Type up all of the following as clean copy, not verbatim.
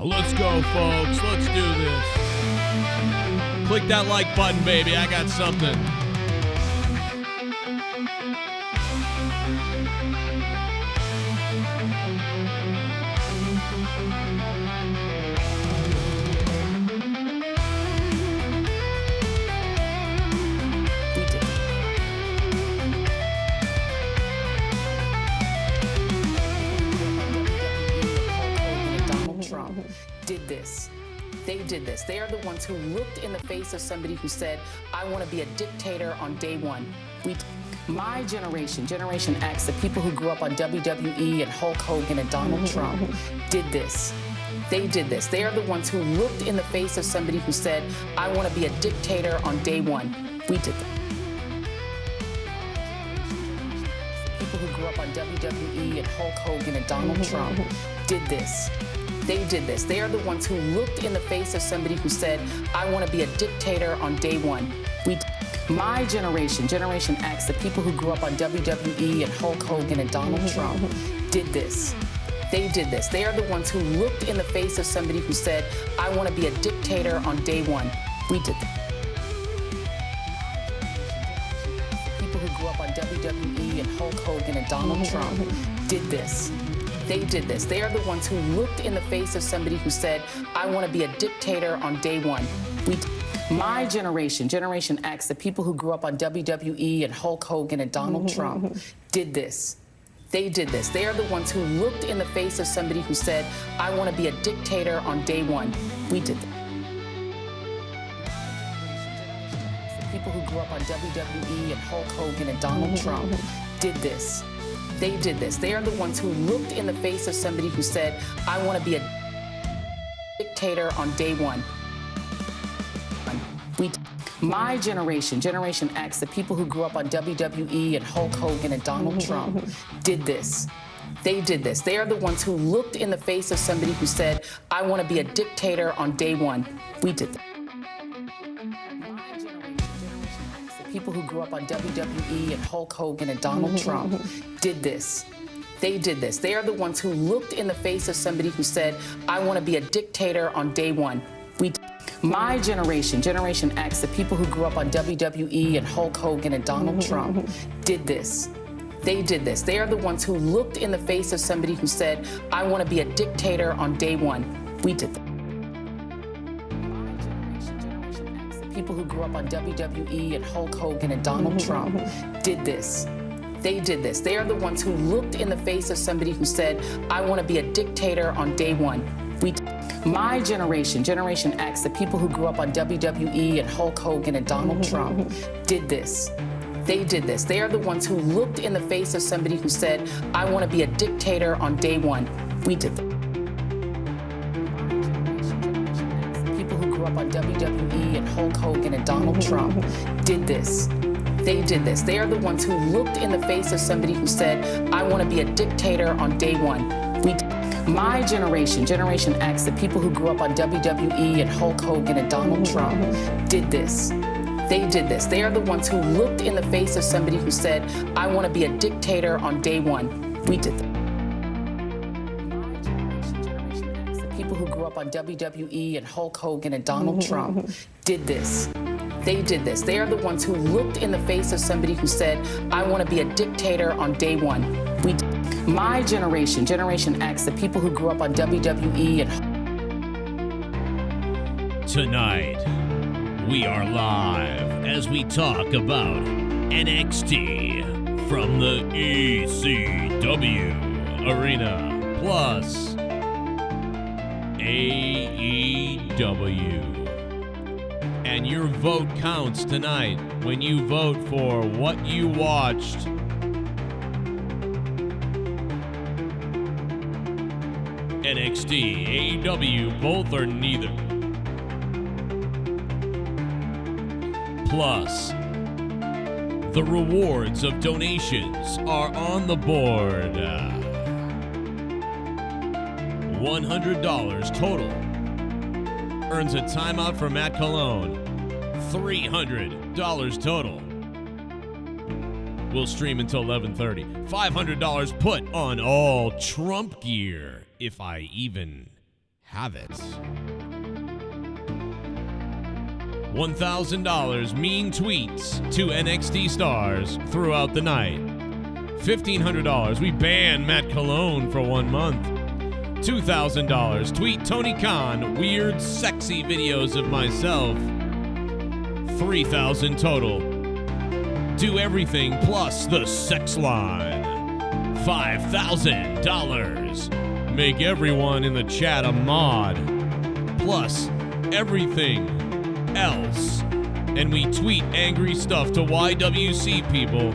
Let's go, folks. Let's do this. Click that like button, baby. I got something. Did this. They did this. They are the ones who looked in the face of somebody who said, I want to be a dictator on day one. My generation, Generation X, the people who grew up on WWE and Hulk Hogan and Donald Trump, did this. They did this. They are the ones who looked in the face of somebody who said, I want to be a dictator on day one. We did that. People who grew up on WWE and Hulk Hogan and Donald Trump did this. They did this. They are the ones who looked in the face of somebody who said, I want to be a dictator on day one. My generation, Generation X, the people who grew up on WWE and Hulk Hogan and Donald Trump, did this. They did this. They are the ones who looked in the face of somebody who said, I want to be a dictator on day one. We did that. People who grew up on WWE and Hulk Hogan and Donald Trump did this. They did this. They are the ones who looked in the face of somebody who said, I want to be a dictator on day one. My generation, Generation X, the people who grew up on WWE and Hulk Hogan and Donald Trump, did this. They did this. They are the ones who looked in the face of somebody who said, I want to be a dictator on day one. We did that. The people who grew up on WWE and Hulk Hogan and Donald Trump did this. They did this. They are the ones who looked in the face of somebody who said, I want to be a dictator on day one. My generation, Generation X, the people who grew up on WWE and Hulk Hogan and Donald Trump, did this. They did this. They are the ones who looked in the face of somebody who said, I want to be a dictator on day one. We did that. People who grew up on WWE and Hulk Hogan and Donald Trump did this. They did this. They are the ones who looked in the face of somebody who said, I want to be a dictator on day one. My generation, Generation X, the people who grew up on WWE and Hulk Hogan and Donald Trump did this. They did this. They are the ones who looked in the face of somebody who said, I want to be a dictator on day one. We did that. People who grew up on WWE and Hulk Hogan and Donald Trump did this. They did this. They are the ones who looked in the face of somebody who said, I want to be a dictator on day one. My generation, Generation X, the people who grew up on WWE and Hulk Hogan and Donald Trump did this. They did this. They are the ones who looked in the face of somebody who said, I want to be a dictator on day one. We did that. People who grew up on WWE and Hulk Hogan and Donald Trump did this. They did this. They are the ones who looked in the face of somebody who said, I want to be a dictator on day one. My generation, Generation X, the people who grew up on WWE and Hulk Hogan and Donald Trump did this. They did this. They are the ones who looked in the face of somebody who said, I want to be a dictator on day one. We did that. The people who grew up on WWE and Hulk Hogan and Donald Trump did this. They did this. They are the ones who looked in the face of somebody who said, I want to be a dictator on day one. My generation, Generation X, the people who grew up on WWE and... Tonight, we are live as we talk about NXT from the ECW Arena plus AEW. And your vote counts tonight when you vote for what you watched. NXT, AEW, both or neither. Plus, the rewards of donations are on the board. $100 total. Earns a timeout for Matt Colon. $300 total. We'll stream until 11:30. $500 put on all Trump gear, if I even have it. $1,000 mean tweets to NXT stars throughout the night. $1,500, we ban Matt Colon for 1 month. $2,000, tweet Tony Khan weird, sexy videos of myself. $3,000 total. Do everything plus the sex line. $5,000. Make everyone in the chat a mod. Plus everything else. And we tweet angry stuff to YWC people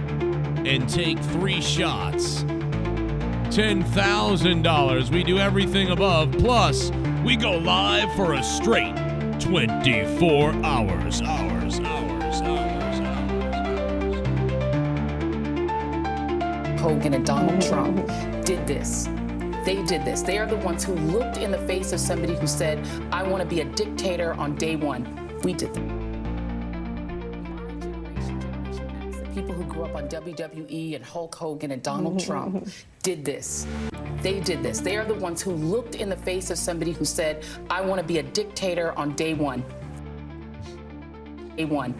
and take 3 shots. $10,000. We do everything above. Plus, we go live for a straight 24 hours. Hogan and Donald Trump did this. They did this. They are the ones who looked in the face of somebody who said, I want to be a dictator on day one. We did that. The people who grew up on WWE and Hulk Hogan and Donald Trump did this. They did this. They are the ones who looked in the face of somebody who said, I want to be a dictator on day one. Day one.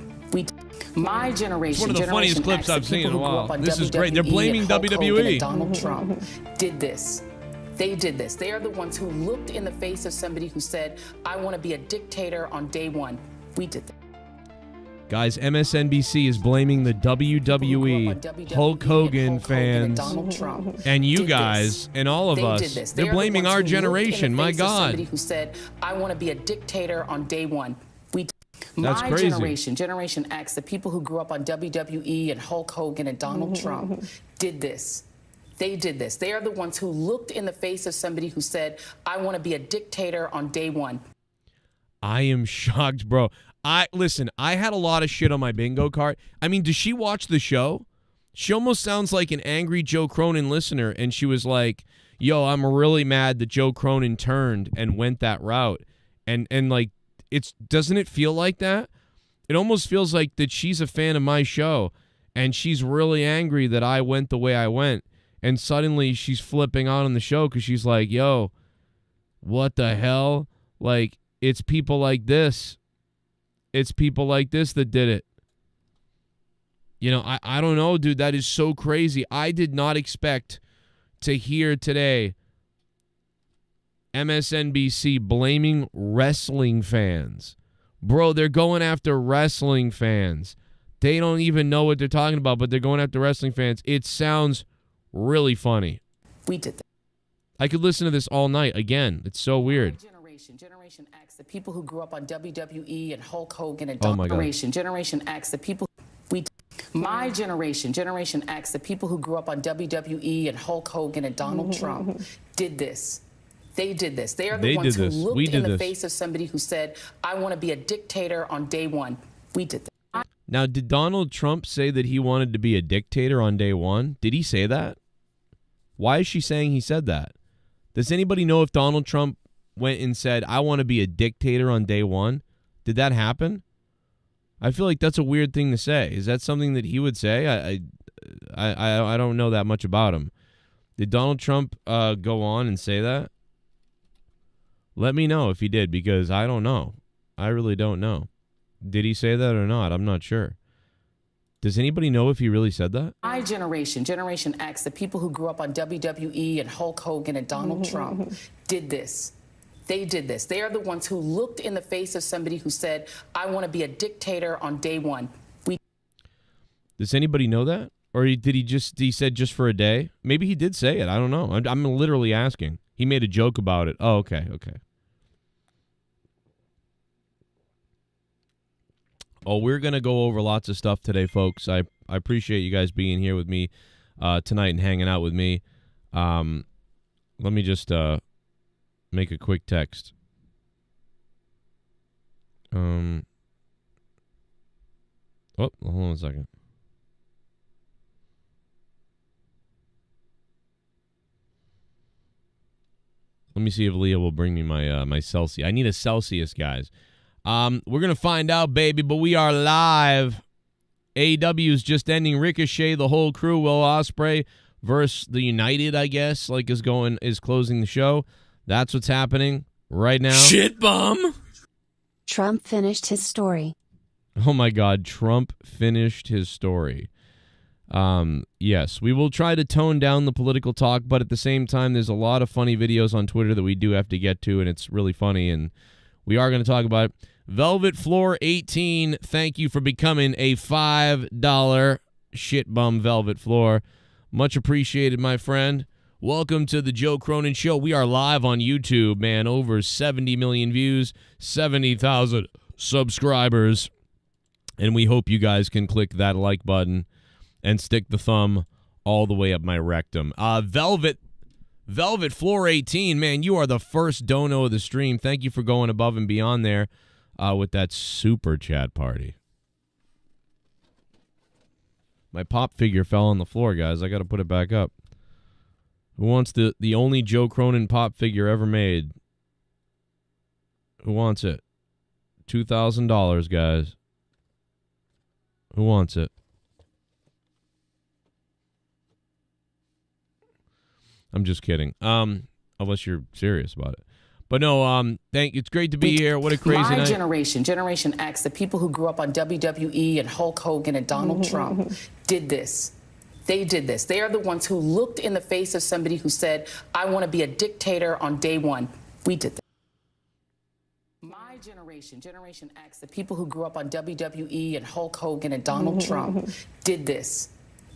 My generation, one of the funniest clips I've seen in a while. This is great. They're blaming WWE. Donald Trump did this. They did this. They are the ones who looked in the face of somebody who said, I want to be a dictator on day one. We did that. Guys, MSNBC is blaming the WWE, Hulk Hogan fans, and you guys, and all of us. They're blaming our generation. My God. Somebody who said, I want to be a dictator on day one. That's My crazy. Generation X, the people who grew up on WWE and Hulk Hogan and Donald Trump did this. They did this. They are the ones who looked in the face of somebody who said, I want to be a dictator on day one. I am shocked, bro. Listen, I had a lot of shit on my bingo card. I mean, does she watch the show? She almost sounds like an angry Joe Cronin listener, and she was like, yo, I'm really mad that Joe Cronin turned and went that route. And like, doesn't it feel like that? It almost feels like that she's a fan of my show and she's really angry that I went the way I went, and suddenly she's flipping out on the show because she's like, yo, what the hell? Like, it's people like this. It's people like this that did it. You know, I don't know, dude. That is so crazy. I did not expect to hear today MSNBC blaming wrestling fans. Bro, they're going after wrestling fans. They don't even know what they're talking about, but they're going after wrestling fans. It sounds really funny. We did that. I could listen to this all night. Again, it's so weird. Generation X, the people who grew up on WWE and Hulk Hogan and Generation X, the people My generation, Generation X, the people who grew up on WWE and Hulk Hogan and Donald Trump did this. They did this. They are the ones who looked in the face of somebody who said, I want to be a dictator on day one. We did that. Now, did Donald Trump say that he wanted to be a dictator on day one? Did he say that? Why is she saying he said that? Does anybody know if Donald Trump went and said, I want to be a dictator on day one? Did that happen? I feel like that's a weird thing to say. Is that something that he would say? I don't know that much about him. Did Donald Trump go on and say that? Let me know if he did, because I don't know. I really don't know. Did he say that or not? I'm not sure. Does anybody know if he really said that? My generation, Generation X, the people who grew up on WWE and Hulk Hogan and Donald Trump did this. They did this. They are the ones who looked in the face of somebody who said, I want to be a dictator on day one. Does anybody know that? Or he said just for a day? Maybe he did say it. I don't know. I'm literally asking. He made a joke about it. Oh, okay. Oh, we're going to go over lots of stuff today, folks. I appreciate you guys being here with me tonight and hanging out with me. Let me just make a quick text. Oh, hold on a second. Let me see if Leah will bring me my Celsius. I need a Celsius, guys. We're going to find out, baby, but we are live. AEW is just ending. Ricochet, the whole crew, Will Ospreay versus the United, I guess, is closing the show. That's what's happening. right now. Shit bum. Trump finished his story. Oh my God, Trump finished his story. Yes, we will try to tone down the political talk, but at the same time, there's a lot of funny videos on Twitter that we do have to get to, and it's really funny, and we are going to talk about it. Velvet Floor 18, thank you for becoming a $5 shit bum Velvet Floor. Much appreciated, my friend. Welcome to the Joe Cronin Show. We are live on YouTube, man. Over 70 million views, 70,000 subscribers. And we hope you guys can click that like button and stick the thumb all the way up my rectum. Velvet Floor 18, man, you are the first dono of the stream. Thank you for going above and beyond there with that super chat party. My pop figure fell on the floor, guys. I got to put it back up. Who wants the only Joe Cronin pop figure ever made? Who wants it? $2,000, guys. Who wants it? I'm just kidding. Unless you're serious about it. But no, it's great to be here. What a crazy night. My generation, Generation X, the people who grew up on WWE and Hulk Hogan and Donald Trump did this. They did this. They are the ones who looked in the face of somebody who said, I want to be a dictator on day one. We did this. My generation, Generation X, the people who grew up on WWE and Hulk Hogan and Donald Trump did this.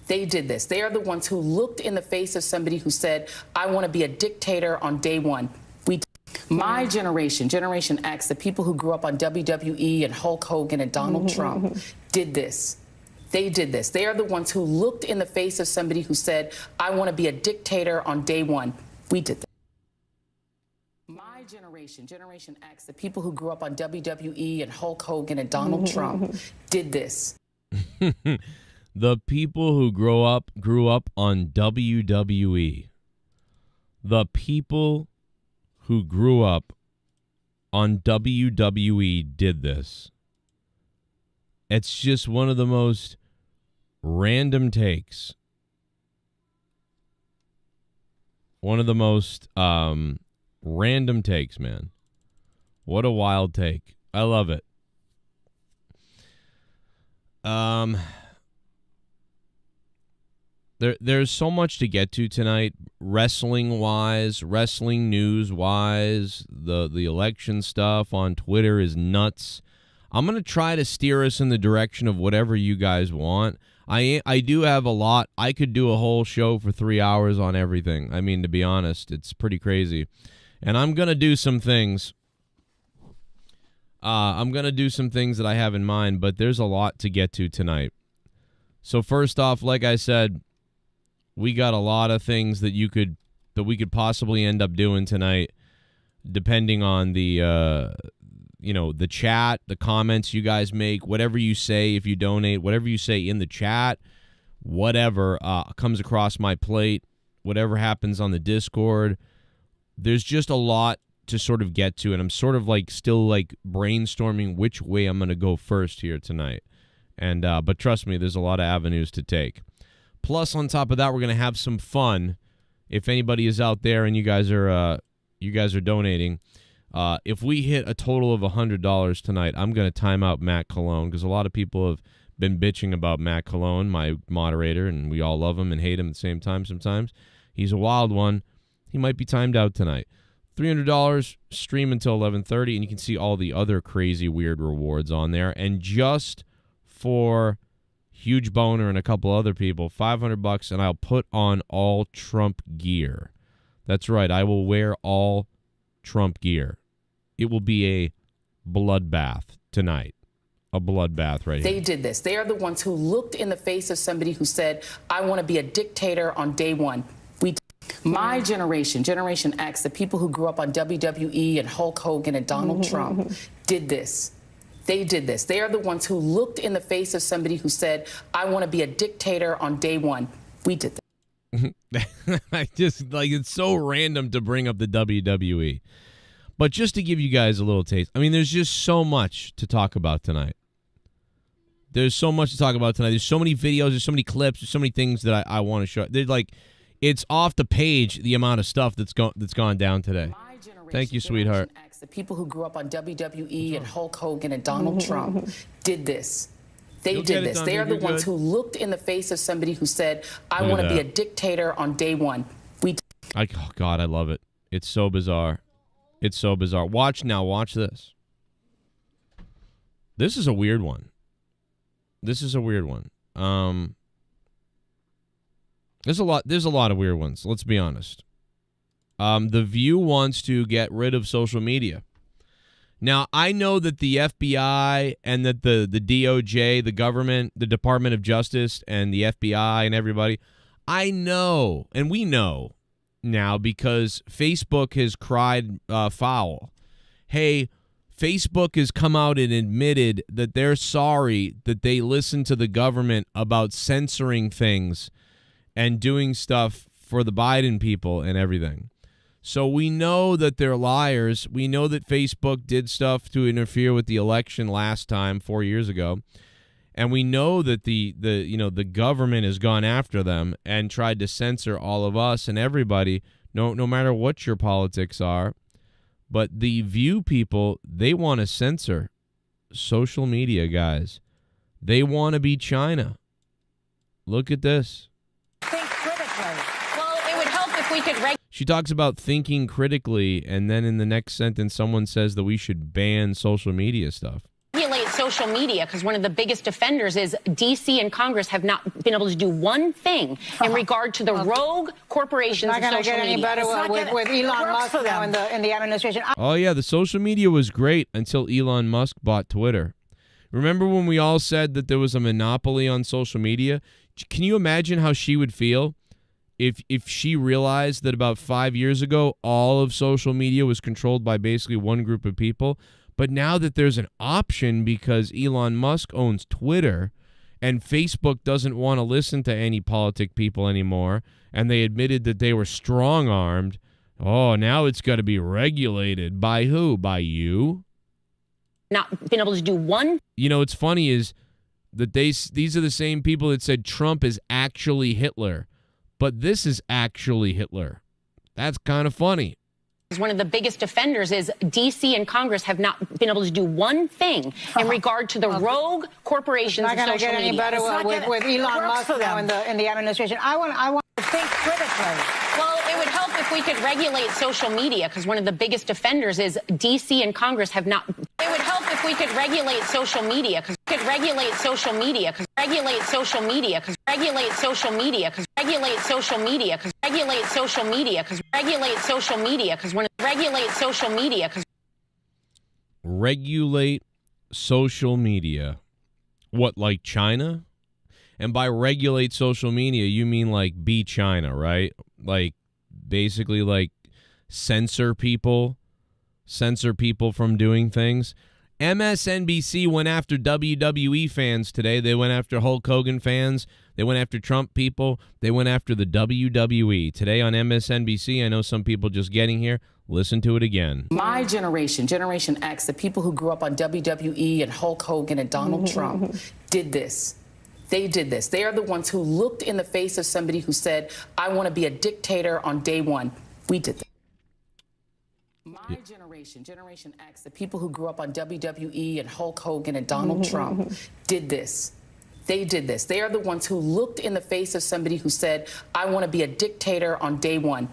They did this. They are the ones who looked in the face of somebody who said, I want to be a dictator on day one. We did. My generation, Generation X, the people who grew up on WWE and Hulk Hogan and Donald Trump did this. They did this. They are the ones who looked in the face of somebody who said, I want to be a dictator on day one. We did this. My generation, Generation X, the people who grew up on WWE and Hulk Hogan and Donald Trump did this. The people who grew up on WWE. The people who grew up on WWE did this. It's just one of the most random takes. One of the most random takes, man. What a wild take. I love it. There's so much to get to tonight, wrestling-wise, wrestling news-wise. The election stuff on Twitter is nuts. I'm going to try to steer us in the direction of whatever you guys want. I do have a lot. I could do a whole show for 3 hours on everything. I mean, to be honest, it's pretty crazy. And I'm going to do some things. I'm going to do some things that I have in mind, but there's a lot to get to tonight. So first off, like I said, we got a lot of things that we could possibly end up doing tonight, depending on the the chat, the comments you guys make, whatever you say if you donate, whatever you say in the chat, whatever comes across my plate, whatever happens on the Discord. There's just a lot to sort of get to, and I'm sort of still brainstorming which way I'm going to go first here tonight. And but trust me, there's a lot of avenues to take. Plus, on top of that, we're going to have some fun. If anybody is out there and you guys are donating, if we hit a total of $100 tonight, I'm going to time out Matt Colon, because a lot of people have been bitching about Matt Colon, my moderator, and we all love him and hate him at the same time sometimes. He's a wild one. He might be timed out tonight. $300, stream until 11:30, and you can see all the other crazy, weird rewards on there. And just for Huge Boner and a couple other people, $500, and I'll put on all Trump gear. That's right, I will wear all Trump gear. It will be a bloodbath tonight. A bloodbath right here. They did this. They are the ones who looked in the face of somebody who said, I want to be a dictator on day one. My generation, Generation X, the people who grew up on WWE and Hulk Hogan and Donald Trump did this. They did this. They are the ones who looked in the face of somebody who said, I want to be a dictator on day one. We did this. I just, it's so random to bring up the WWE. But just to give you guys a little taste, I mean, there's just so much to talk about tonight. There's so much to talk about tonight. There's so many videos, there's so many clips, there's so many things that I want to show. They're it's off the page, the amount of stuff that's gone down today. Thank you, sweetheart. X, the people who grew up on WWE and Hulk Hogan and Donald Trump did this. They did this. They are the ones who looked in the face of somebody who said, I want to be a dictator on day one. Oh, God, I love it. It's so bizarre. It's so bizarre. Watch now. Watch this. This is a weird one. There's a lot of weird ones. Let's be honest. The View wants to get rid of social media. Now, I know that the FBI and that the DOJ, the government, the Department of Justice, and the FBI and everybody, I know, and we know now because Facebook has cried foul. Hey, Facebook has come out and admitted that they're sorry that they listened to the government about censoring things and doing stuff for the Biden people and everything. So we know that they're liars. We know that Facebook did stuff to interfere with the election last time 4 years ago. And we know that the government has gone after them and tried to censor all of us and everybody, no matter what your politics are. But the View people, they want to censor social media, guys. They want to be China. Look at this. Think critically. Well, it would help if we could She talks about thinking critically, and then in the next sentence, someone says that we should ban social media stuff. regulate social media, because one of the biggest offenders is D.C. and Congress have not been able to do one thing in regard to the rogue corporations of social media. It's not going to get any better with Elon Musk now in the administration. Oh, yeah, the social media was great until Elon Musk bought Twitter. Remember when we all said that there was a monopoly on social media? Can you imagine how she would feel if she realized that about 5 years ago, all of social media was controlled by basically one group of people? But now that there's an option because Elon Musk owns Twitter and Facebook doesn't want to listen to any politic people anymore, and they admitted that they were strong-armed, oh, now it's got to be regulated. By who? By you? Not been able to do one. You know, what's funny is that these are the same people that said Trump is actually Hitler, but this is actually Hitler. That's kind of funny. One of the biggest offenders is D.C. and Congress have not been able to do one thing in regard to the rogue corporations of social media. It's not going to get any better with Elon Musk now in the administration. I want to think critically. Well, it would help if we could regulate social media, because one of the biggest offenders is D.C. and Congress have not. It would help if we could regulate social media, because we could regulate social media, because regulate social media, because regulate social media, because regulate social media, because regulate social media, because regulate social media, because when regulate social media, because regulate social media. What, like China? And by regulate social media, you mean like be China, right? Like basically like censor people from doing things. MSNBC went after WWE fans today. They went after Hulk Hogan fans. They went after Trump people. They went after the WWE. Today on MSNBC, I know some people just getting here. Listen to it again. My generation, Generation X, the people who grew up on WWE and Hulk Hogan and Donald Trump did this. They did this. They are the ones who looked in the face of somebody who said, I want to be a dictator on day one. We did that. My generation, Generation X, the people who grew up on WWE and Hulk Hogan and Donald Trump did this. They did this. They are the ones who looked in the face of somebody who said, I want to be a dictator on day one.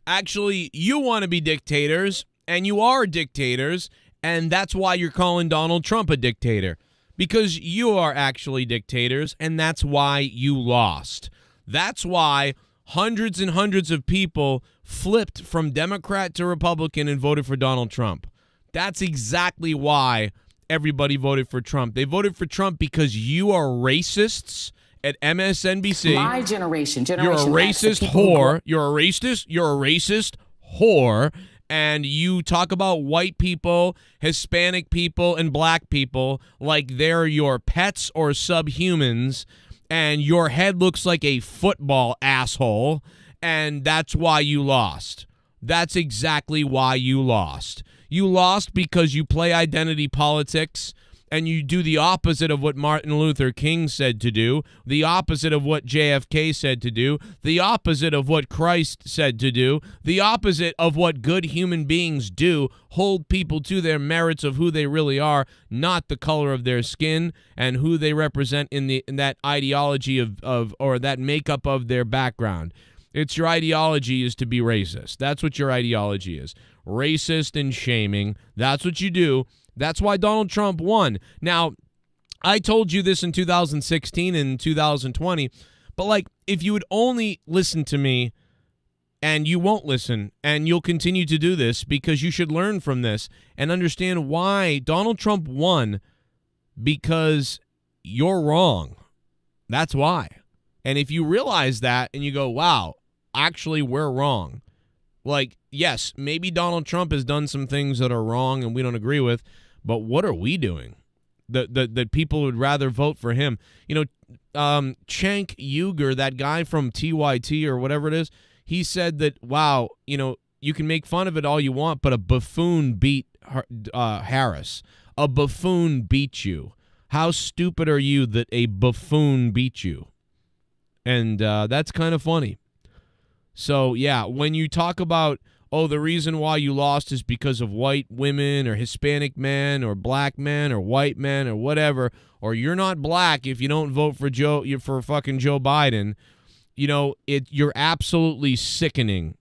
Actually, you want to be dictators, and you are dictators, and that's why you're calling Donald Trump a dictator. Because you are actually dictators, and that's why you lost. That's why hundreds and hundreds of people flipped from Democrat to Republican and voted for Donald Trump. That's exactly why everybody voted for Trump. They voted for Trump because you are racists at MSNBC. My generation, You're a racist whore. You're a racist whore. And you talk about white people, Hispanic people, and black people like they're your pets or subhumans, and your head looks like a football asshole, and that's why you lost. That's exactly why you lost. You lost because you play identity politics, and you do the opposite of what Martin Luther King said to do, the opposite of what JFK said to do, the opposite of what Christ said to do, the opposite of what good human beings do, hold people to their merits of who they really are, not the color of their skin and who they represent in that ideology of or that makeup of their background. It's your ideology is to be racist. That's what your ideology is. Racist and shaming. That's what you do. That's why Donald Trump won. Now, I told you this in 2016 and 2020, but like, if you would only listen to me, and you won't listen, and you'll continue to do this because you should learn from this and understand why Donald Trump won, because you're wrong. That's why. And if you realize that and you go, wow, actually, we're wrong. Like, yes, maybe Donald Trump has done some things that are wrong and we don't agree with, but what are we doing that people would rather vote for him? You know, Cenk Uygur, that guy from TYT or whatever it is, he said that, wow, you know, you can make fun of it all you want, but a buffoon beat Harris. A buffoon beat you. How stupid are you that a buffoon beat you? And that's kind of funny. So, yeah, when you talk about, oh, the reason why you lost is because of white women or Hispanic men or black men or white men or whatever, or you're not black if you don't vote for fucking Joe Biden, you know, you're absolutely sickening.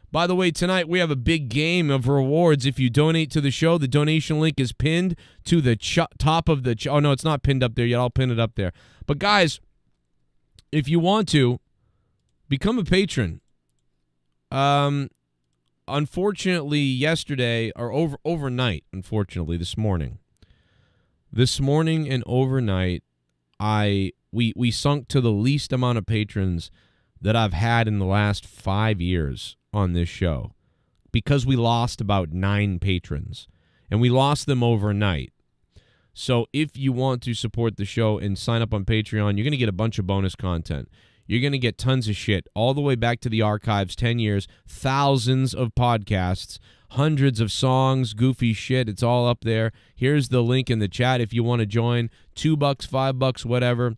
By the way, tonight we have a big game of rewards. If you donate to the show, the donation link is pinned to the top of the oh, no, it's not pinned up there yet. I'll pin it up there. But, guys, if you want to, become a patron. Unfortunately, yesterday or overnight, unfortunately, this morning and overnight, we sunk to the least amount of patrons that I've had in the last 5 years on this show, because we lost about 9 patrons, and we lost them overnight. So if you want to support the show and sign up on Patreon, you're going to get a bunch of bonus content. You're going to get tons of shit all the way back to the archives, 10 years, thousands of podcasts, hundreds of songs, goofy shit. It's all up there. Here's the link in the chat if you want to join. $2, $5, whatever.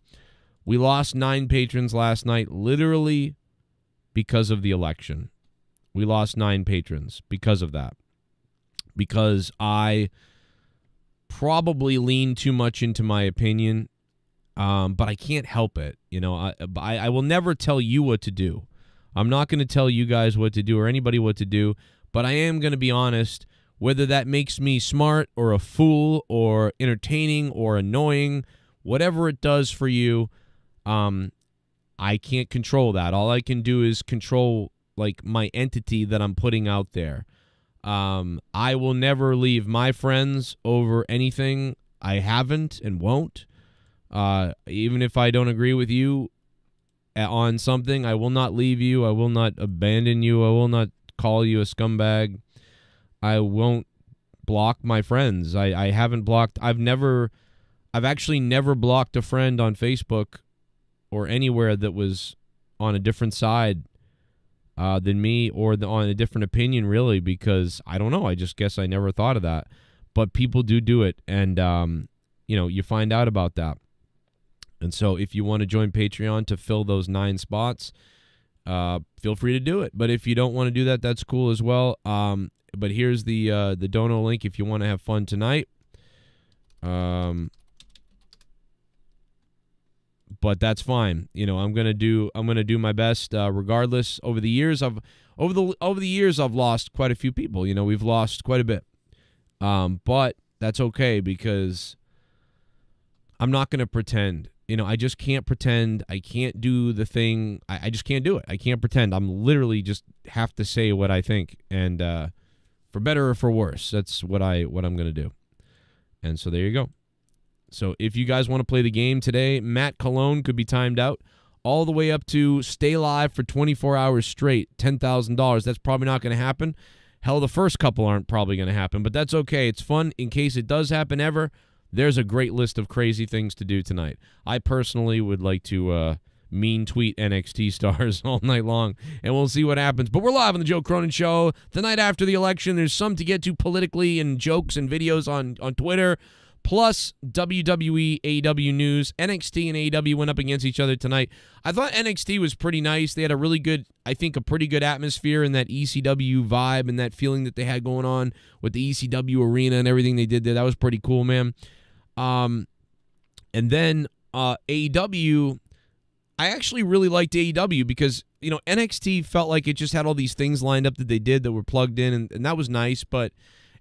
We lost 9 patrons last night, literally because of the election. We lost 9 patrons because of that. Because I probably leaned too much into my opinion. But I can't help it. You know, I will never tell you what to do. I'm not going to tell you guys what to do or anybody what to do, but I am going to be honest, whether that makes me smart or a fool or entertaining or annoying, whatever it does for you, I can't control that. All I can do is control, like, my entity that I'm putting out there. I will never leave my friends over anything. I haven't and won't. Even if I don't agree with you on something, I will not leave you. I will not abandon you. I will not call you a scumbag. I won't block my friends. I haven't blocked. I've actually never blocked a friend on Facebook or anywhere that was on a different side than me or on a different opinion, really, because I don't know. I just guess I never thought of that. But people do it, and you know, you find out about that. And so if you want to join Patreon to fill those 9 spots, feel free to do it. But if you don't want to do that, that's cool as well. But here's the dono link if you want to have fun tonight. But that's fine. You know, I'm gonna do my best regardless. Over the years I've lost quite a few people. You know, we've lost quite a bit. But that's okay, because I'm not gonna pretend. You know, I just can't pretend. I can't do the thing. I just can't do it. I can't pretend. I'm literally just have to say what I think, and for better or for worse, that's what I'm going to do. And so there you go. So if you guys want to play the game today, Matt Colon could be timed out all the way up to stay live for 24 hours straight, $10,000. That's probably not going to happen. Hell, the first couple aren't probably going to happen, but that's okay. It's fun in case it does happen ever. There's a great list of crazy things to do tonight. I personally would like to mean tweet NXT stars all night long, and we'll see what happens. But we're live on the Joe Cronin Show the night after the election. There's some to get to politically and jokes and videos on Twitter. plus WWE, AEW news. NXT and AEW went up against each other tonight. I thought NXT was pretty nice. They had a really good, I think, a pretty good atmosphere and that ECW vibe and that feeling that they had going on with the ECW arena and everything they did there. That was pretty cool, man. And then AEW, I actually really liked AEW because, you know, NXT felt like it just had all these things lined up that they did that were plugged in, and that was nice, but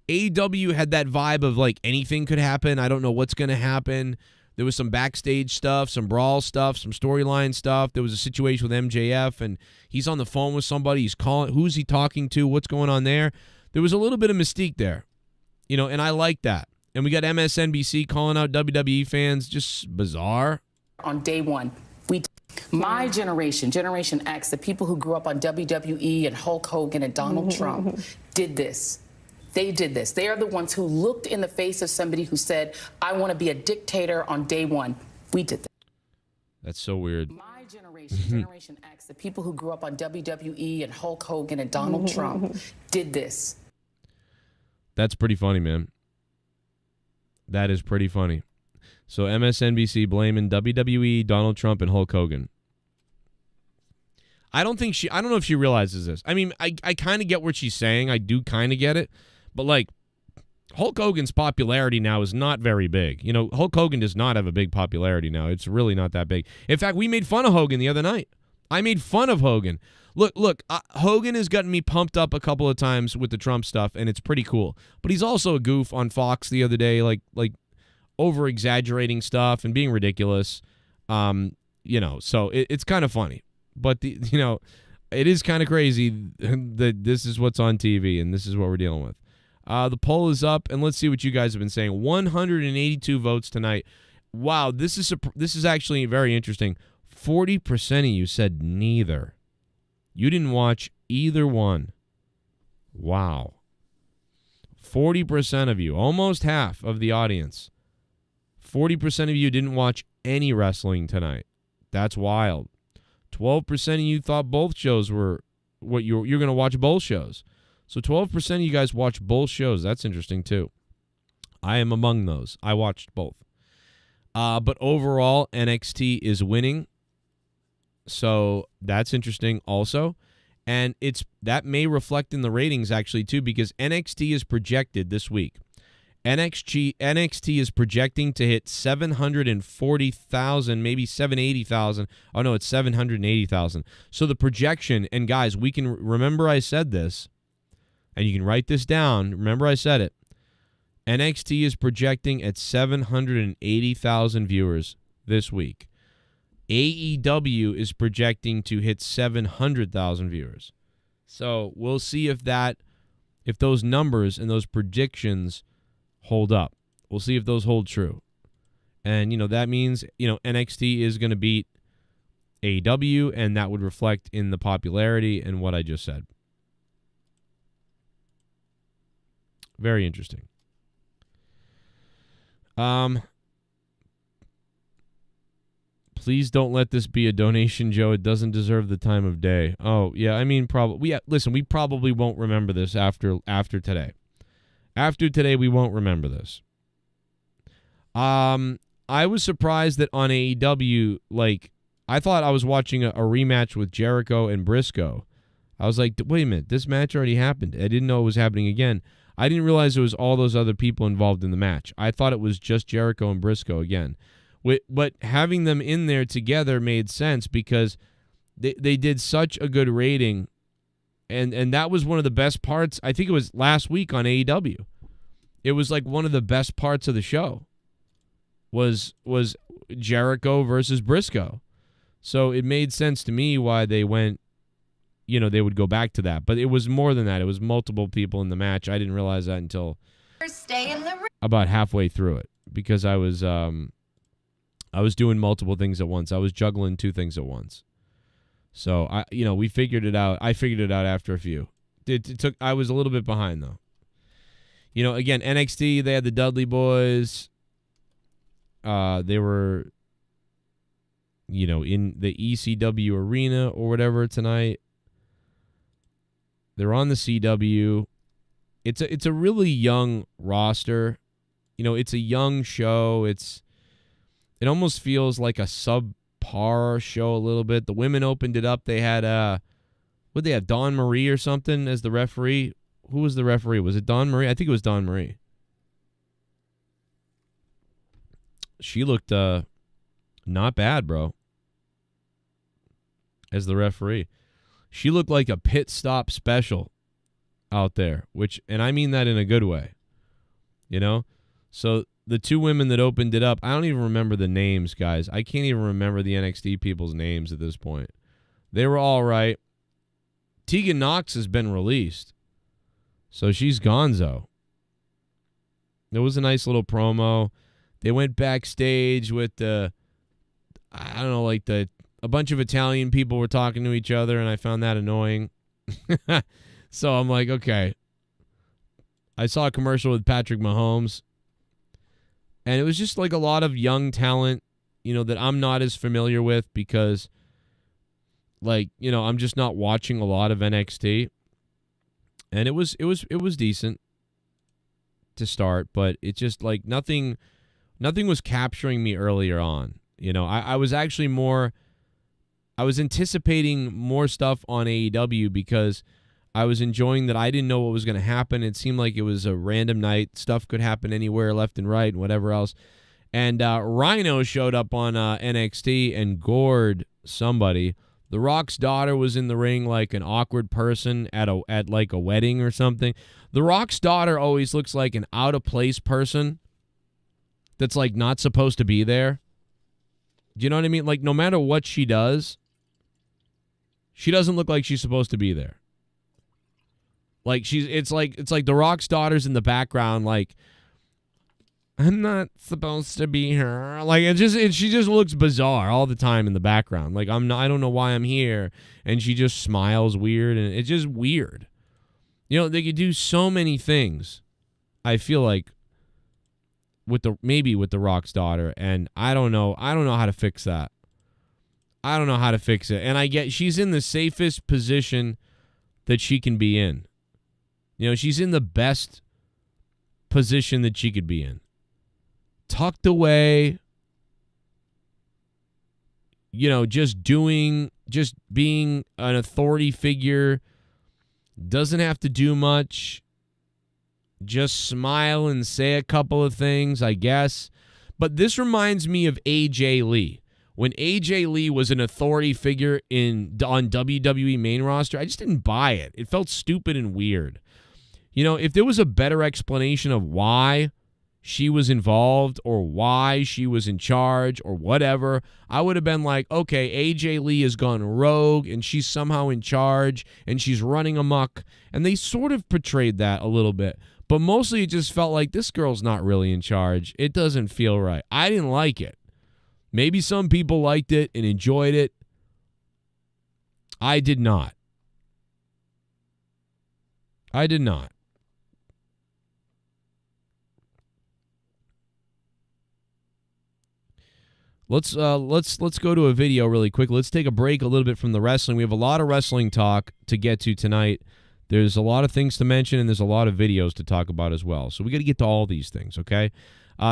AEW had that vibe of like anything could happen. I don't know what's going to happen. There was some backstage stuff, some brawl stuff, some storyline stuff. There was a situation with MJF, and he's on the phone with somebody. He's calling. Who's he talking to? What's going on there? There was a little bit of mystique there, you know, and I like that. And we got MSNBC calling out WWE fans. Just bizarre. On day one, my generation, Generation X, the people who grew up on WWE and Hulk Hogan and Donald Trump did this. They did this. They are the ones who looked in the face of somebody who said, I want to be a dictator on day one. We did that. That's so weird. My generation, Generation X, the people who grew up on WWE and Hulk Hogan and Donald Trump did this. That's pretty funny, man. That is pretty funny. So MSNBC blaming WWE, Donald Trump, and Hulk Hogan. I don't know if she realizes this. I mean, I kind of get what she's saying. I do kind of get it. But, like, Hulk Hogan's popularity now is not very big. You know, Hulk Hogan does not have a big popularity now. It's really not that big. In fact, we made fun of Hogan the other night. I made fun of Hogan. Look, Hogan has gotten me pumped up a couple of times with the Trump stuff, and it's pretty cool. But he's also a goof on Fox the other day, like over-exaggerating stuff and being ridiculous. You know, so it's kind of funny. But, you know, it is kind of crazy that this is what's on TV, and this is what we're dealing with. The poll is up, and let's see what you guys have been saying. 182 votes tonight. Wow, this is actually very interesting. 40% of you said neither. You didn't watch either one. Wow. 40% of you, almost half of the audience. 40% of you didn't watch any wrestling tonight. That's wild. 12% of you thought both shows were what you're going to watch both shows. So 12% of you guys watched both shows. That's interesting too. I am among those. I watched both. But overall, NXT is winning. So that's interesting also. And that may reflect in the ratings actually too, because NXT is projected this week. NXT is projecting to hit 740,000, maybe 780,000. Oh no, it's 780,000. So the projection, and guys, we can remember I said this, and you can write this down. Remember I said it. NXT is projecting at 780,000 viewers this week. AEW is projecting to hit 700,000 viewers. So we'll see if those numbers and those predictions hold up. We'll see if those hold true. And, you know, that means, you know, NXT is going to beat AEW, and that would reflect in the popularity and what I just said. Very interesting. Please don't let this be a donation, Joe. It doesn't deserve the time of day. Oh, yeah, I mean, probably. Yeah, listen, we probably won't remember this after today. After today, we won't remember this. I was surprised that on AEW, like, I thought I was watching a rematch with Jericho and Briscoe. I was like, wait a minute, this match already happened. I didn't know it was happening again. I didn't realize there was all those other people involved in the match. I thought it was just Jericho and Briscoe again. But having them in there together made sense because they did such a good rating. And that was one of the best parts. I think it was last week on AEW. It was like one of the best parts of the show was Jericho versus Briscoe. So it made sense to me why they went, you know, they would go back to that. But it was more than that. It was multiple people in the match. I didn't realize that until about halfway through it because I was doing multiple things at once. I was juggling two things at once. So we figured it out. I figured it out after a few. It took. I was a little bit behind though. You know, again, NXT, they had the Dudley Boys. They were, you know, in the ECW arena or whatever tonight. They're on the CW. It's a really young roster. it's a young show. It almost feels like a subpar show a little bit. The women opened it up. They had what they have, Dawn Marie or something as the referee. Who was the referee? Was it Dawn Marie? I think it was Dawn Marie. She looked not bad, bro. As the referee. She looked like a pit stop special out there, and I mean that in a good way. So the two women that opened it up, I don't even remember the names, guys. I can't even remember the NXT people's names at this point. They were all right. Tegan Nox has been released, so she's gonzo. There was a nice little promo. They went backstage with a bunch of Italian people were talking to each other, and I found that annoying. So I'm like, okay. I saw a commercial with Patrick Mahomes, and it was just like a lot of young talent, that I'm not as familiar with because, I'm just not watching a lot of NXT. And it was decent to start, but it just like nothing was capturing me earlier on. I was anticipating more stuff on AEW because I was enjoying that I didn't know what was going to happen. It seemed like it was a random night. Stuff could happen anywhere, left and right, and whatever else. And Rhino showed up on NXT and gored somebody. The Rock's daughter was in the ring like an awkward person at like a wedding or something. The Rock's daughter always looks like an out-of-place person that's like not supposed to be there. Do you know what I mean? Like no matter what she does, she doesn't look like she's supposed to be there. Like it's like the Rock's daughter's in the background, like I'm not supposed to be here. Like she just looks bizarre all the time in the background. Like I don't know why I'm here, and she just smiles weird, and it's just weird. They could do so many things. I feel like with the Rock's daughter, and I don't know how to fix that. I don't know how to fix it, and I get she's in the safest position that she can be in. She's in the best position that she could be in. Tucked away, just being an authority figure, doesn't have to do much, just smile and say a couple of things, I guess. But this reminds me of AJ Lee. When AJ Lee was an authority figure on WWE main roster, I just didn't buy it. It felt stupid and weird. If there was a better explanation of why she was involved or why she was in charge or whatever, I would have been like, okay, AJ Lee has gone rogue and she's somehow in charge and she's running amok. And they sort of portrayed that a little bit. But mostly it just felt like this girl's not really in charge. It doesn't feel right. I didn't like it. Maybe some people liked it and enjoyed it. I did not. Let's go to a video really quick. Let's take a break a little bit from the wrestling. We have a lot of wrestling talk to get to tonight. There's a lot of things to mention, and there's a lot of videos to talk about as well. So we got to get to all these things, okay?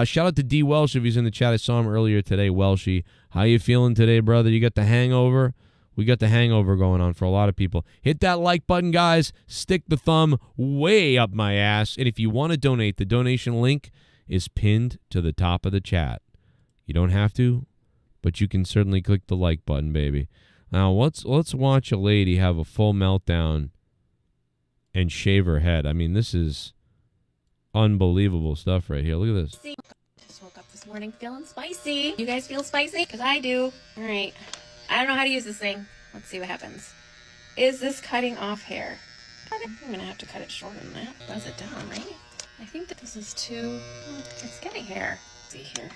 Shout out to D. Welsh if he's in the chat. I saw him earlier today. Welshie, how you feeling today, brother? You got the hangover? We got the hangover going on for a lot of people. Hit that like button, guys. Stick the thumb way up my ass. And if you want to donate, the donation link is pinned to the top of the chat. You don't have to, but you can certainly click the like button, baby. Now, let's watch a lady have a full meltdown and shave her head. I mean, this is unbelievable stuff right here. Look at this. Just woke up this morning feeling spicy. You guys feel spicy? Because I do. All right. I don't know how to use this thing. Let's see what happens. Is this cutting off hair? I'm going to have to cut it shorter than that. Buzz it down, right? I think that this is too... It's getting hair. Let's see here.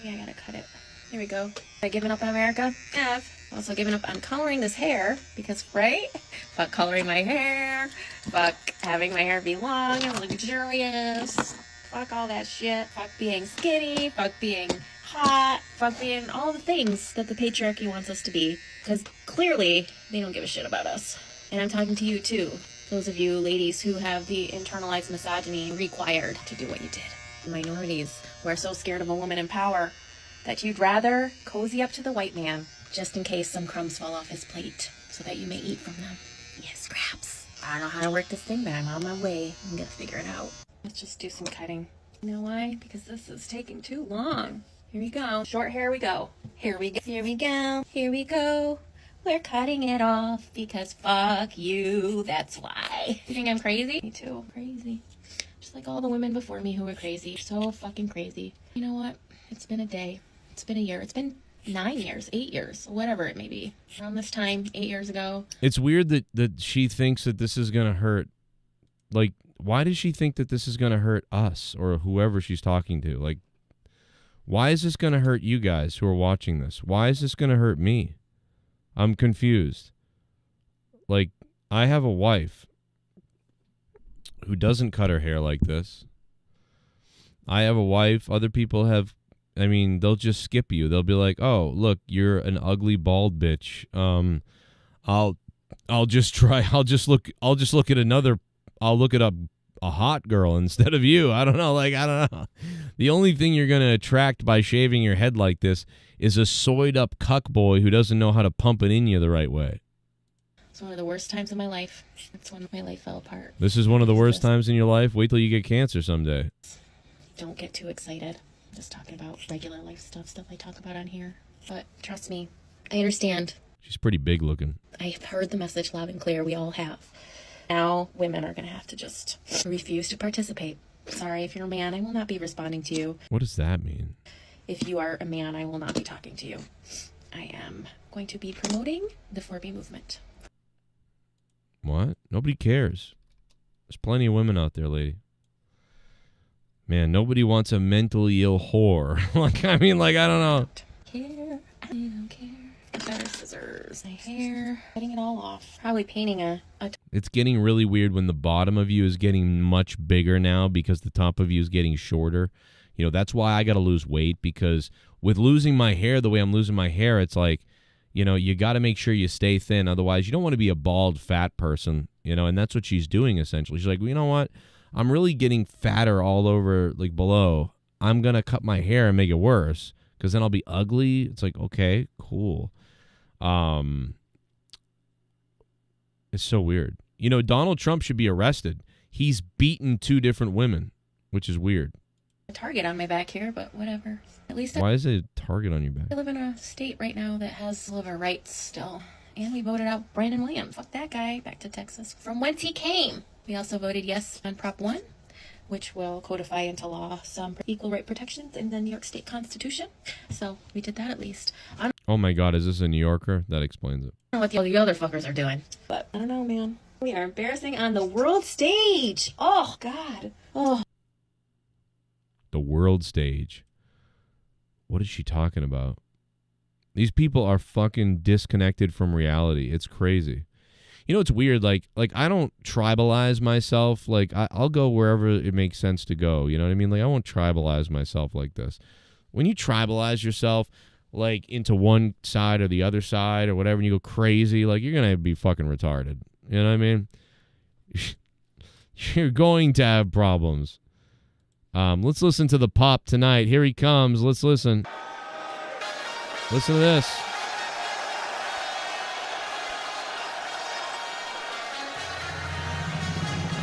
Maybe I got to cut it. Here we go. Have I given up on America? I've also given up on coloring this hair because, right? Fuck coloring my hair. Fuck having my hair be long and luxurious. Fuck all that shit. Fuck being skinny. Fuck being hot. Fuck being all the things that the patriarchy wants us to be. Because clearly, they don't give a shit about us. And I'm talking to you, too. Those of you ladies who have the internalized misogyny required to do what you did. minorities who are so scared of a woman in power that you'd rather cozy up to the white man just in case some crumbs fall off his plate so that you may eat from them. Yes, scraps. I don't know how to work this thing, but I'm on my way. I'm gonna figure it out. Let's just do some cutting. You know why? Because this is taking too long. Here we go. Short hair we go. Here we go. Here we go. Here we go. We're cutting it off because fuck you. That's why. You think I'm crazy? Me too. Crazy. Just like all the women before me who were crazy. So fucking crazy. You know what? It's been a day. It's been a year. It's been 9 years, 8 years, whatever it may be. Around this time, 8 years ago. It's weird that she thinks that this is going to hurt. Like, why does she think that this is going to hurt us or whoever she's talking to? Like, why is this going to hurt you guys who are watching this? Why is this going to hurt me? I'm confused. Like, I have a wife who doesn't cut her hair like this. I have a wife. Other people have, I mean, they'll just skip you. They'll be like, "Oh, look, you're an ugly bald bitch. I'll just look at a hot girl instead of you." I don't know. Like, I don't know. The only thing you're going to attract by shaving your head like this is a soyed up cuck boy who doesn't know how to pump it in you the right way. It's one of the worst times of my life. It's when my life fell apart. This is one of the worst times in your life? Wait till you get cancer someday. Don't get too excited. I'm just talking about regular life stuff I talk about on here. But trust me, I understand. She's pretty big looking. I've heard the message loud and clear. We all have. Now women are going to have to just refuse to participate. Sorry, if you're a man, I will not be responding to you. What does that mean? If you are a man, I will not be talking to you. I am going to be promoting the 4B movement. What? Nobody cares. There's plenty of women out there, lady. Man, nobody wants a mentally ill whore. Like, I mean, like, I don't know. I don't care. Better scissors. My hair. Cutting it all off. Probably painting a It's getting really weird when the bottom of you is getting much bigger now because the top of you is getting shorter. You know, that's why I got to lose weight, because with losing my hair the way I'm losing my hair, it's like, you know, you got to make sure you stay thin. Otherwise, you don't want to be a bald, fat person, you know, and that's what she's doing essentially. She's like, well, you know what? I'm really getting fatter all over, like, below. I'm going to cut my hair and make it worse because then I'll be ugly. It's like, okay, cool. It's so weird. You know, Donald Trump should be arrested. He's beaten 2 different women, which is weird. target on my back here, but whatever. At least Why is it a target on your back? I live in a state right now that has sliver rights still. And we voted out Brandon Williams. Fuck that guy. Back to Texas. From whence he came. We also voted yes on Prop 1, which will codify into law some equal right protections in the New York State Constitution. So we did that at least. Oh my God, is this a New Yorker? That explains it. I don't know what the other fuckers are doing, but I don't know, man. We are embarrassing on the world stage. Oh, God. Oh. The world stage. What is she talking about? These people are fucking disconnected from reality. It's crazy. You know, it's weird. Like I don't tribalize myself. Like I'll go wherever it makes sense to go. You know what I mean? Like I won't tribalize myself like this. When you tribalize yourself like into one side or the other side or whatever, and you go crazy, like you're gonna be fucking retarded. You know what I mean? You're going to have problems. Let's listen to the pop tonight. Here he comes. Let's listen. Listen to this.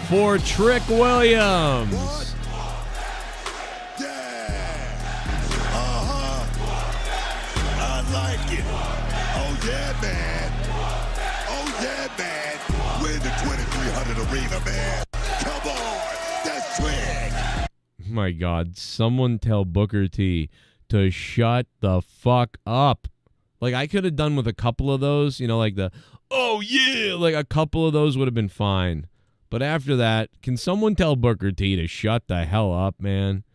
For Trick Williams. What? Yeah. I like it. Oh, yeah, man. Oh, yeah, man. We're in the 2300 arena, man. Come on. That's Trick. My God. Someone tell Booker T to shut the fuck up. Like, I could have done with a couple of those, you know, like the, oh, yeah, like a couple of those would have been fine. But after that, can someone tell Booker T to shut the hell up, man?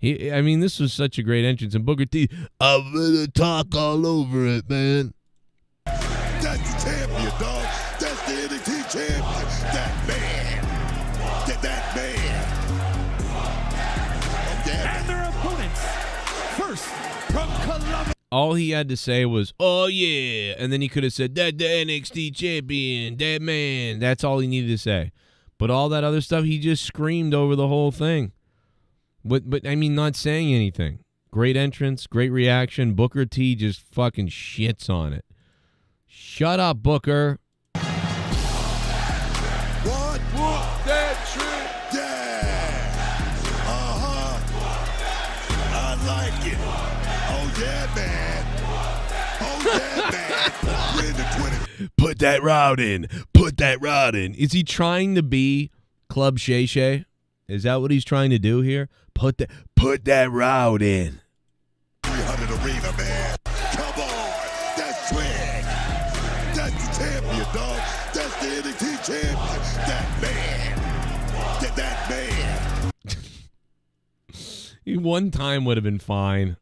I mean, this was such a great entrance. And Booker T, I'm going to talk all over it, man. That's the champion, dog. That's the NXT champion. That man. That man. Oh, yeah. And their opponents, first from Columbus. All he had to say was, oh, yeah. And then he could have said, that the NXT champion, that man. That's all he needed to say. But all that other stuff, he just screamed over the whole thing. But I mean, not saying anything. Great entrance, great reaction. Booker T just fucking shits on it. Shut up, Booker. What? Whoop that shit. Yeah. I like it. Oh, yeah, man. Oh, yeah, man. We're in the 20. Put that rod in. Put that rod in. Is he trying to be Club Shay Shay? Is that what he's trying to do here? Put that rod in. 300 arena, man. Come on. That's Twig. That's the champion, dog. That's the NXT champion. That man. That man. One time would have been fine.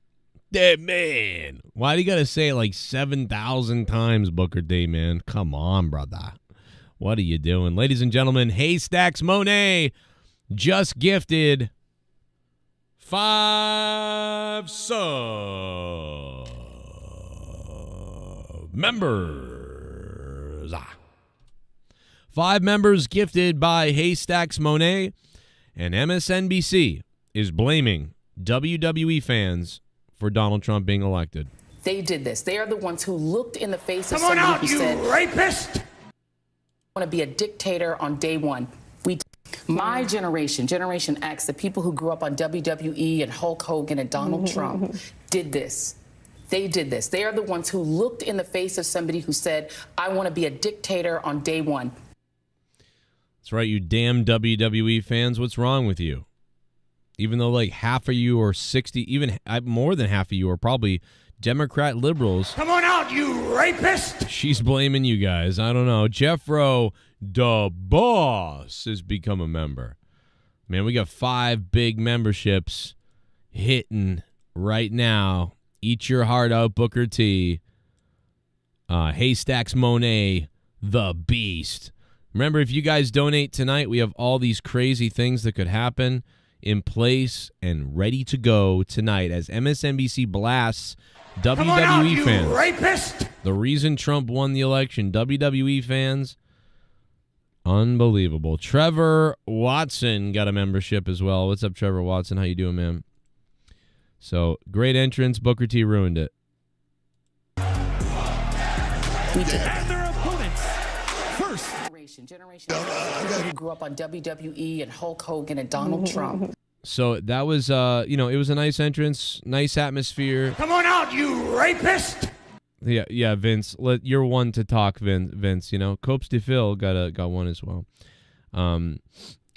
That man. Why do you got to say it like 7,000 times, Booker D, man? Come on, brother. What are you doing? Ladies and gentlemen, Haystacks Monet just gifted 5 members. 5 members gifted by Haystacks Monet, and MSNBC is blaming WWE fans for Donald Trump being elected. They did this. They are the ones who looked in the face of Come on somebody out, who you said, rapist! I want to be a dictator on day one. My generation, Generation X, the people who grew up on WWE and Hulk Hogan and Donald Trump did this. They did this. They are the ones who looked in the face of somebody who said, I want to be a dictator on day one. That's right, you damn WWE fans. What's wrong with you? Even though like half of you or 60, even more than half of you are probably Democrat liberals. Come on out, you rapist! She's blaming you guys. I don't know. Jeffro, the boss, has become a member. Man, we got 5 big memberships hitting right now. Eat your heart out, Booker T. Haystacks Monet, the beast. Remember, if you guys donate tonight, we have all these crazy things that could happen in place and ready to go tonight as MSNBC blasts WWE fans. Rapist! The reason Trump won the election, WWE fans, unbelievable. Trevor Watson got a membership as well. What's up, Trevor Watson? How you doing, man? So, great entrance. Booker T ruined it. And their opponents. First. Generation who grew up on WWE and Hulk Hogan and Donald Trump. So that was, it was a nice entrance, nice atmosphere. Come on out, you rapist! Yeah, Vince. You're one to talk, Vince. You know, Copes de Phil got one as well.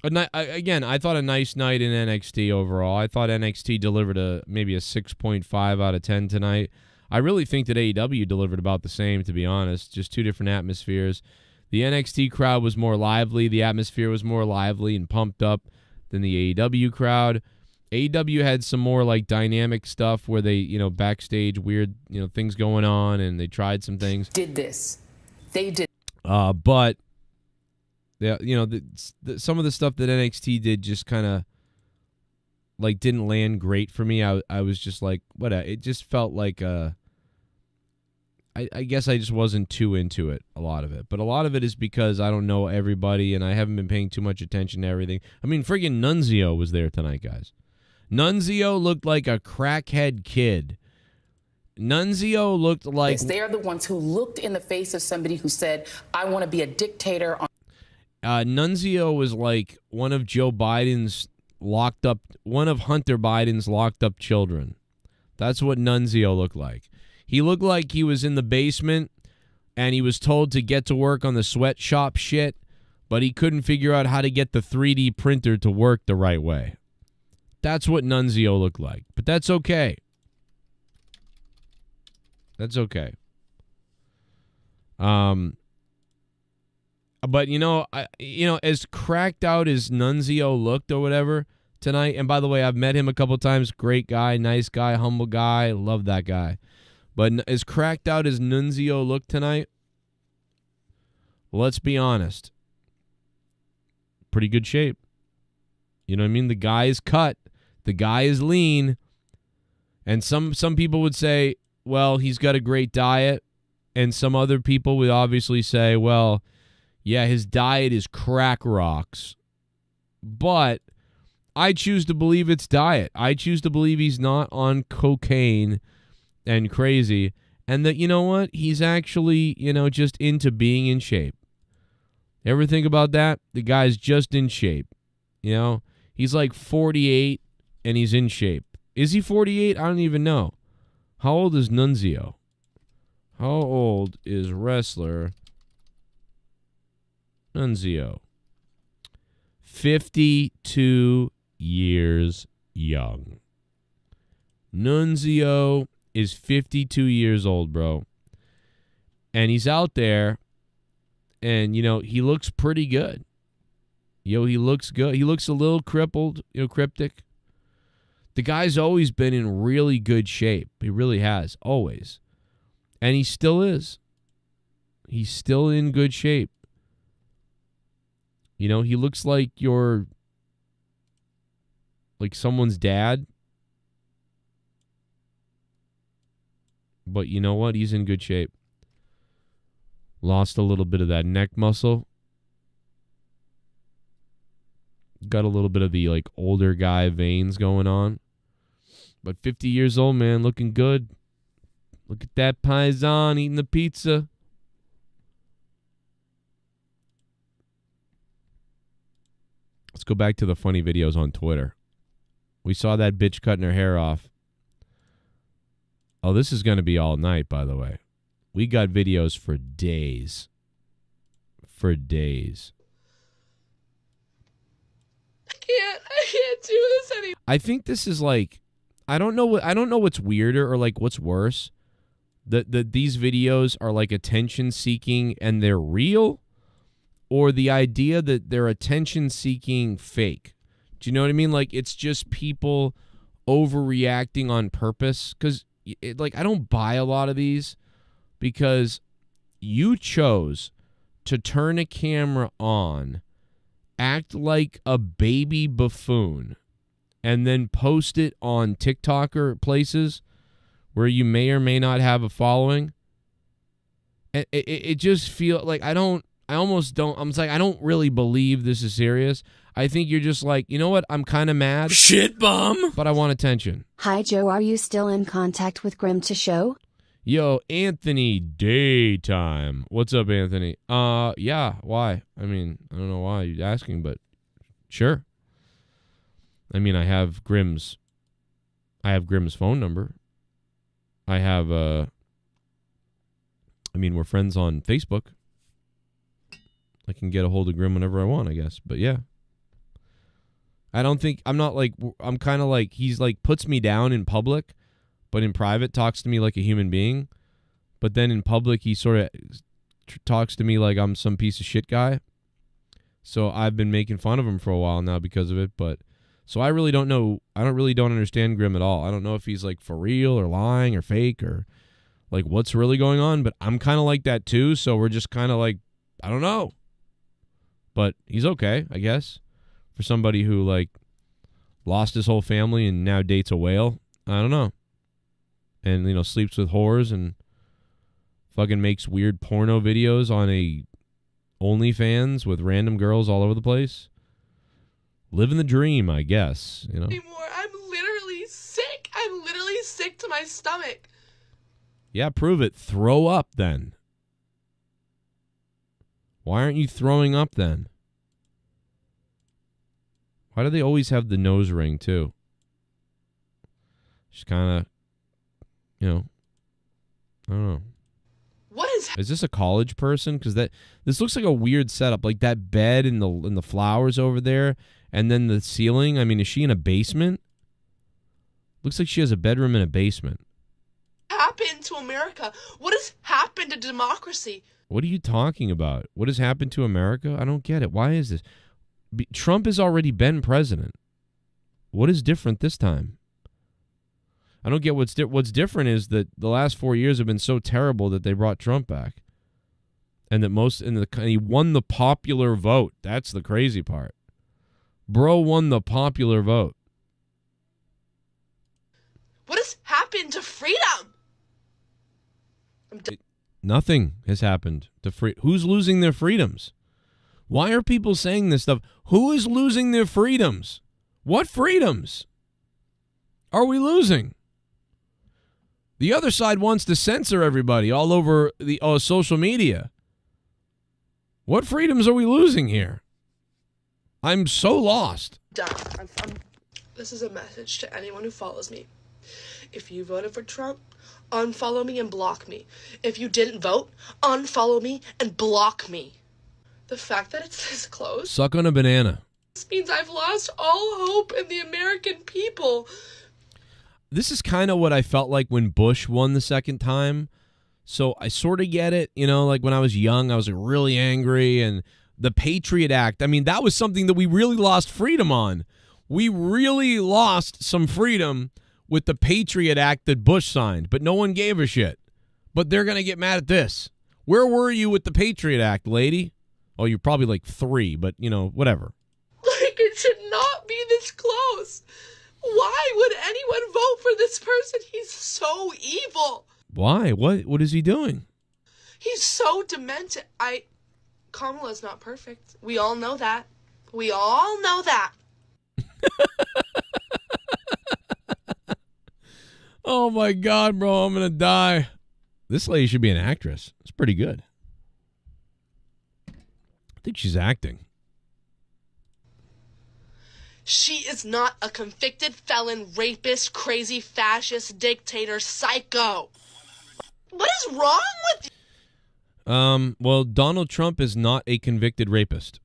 Again, I thought a nice night in NXT overall. I thought NXT delivered maybe a 6.5 out of 10 tonight. I really think that AEW delivered about the same, to be honest. Just 2 different atmospheres. The NXT crowd was more lively. The atmosphere was more lively and pumped up than the AEW crowd. AEW had some more like dynamic stuff where they, backstage weird, things going on, and they tried some things. Did this. They did. But yeah, some of the stuff that NXT did just kind of like didn't land great for me. I was just like, what? It just felt like I guess I just wasn't too into it, a lot of it. But a lot of it is because I don't know everybody, and I haven't been paying too much attention to everything. I mean, friggin' Nunzio was there tonight, guys. Nunzio looked like a crackhead kid. Nunzio looked like... They are the ones who looked in the face of somebody who said, I want to be a dictator. Nunzio was like one of Hunter Biden's locked up children. That's what Nunzio looked like. He looked like he was in the basement and he was told to get to work on the sweatshop shit, but he couldn't figure out how to get the 3D printer to work the right way. That's what Nunzio looked like. But that's okay. That's okay. But as cracked out as Nunzio looked or whatever tonight, and by the way, I've met him a couple times. Great guy, nice guy, humble guy. Love that guy. But as cracked out as Nunzio looked tonight, let's be honest, pretty good shape. You know what I mean? The guy is cut. The guy is lean. And some people would say, well, he's got a great diet. And some other people would obviously say, well, yeah, his diet is crack rocks. But I choose to believe it's diet. I choose to believe he's not on cocaine and crazy, and that, you know what, he's actually, just into being in shape. Ever think about that? The guy's just in shape. He's like 48 and he's in shape. Is he 48? I don't even know. How old is Nunzio? How old is wrestler Nunzio? 52 years young. Nunzio is 52 years old, bro. And he's out there, and, he looks pretty good. He looks good. He looks a little crippled, cryptic. The guy's always been in really good shape. He really has, always. And he still is. He's still in good shape. He looks like someone's dad. But you know what? He's in good shape. Lost a little bit of that neck muscle. Got a little bit of the older guy veins going on. But 50 years old, man, looking good. Look at that paisan eating the pizza. Let's go back to the funny videos on Twitter. We saw that bitch cutting her hair off. Oh, this is going to be all night, by the way. We got videos for days. For days. I can't do this anymore. I think this is I don't know what's weirder or what's worse. That these videos are attention seeking and they're real, or the idea that they're attention seeking fake. Do you know what I mean? It's just people overreacting on purpose. Because I don't buy a lot of these, because you chose to turn a camera on, act like a baby buffoon, and then post it on TikTok or places where you may or may not have a following. It just feels I don't really believe this is serious. I think you're just you know what? I'm kind of mad. Shit bum. But I want attention. Hi, Joe. Are you still in contact with Grim to show? Yo, Anthony Daytime. What's up, Anthony? Yeah, why? I mean, I don't know why you're asking, but sure. I mean, I have Grim's phone number. We're friends on Facebook. I can get a hold of Grim whenever I want, I guess. But yeah. I'm kind of he's puts me down in public, but in private talks to me like a human being. But then in public, he sort of talks to me like I'm some piece of shit guy. So I've been making fun of him for a while now because of it. But so I really don't know. I don't understand Grim at all. I don't know if he's for real or lying or fake or what's really going on. But I'm kind of like that too. So we're just kind of I don't know. But he's okay, I guess. For somebody who lost his whole family and now dates a whale. I don't know. And, sleeps with whores and fucking makes weird porno videos on a OnlyFans with random girls all over the place. Living the dream, I guess, Anymore. I'm literally sick. I'm literally sick to my stomach. Yeah, prove it. Throw up then. Why aren't you throwing up then? Why do they always have the nose ring too? Just kind of, I don't know. What is this a college person? Because this looks like a weird setup, like that bed and the flowers over there, and then the ceiling. I mean, is she in a basement? Looks like she has a bedroom in a basement. happened to America? What has happened to democracy? What are you talking about? What has happened to America? I don't get it. Why is this? Trump has already been president. What is different this time? I don't get what's different is that the last 4 years have been so terrible that they brought Trump back. And that he won the popular vote. That's the crazy part. Bro won the popular vote. What has happened to freedom? Nothing has happened to Who's losing their freedoms? Why are people saying this stuff? Who is losing their freedoms? What freedoms are we losing? The other side wants to censor everybody all over the social media. What freedoms are we losing here? I'm so lost. Done. This is a message to anyone who follows me. If you voted for Trump, unfollow me and block me. If you didn't vote, unfollow me and block me. The fact that it's this close. Suck on a banana. This means I've lost all hope in the American people. This is kind of what I felt like when Bush won the second time. So I sort of get it. You know, like when I was young, I was like really angry. And the Patriot Act, I mean, that was something that we really lost freedom on. We really lost some freedom with the Patriot Act that Bush signed, but no one gave a shit. But they're going to get mad at this. Where were you with the Patriot Act, lady? Oh, you're probably like 3, but, you know, whatever. Like, it should not be this close. Why would anyone vote for this person? He's so evil. Why? What is he doing? He's so demented. Kamala's not perfect. We all know that. We all know that. Oh my God, bro, I'm gonna die. This lady should be an actress. It's pretty good. I think she's acting. She is not a convicted felon, rapist, crazy, fascist, dictator, psycho. What is wrong with you? Well, Donald Trump is not a convicted rapist.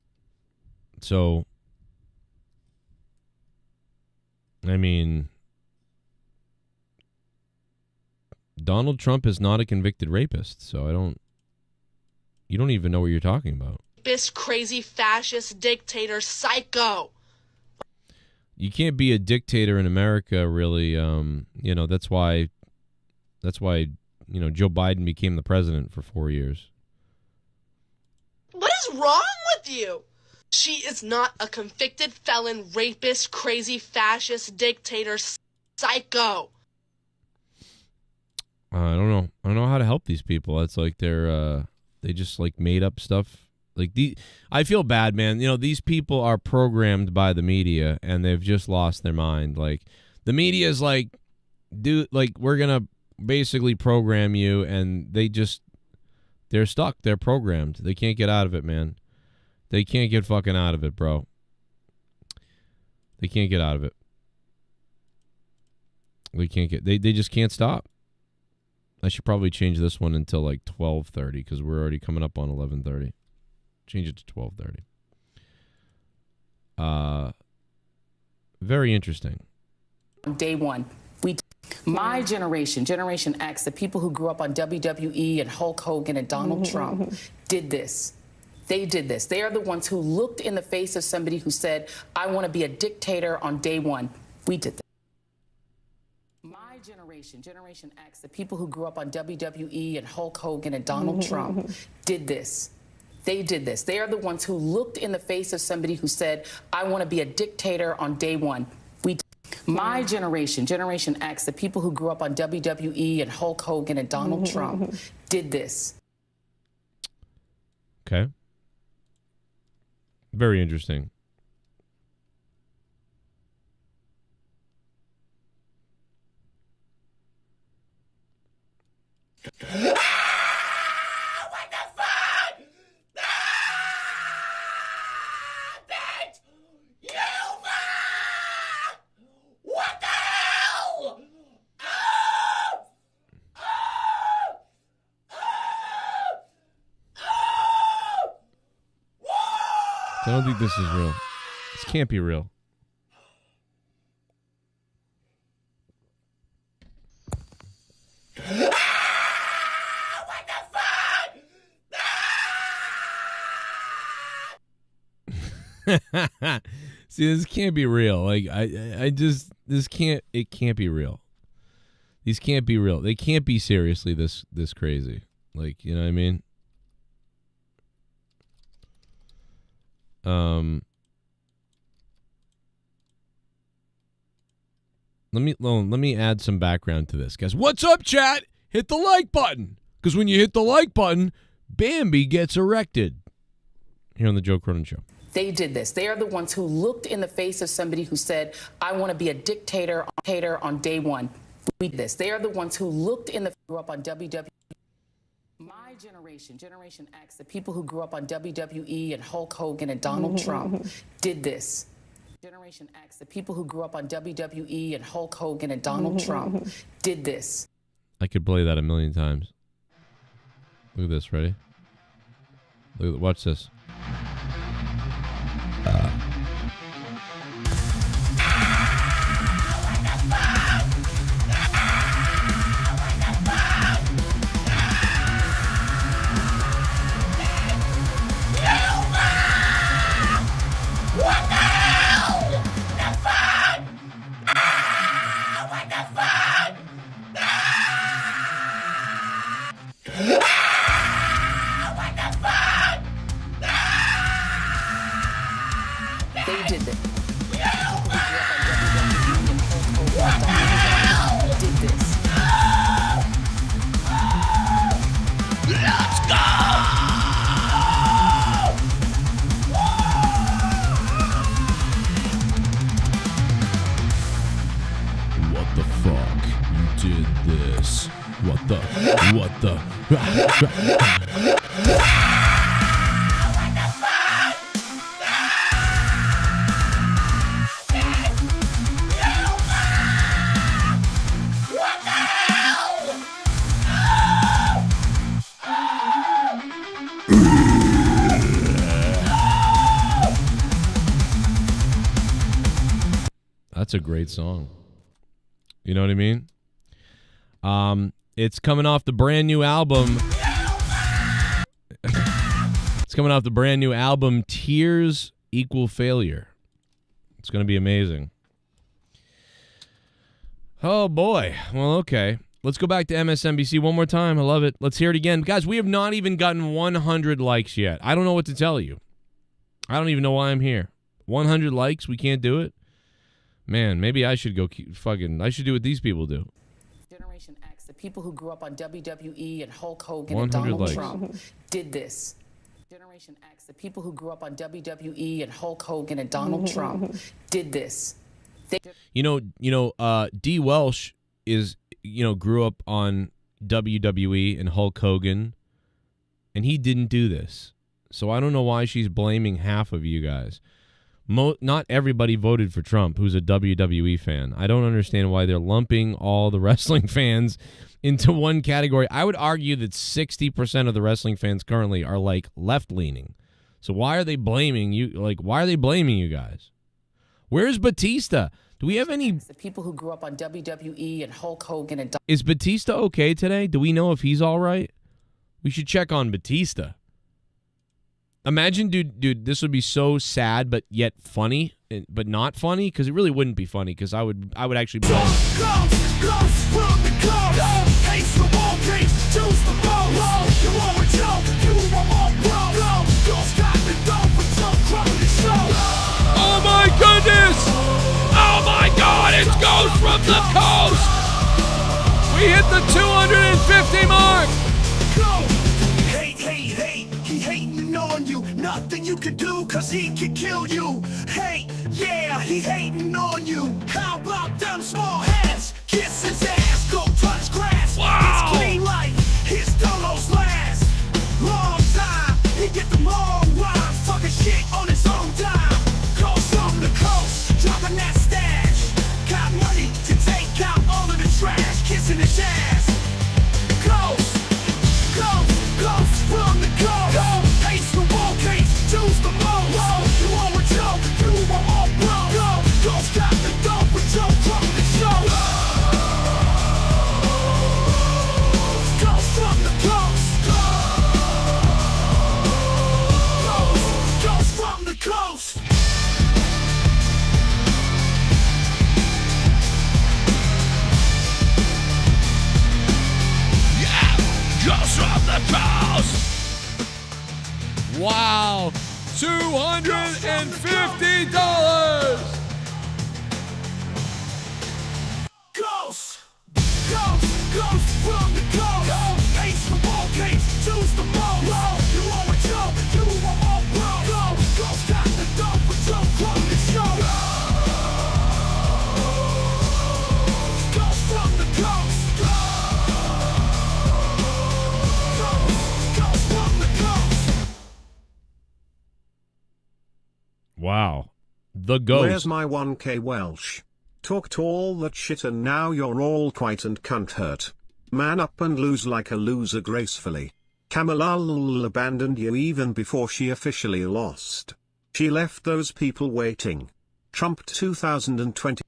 So, I mean, Donald Trump is not a convicted rapist. So you don't even know what you're talking about. Rapist, crazy, fascist, dictator, psycho. You can't be a dictator in America, really. You know, that's why, you know, Joe Biden became the president for 4 years. What is wrong with you? She is not a convicted felon, rapist, crazy, fascist, dictator, psycho. I don't know. I don't know how to help these people. It's like they just like made up stuff. Like I feel bad, man. You know, these people are programmed by the media and they've just lost their mind. Like the media is like, dude, like we're going to basically program you, and they're stuck. They're programmed. They can't get out of it, man. They can't get fucking out of it, bro. They can't get out of it. They just can't stop. I should probably change this one until like 12:30 because we're already coming up on 11:30. Change it to 12:30. Very interesting. Day one, my generation, Generation X, the people who grew up on WWE and Hulk Hogan and Donald Trump did this. They did this. They are the ones who looked in the face of somebody who said, I want to be a dictator on day one. We did this. My generation, Generation X, the people who grew up on WWE and Hulk Hogan and Donald Trump did this. They did this. They are the ones who looked in the face of somebody who said, I want to be a dictator on day one. My generation, Generation X, the people who grew up on WWE and Hulk Hogan and Donald Trump did this. Okay. Very interesting. I don't think this is real. This can't be real. See, this can't be real. Like it can't be real. These can't be real. They can't be seriously this crazy. Like, you know what I mean? Let me add some background to this, guys. What's up, chat? Hit the like button, because when you hit the like button, Bambi gets erected. Here on the Joe Cronin Show. They did this. They are the ones who looked in the face of somebody who said, I want to be a dictator on day one. We did this. They are the ones who looked in the grew up on WWE. My generation, Generation X, the people who grew up on WWE and Hulk Hogan and Donald Trump did this. Generation X, the people who grew up on WWE and Hulk Hogan and Donald Trump did this. I could play that a million times. Look at this. Ready? Look at, watch this. They did this. Did this. Let's go! What the fuck? You did this. What the? That's a great song. You know what I mean? It's coming off the brand new album. It's coming off the brand new album, Tears Equal Failure. It's going to be amazing. Oh, boy. Well, okay. Let's go back to MSNBC one more time. I love it. Let's hear it again. Guys, we have not even gotten 100 likes yet. I don't know what to tell you. I don't even know why I'm here. 100 likes? We can't do it? Man, maybe I should go I should do what these people do. Generation X, the people who grew up on WWE and Hulk Hogan and Donald likes. Trump did this. Generation X, the people who grew up on WWE and Hulk Hogan and Donald Trump did this. You know, D. Welsh grew up on WWE and Hulk Hogan, and he didn't do this. So I don't know why she's blaming half of you guys. Not everybody voted for Trump who's a WWE fan. I don't understand why they're lumping all the wrestling fans into one category. I would argue that 60% of the wrestling fans currently are like left-leaning. So why are they blaming you? Like, why are they blaming you guys? Where's Batista? Do we have any... The people who grew up on WWE and Hulk Hogan and... Is Batista okay today? Do we know if he's all right? We should check on Batista. Imagine, dude, this would be so sad, but yet funny, but not funny, because it really wouldn't be funny, because I would actually be like... Oh my goodness! Oh my God, it's Ghost from the Coast! We hit the 250 mark! On you, nothing you can do, cause he can kill you. Hey, yeah, he hating on you. How about them small heads? Kiss his ass, go touch grass. Wow. It's clean life, his dolos last. Long time, he get the long rhyme. Fucking shit on his own dime. Coast from the coast, dropping that stash. Got money to take out all of the trash. Kissing his ass. Ghost from the coast. Choose the most. You want with Joe, you want all bro. Don't stop the dope with Joe from the show. Ghost from the coast. Ghost from the coast. Yeah, Ghost from the coast. Wow, $250. Ghost from the coast. Ace the ball case, choose the most. You want with Joe, you want all bro. Ghost got the Wow. The ghost. Where's my 1K Welsh? Talked all that shit and now you're all quiet and cunt hurt. Man up and lose like a loser gracefully. Kamala abandoned you even before she officially lost. She left those people waiting. Trump 2020.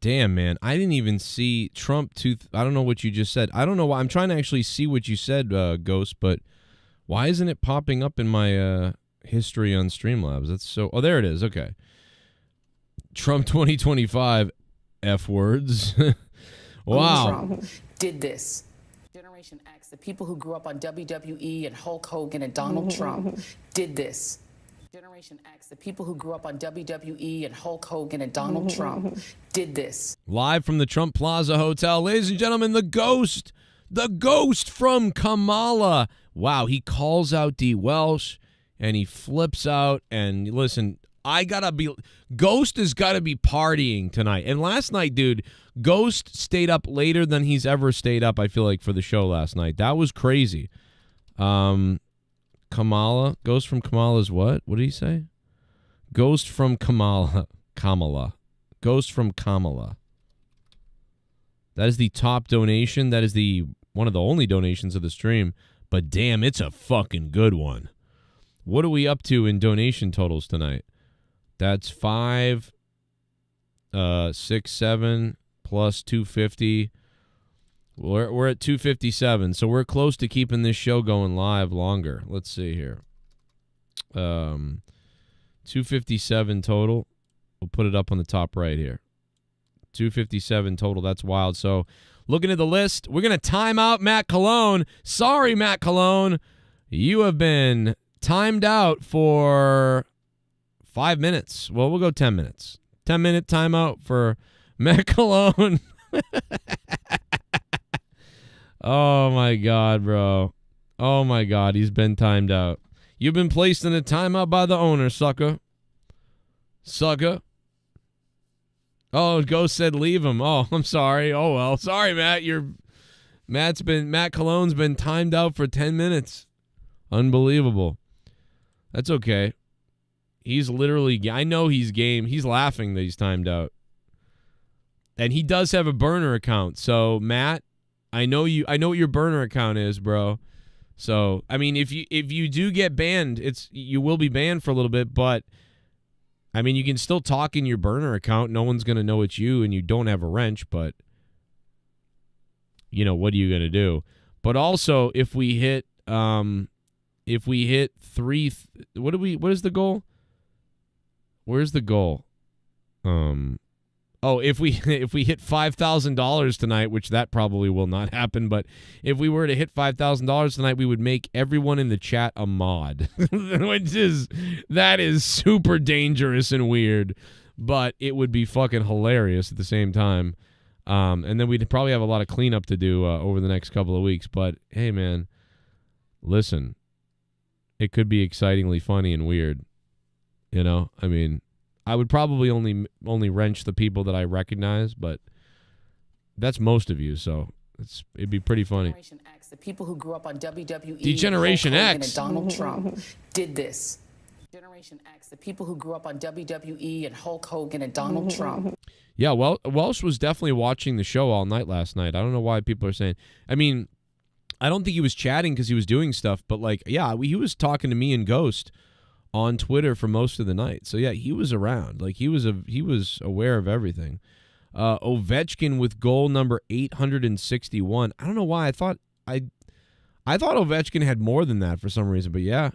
Damn, man. I didn't even see Trump. I don't know what you just said. I don't know why. I'm trying to actually see what you said, Ghost, but why isn't it popping up in my history on Streamlabs? That's so. Oh, there it is. Okay. Trump 2025 F words. Wow. Trump did this. Generation X, the people who grew up on WWE and Hulk Hogan and Donald Trump did this. Generation X, the people who grew up on WWE and Hulk Hogan and Donald Trump did this. Live from the Trump Plaza Hotel, ladies and gentlemen, the ghost from Kamala. Wow, he calls out D. Welsh and he flips out. And listen, Ghost has got to be partying tonight. And last night, dude, Ghost stayed up later than he's ever stayed up, I feel like, for the show last night. That was crazy. Kamala. Ghost from Kamala's what? What did he say? Ghost from Kamala. Ghost from Kamala. That is the top donation. That is one of the only donations of the stream. But damn, it's a fucking good one. What are we up to in donation totals tonight? That's 5, 6, 7 plus 250. We're at 257, so we're close to keeping this show going live longer. Let's see here. 257 total. We'll put it up on the top right here. 257 total. That's wild. So looking at the list, we're going to time out Matt Colon. Sorry, Matt Colon. You have been timed out for 5 minutes. Well, we'll go 10 minutes. 10-minute timeout for Matt Colon. Oh, my God, bro. Oh, my God. He's been timed out. You've been placed in a timeout by the owner, sucker. Sucker. Oh, Ghost said leave him. Oh, I'm sorry. Oh, well. Sorry, Matt. Matt Colon's been timed out for 10 minutes. Unbelievable. That's okay. He's literally, I know he's game. He's laughing that he's timed out. And he does have a burner account. So, Matt, I know what your burner account is, bro. So, I mean, if you do get banned, you will be banned for a little bit, but I mean, you can still talk in your burner account. No one's going to know it's you and you don't have a wrench, but you know, what are you going to do? But also, if we hit 3, what is the goal? Where's the goal? If we hit $5,000 tonight, which that probably will not happen, but if we were to hit $5,000 tonight, we would make everyone in the chat a mod, that is super dangerous and weird, but it would be fucking hilarious at the same time. And then we'd probably have a lot of cleanup to do over the next couple of weeks. But hey, man, listen, it could be excitingly funny and weird. You know, I mean, I would probably only wrench the people that I recognize, but that's most of you, so it'd be pretty funny. Generation X, the people who grew up on WWE, Degeneration Hulk Hogan X, and Donald Trump did this. Generation X, the people who grew up on WWE and Hulk Hogan and Donald Trump. Yeah, well, Welsh was definitely watching the show all night last night. I don't know why people are saying. I mean, I don't think he was chatting because he was doing stuff, but like, yeah, he was talking to me and Ghost on Twitter for most of the night. So yeah, he was around. Like he was aware of everything. Ovechkin with goal number 861. I don't know why I thought Ovechkin had more than that for some reason, but yeah.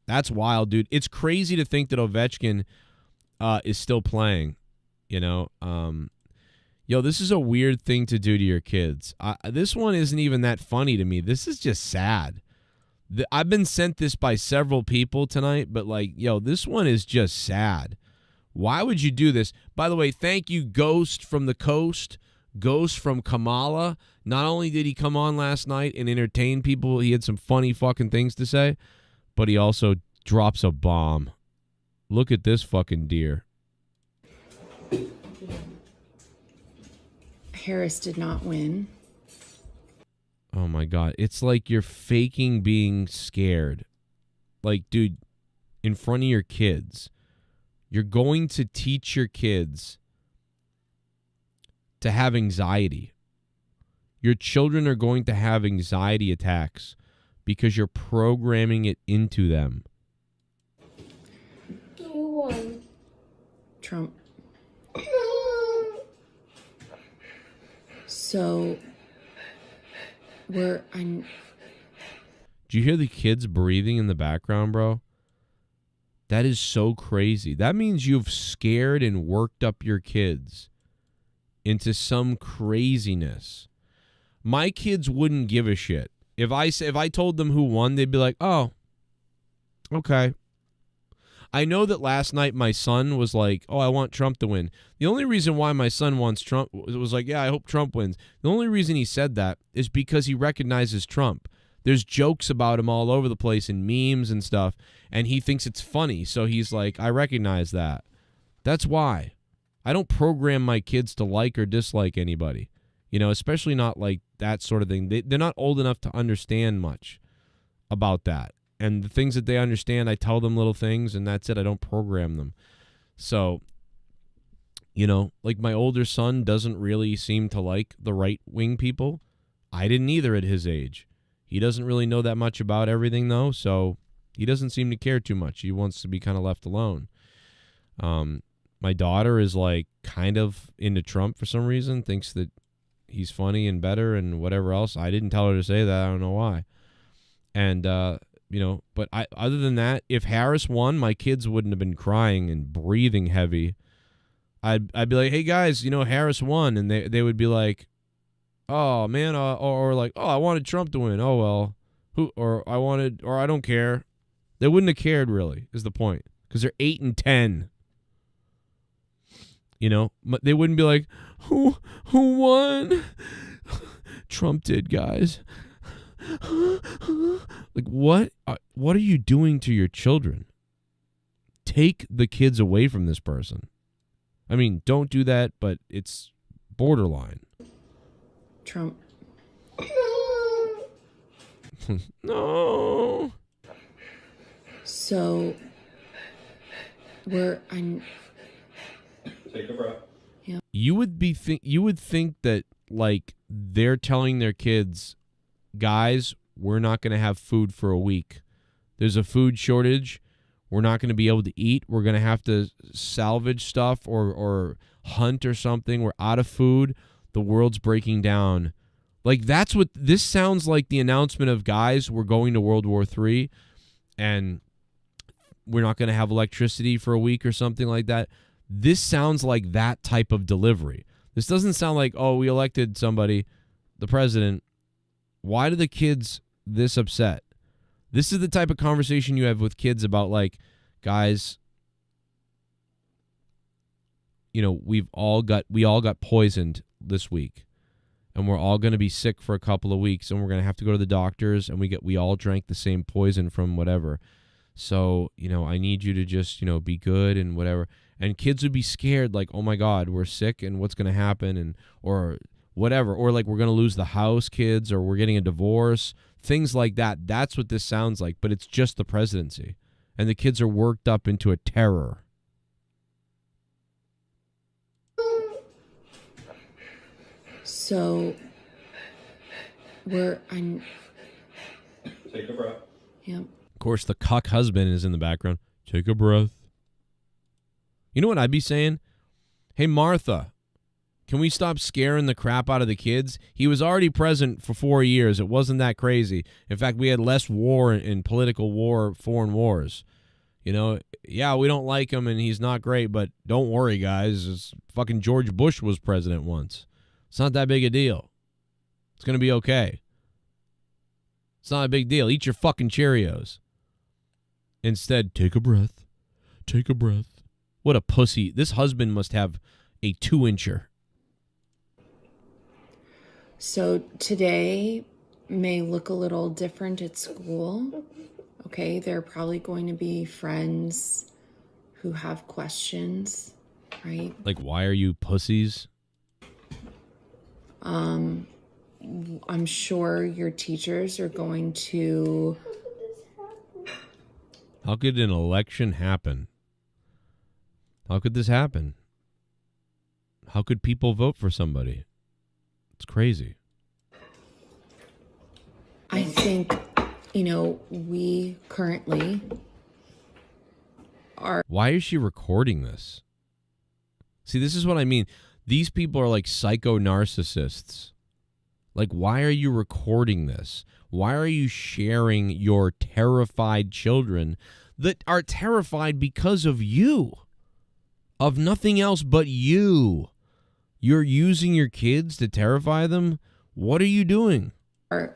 That's wild, dude. It's crazy to think that Ovechkin is still playing, you know. Yo, this is a weird thing to do to your kids. This one isn't even that funny to me. This is just sad. I've been sent this by several people tonight, but like, yo, this one is just sad. Why would you do this? By the way, thank you, Ghost from the Coast, Ghost from Kamala. Not only did he come on last night and entertain people, he had some funny fucking things to say, but he also drops a bomb. Look at this fucking deer. Harris did not win. Oh my God. It's like you're faking being scared. Like, dude, in front of your kids, you're going to teach your kids to have anxiety. Your children are going to have anxiety attacks because you're programming it into them. You won. Trump. So, do you hear the kids breathing in the background, bro? That is so crazy. That means you've scared and worked up your kids into some craziness. My kids wouldn't give a shit. If I told them who won, they'd be like, "Oh, okay." I know that last night my son was like, "Oh, I want Trump to win." The only reason why my son wants Trump was like, "Yeah, I hope Trump wins." The only reason he said that is because he recognizes Trump. There's jokes about him all over the place in memes and stuff, and he thinks it's funny. So he's like, "I recognize that." That's why. I don't program my kids to like or dislike anybody, especially not like that sort of thing. They're not old enough to understand much about that. And the things that they understand, I tell them little things, and that's it. I don't program them. So, like my older son doesn't really seem to like the right-wing people. I didn't either at his age. He doesn't really know that much about everything, though, so he doesn't seem to care too much. He wants to be kind of left alone. My daughter is like kind of into Trump for some reason, thinks that he's funny and better and whatever else. I didn't tell her to say that. I don't know why. And, but other than that, if Harris won, my kids wouldn't have been crying and breathing heavy. I'd be like, "Hey guys, Harris won," and they would be like, "Oh man," or like, "Oh, I wanted Trump to win. Oh well, or I don't care." They wouldn't have cared really, is the point, because they're 8 and 10. They wouldn't be like, "Who won?" "Trump did, guys." Like, what are you doing to your children? Take the kids away from this person. I mean, don't do that, but it's borderline. Trump. No. So, Take a breath. Yeah. You would think that like they're telling their kids, "Guys, we're not going to have food for a week. There's a food shortage. We're not going to be able to eat. We're going to have to salvage stuff or hunt or something. We're out of food. The world's breaking down." Like, that's what this sounds like, the announcement of, "Guys, we're going to World War III and we're not going to have electricity for a week," or something like that. This sounds like that type of delivery. This doesn't sound like, "Oh, we elected somebody, the president. Why do the kids this upset?" This is the type of conversation you have with kids about, like, "Guys, we all got poisoned this week, and we're all going to be sick for a couple of weeks, and we're going to have to go to the doctors, and we all drank the same poison from whatever. So, I need you to just, be good and whatever." And kids would be scared, like, "Oh my God, we're sick, and what's going to happen?" or whatever, or like, "We're going to lose the house, kids," or "We're getting a divorce," things like that. That's what this sounds like, but it's just the presidency, and the kids are worked up into a terror. So, Take a breath. Yeah. Of course, the cuck husband is in the background. "Take a breath." You know what I'd be saying? "Hey, Martha, can we stop scaring the crap out of the kids? He was already president for 4 years. It wasn't that crazy. In fact, we had less war in political war, foreign wars. Yeah, we don't like him and he's not great, but don't worry, guys. Fucking George Bush was president once. It's not that big a deal. It's going to be okay. It's not a big deal. Eat your fucking Cheerios." Instead, "Take a breath. Take a breath." What a pussy. This husband must have a 2-incher. So today may look a little different at school. Okay, there are probably going to be friends who have questions, right? Like, "Why are you pussies?" I'm sure your teachers are going to... How could an election happen? How could this happen? How could people vote for somebody? It's crazy. I think, you know, we currently are... Why is she recording this? See, this is what I mean. These people are like psycho narcissists. Like, why are you recording this? Why are you sharing your terrified children that are terrified because of you? Of nothing else but you. You're using your kids to terrify them? What are you doing? Are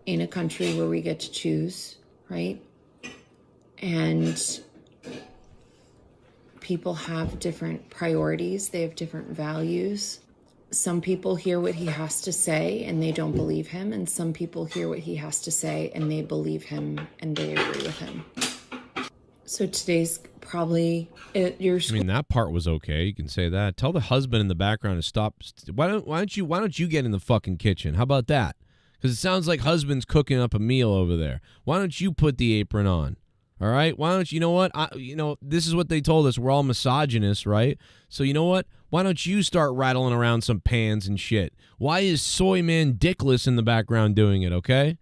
in a country where we get to choose, right? And people have different priorities. They have different values. Some people hear what he has to say and they don't believe him. And some people hear what he has to say and they believe him and they agree with him. So today's probably your school. I mean, that part was okay. You can say that. Tell the husband in the background to stop. Why don't you get in the fucking kitchen? How about that? Because it sounds like husband's cooking up a meal over there. Why don't you put the apron on? All right. Why don't you know what? This is what they told us. We're all misogynists, right? So you know what? Why don't you start rattling around some pans and shit? Why is Soy Man Dickless in the background doing it? Okay.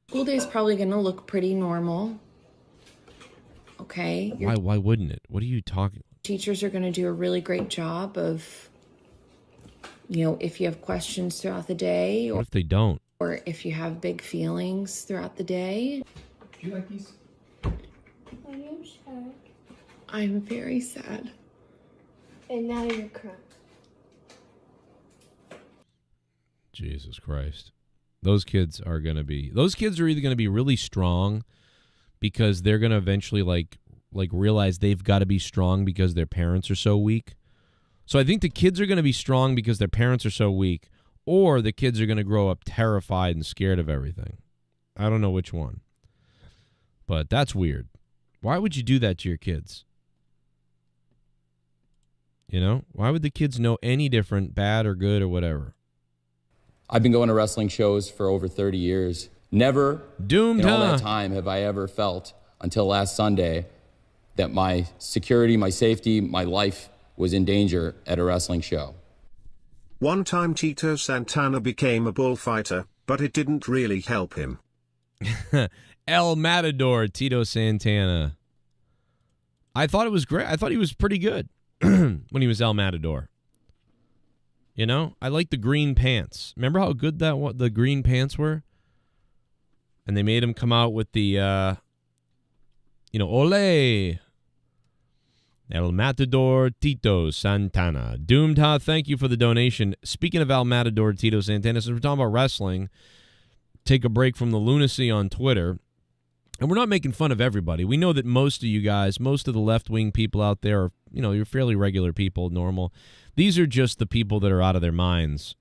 School day's probably going to look pretty normal. Okay. Why wouldn't it? What are you talking? Teachers are going to do a really great job of, if you have questions throughout the day. What if they don't? Or if you have big feelings throughout the day. Do you like these? Are you sad? I'm very sad. And now you're crying. Jesus Christ. Those kids are either going to be really strong because they're going to eventually like realize they've got to be strong because their parents are so weak. So I think the kids are going to be strong because their parents are so weak, or the kids are going to grow up terrified and scared of everything. I don't know which one. But that's weird. Why would you do that to your kids? Why would the kids know any different, bad or good or whatever? I've been going to wrestling shows for over 30 years. Never in all that time have I ever felt, until last Sunday, that my security, my safety, my life was in danger at a wrestling show. One time Tito Santana became a bullfighter, but it didn't really help him. El Matador, Tito Santana. I thought it was great. I thought he was pretty good when he was El Matador. I like the green pants. Remember how good the green pants were? And they made him come out with the, ole. El Matador, Tito Santana. Doomed Ha, thank you for the donation. Speaking of El Matador, Tito Santana, since we're talking about wrestling, take a break from the lunacy on Twitter. And we're not making fun of everybody. We know that most of you guys, most of the left-wing people out there are, you're fairly regular people, normal. These are just the people that are out of their minds,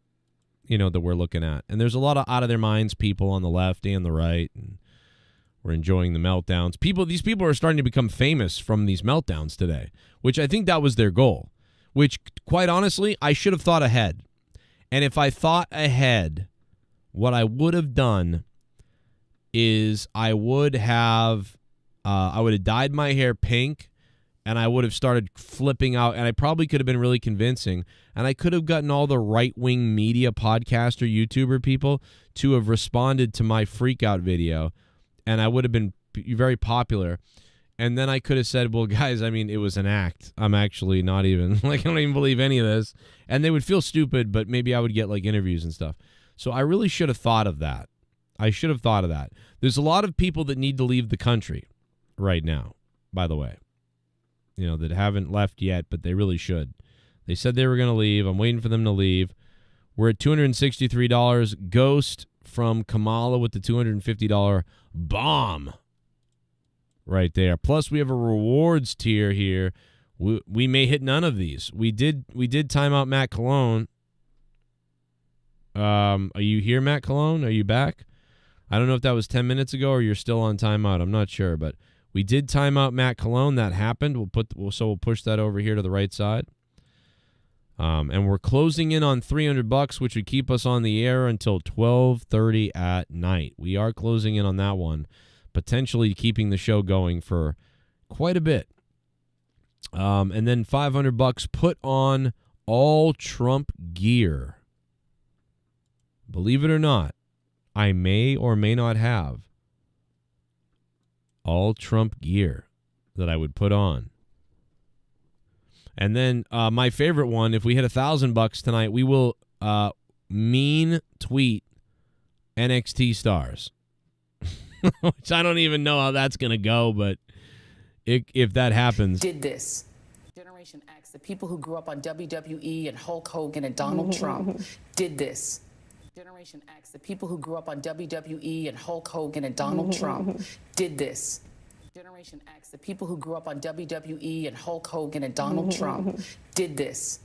that we're looking at. And there's a lot of out-of-their-minds people on the left and the right, and we're enjoying the meltdowns. These people are starting to become famous from these meltdowns today, which I think that was their goal, which, quite honestly, I should have thought ahead. And if I thought ahead, what I would have done is I would have dyed my hair pink, and I would have started flipping out, and I probably could have been really convincing, and I could have gotten all the right-wing media podcaster, YouTuber people to have responded to my freak-out video, and I would have been very popular. And then I could have said, well, guys, it was an act. I'm actually not even, I don't even believe any of this. And they would feel stupid, but maybe I would get, interviews and stuff. So I really should have thought of that. There's a lot of people that need to leave the country right now, by the way, that haven't left yet, but they really should. They said they were going to leave. I'm waiting for them to leave. We're at $263. Ghost from Kamala with the $250 bomb right there. Plus, we have a rewards tier here. We may hit none of these. We did time out Matt Colon. Are you here, Matt Colon? Are you back? I don't know if that was 10 minutes ago or you're still on timeout. I'm not sure, but we did time out Matt Colon. That happened. We'll push that over here to the right side. And we're closing in on $300, which would keep us on the air until 12:30 at night. We are closing in on that one, potentially keeping the show going for quite a bit. And then $500 put on all Trump gear. Believe it or not, I may or may not have all Trump gear that I would put on. And then my favorite one, if we hit $1,000 tonight, we will mean tweet NXT stars. Which I don't even know how that's going to go, but if that happens. Did this. Generation X, the people who grew up on WWE and Hulk Hogan and Donald Trump, did this. Generation X, the people who grew up on WWE and Hulk Hogan and Donald Trump, did this. Generation X, the people who grew up on WWE and Hulk Hogan and Donald Trump, did this.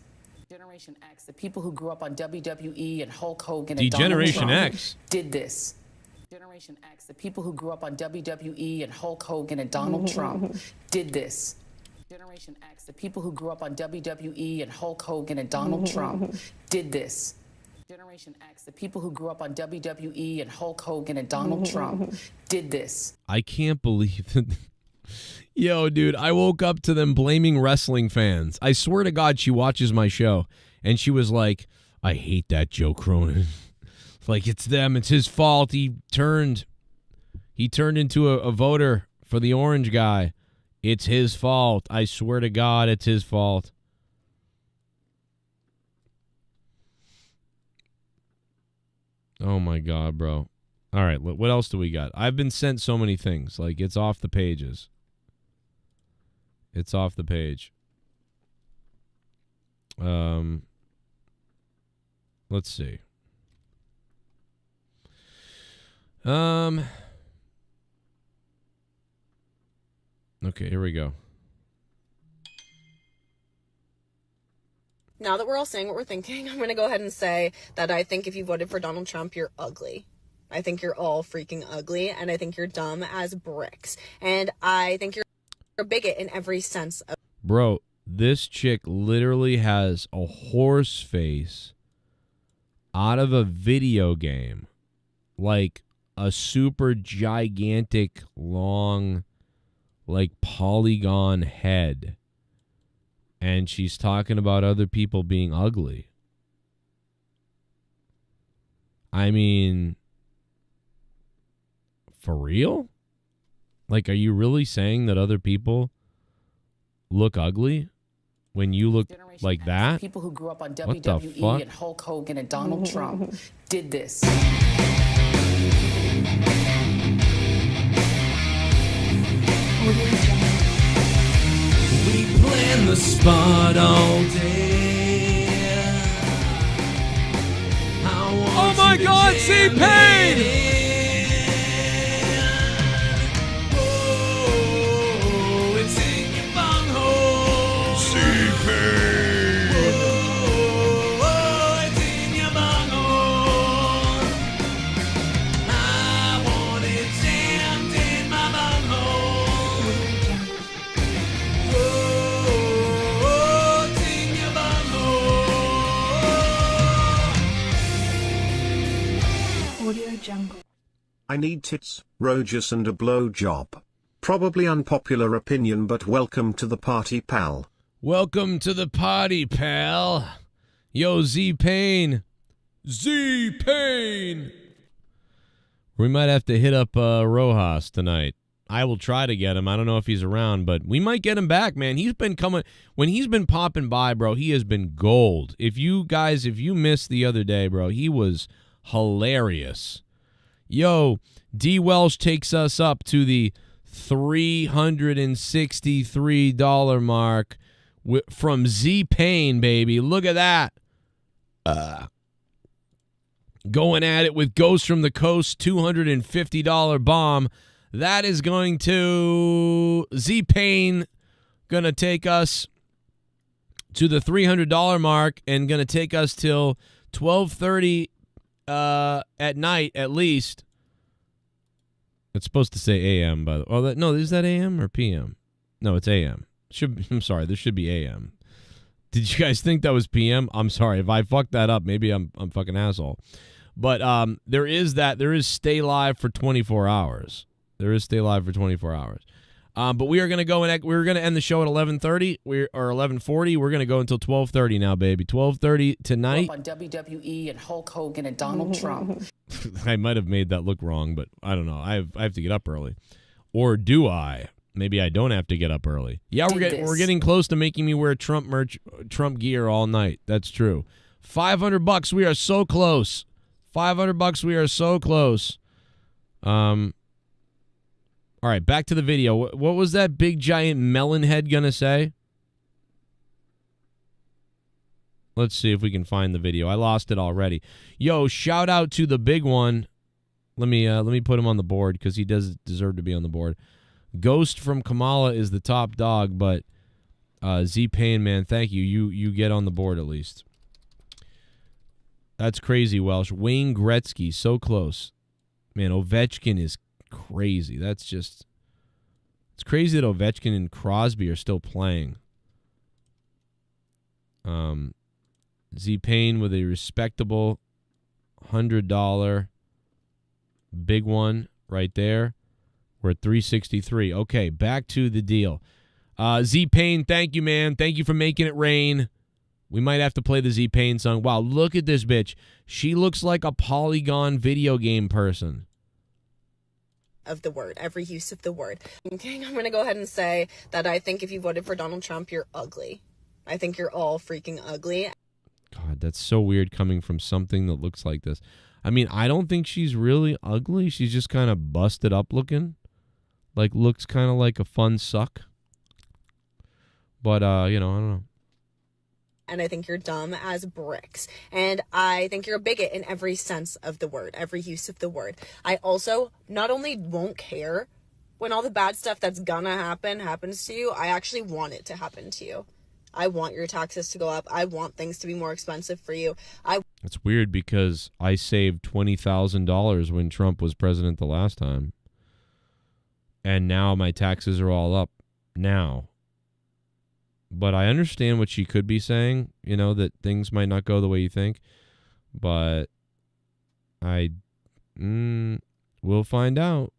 Generation X, the people who grew up on WWE and Hulk Hogan and Donald Trump, X. did this. Generation X, the people who grew up on WWE and Hulk Hogan and Donald Trump, did this. Generation X, the people who grew up on WWE and Hulk Hogan and Donald Trump, did this. Generation X, the people who grew up on WWE and Hulk Hogan and Donald Trump, did this. I can't believe that. Yo, dude, I woke up to them blaming wrestling fans. I swear to God, she watches my show, and she was like, I hate that Joe Cronin. Like, it's them. It's his fault. He turned into a voter for the orange guy. It's his fault. I swear to God, it's his fault. Oh, my God, bro. All right, what else do we got? I've been sent so many things. Like, it's off the pages. It's off the page. Let's see. Okay, here we go. Now that we're all saying what we're thinking, I'm going to go ahead and say that I think if you voted for Donald Trump, you're ugly. I think you're all freaking ugly, and I think you're dumb as bricks. And I think you're a bigot in every sense of... Bro, this chick literally has a horse face out of a video game. Like a super gigantic, long, like polygon head. And she's talking about other people being ugly. I mean, for real? Like, are you really saying that other people look ugly when you look like that? People who grew up on What the WWE fuck? and Hulk Hogan and Donald Trump did this. We plan the spot all day. Oh my God, C-Pain! Oh, it's in your bunghole. C-Pain. Oh, it's in your bunghole. I want it jammed in my bunghole. Oh, it's in your bunghole. Audio Jungle. I need tits, Rogus and a blowjob. Probably unpopular opinion, but welcome to the party, pal. Welcome to the party, pal. Yo, Z-Pain. Z-Pain. We might have to hit up Rojas tonight. I will try to get him. I don't know if he's around, but we might get him back, man. He's been coming. When he's been popping by, bro, he has been gold. If you missed the other day, bro, he was hilarious. Yo, D. Welsh takes us up to the $363 mark from Z-Pain, baby. Look at that. Going at it with Ghost from the Coast, $250 bomb. That is going to Z-Pain, going to take us to the $300 mark and going to take us till 12:30 at night at least. It's supposed to say AM, by the way. Oh, no, is that AM or PM? No, it's AM. I'm sorry, this should be AM. Did you guys think that was PM? I'm sorry if I fucked that up. Maybe I'm fucking asshole. But there is stay live for 24 hours. There is stay live for 24 hours. But we are going to go and we're going to end the show at 11:30 or 11:40. We're going to go until 12:30 now, baby. 12:30 tonight. On WWE and Hulk Hogan and Donald Trump. I might have made that look wrong, but I don't know. I have to get up early. Or do I? Maybe I don't have to get up early. Yeah, we're getting close to making me wear Trump merch, Trump gear all night. That's true. $500. We are so close. $500. We are so close. All right, back to the video. What was that big giant melon head gonna say? Let's see if we can find the video. I lost it already. Yo, shout out to the big one. Let me put him on the board because he does deserve to be on the board. Ghost from Kamala is the top dog, but Z-Pain, man, thank you. You get on the board at least. That's crazy, Welsh. Wayne Gretzky, so close. Man, Ovechkin is crazy. It's crazy that Ovechkin and Crosby are still playing. Z-Pain with a respectable $100 big one right there. We're at 363. Okay, back to the deal. Z-Pain, thank you, man. Thank you for making it rain. We might have to play the Z-Pain song. Wow, look at this bitch. She looks like a Polygon video game person. Of the word, every use of the word. Okay, I'm going to go ahead and say that I think if you voted for Donald Trump, you're ugly. I think you're all freaking ugly. God, that's so weird coming from something that looks like this. I mean, I don't think she's really ugly. She's just kind of busted up looking. Like, looks kind of like a fun suck. But, I don't know. And I think you're dumb as bricks. And I think you're a bigot in every sense of the word, every use of the word. I also not only won't care when all the bad stuff that's gonna happen happens to you, I actually want it to happen to you. I want your taxes to go up. I want things to be more expensive for you. It's weird because I saved $20,000 when Trump was president the last time. And now my taxes are all up now. But I understand what she could be saying, that things might not go the way you think. But we'll find out.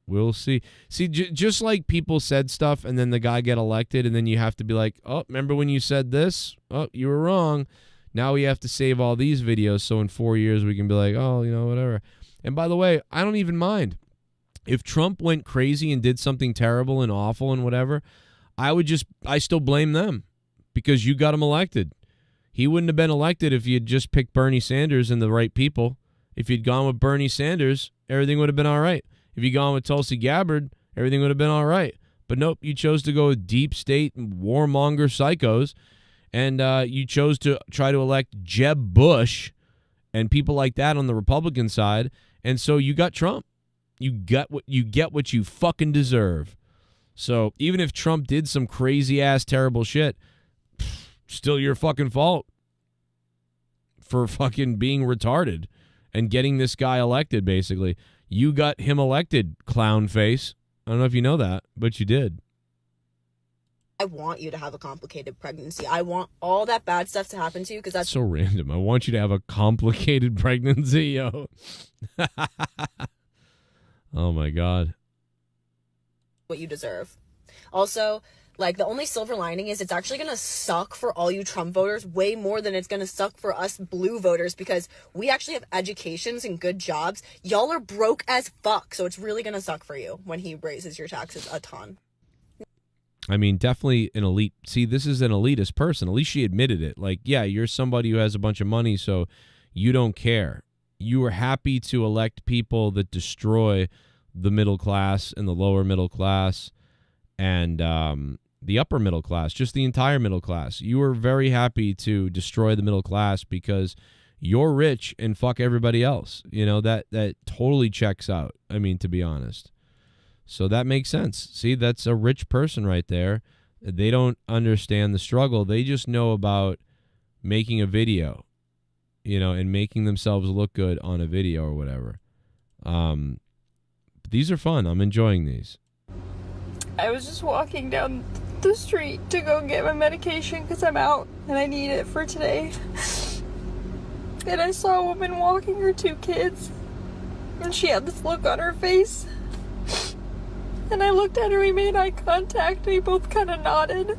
We'll see. See, just like people said stuff and then the guy get elected and then you have to be like, oh, remember when you said this? Oh, you were wrong. Now we have to save all these videos so in 4 years we can be like, oh, whatever. And by the way, I don't even mind. If Trump went crazy and did something terrible and awful and whatever, I still blame them because you got him elected. He wouldn't have been elected if you had just picked Bernie Sanders and the right people. If you'd gone with Bernie Sanders, everything would have been all right. If you'd gone with Tulsi Gabbard, everything would have been all right. But nope, you chose to go with deep state warmonger psychos, and you chose to try to elect Jeb Bush and people like that on the Republican side, and so you got Trump. You get what you fucking deserve. So even if Trump did some crazy-ass terrible shit, still your fucking fault for fucking being retarded and getting this guy elected, basically. You got him elected, clown face. I don't know if you know that, but you did. I want you to have a complicated pregnancy. I want all that bad stuff to happen to you because that's so random. I want you to have a complicated pregnancy, yo. Oh, my God. What you deserve. Also, the only silver lining is it's actually going to suck for all you Trump voters way more than it's going to suck for us blue voters because we actually have educations and good jobs. Y'all are broke as fuck, so it's really going to suck for you when he raises your taxes a ton. I mean, definitely an elite. See, this is an elitist person. At least she admitted it. Yeah, you're somebody who has a bunch of money, so you don't care. You are happy to elect people that destroy the middle class and the lower middle class and the upper middle class, just the entire middle class. You are very happy to destroy the middle class because you're rich and fuck everybody else. That totally checks out. I mean, to be honest. So that makes sense. See, that's a rich person right there. They don't understand the struggle. They just know about making a video, and making themselves look good on a video or whatever. These are fun. I'm enjoying these. I was just walking down the street to go get my medication because I'm out and I need it for today. And I saw a woman walking her 2 kids, and she had this look on her face. And I looked at her, we made eye contact, and we both kind of nodded.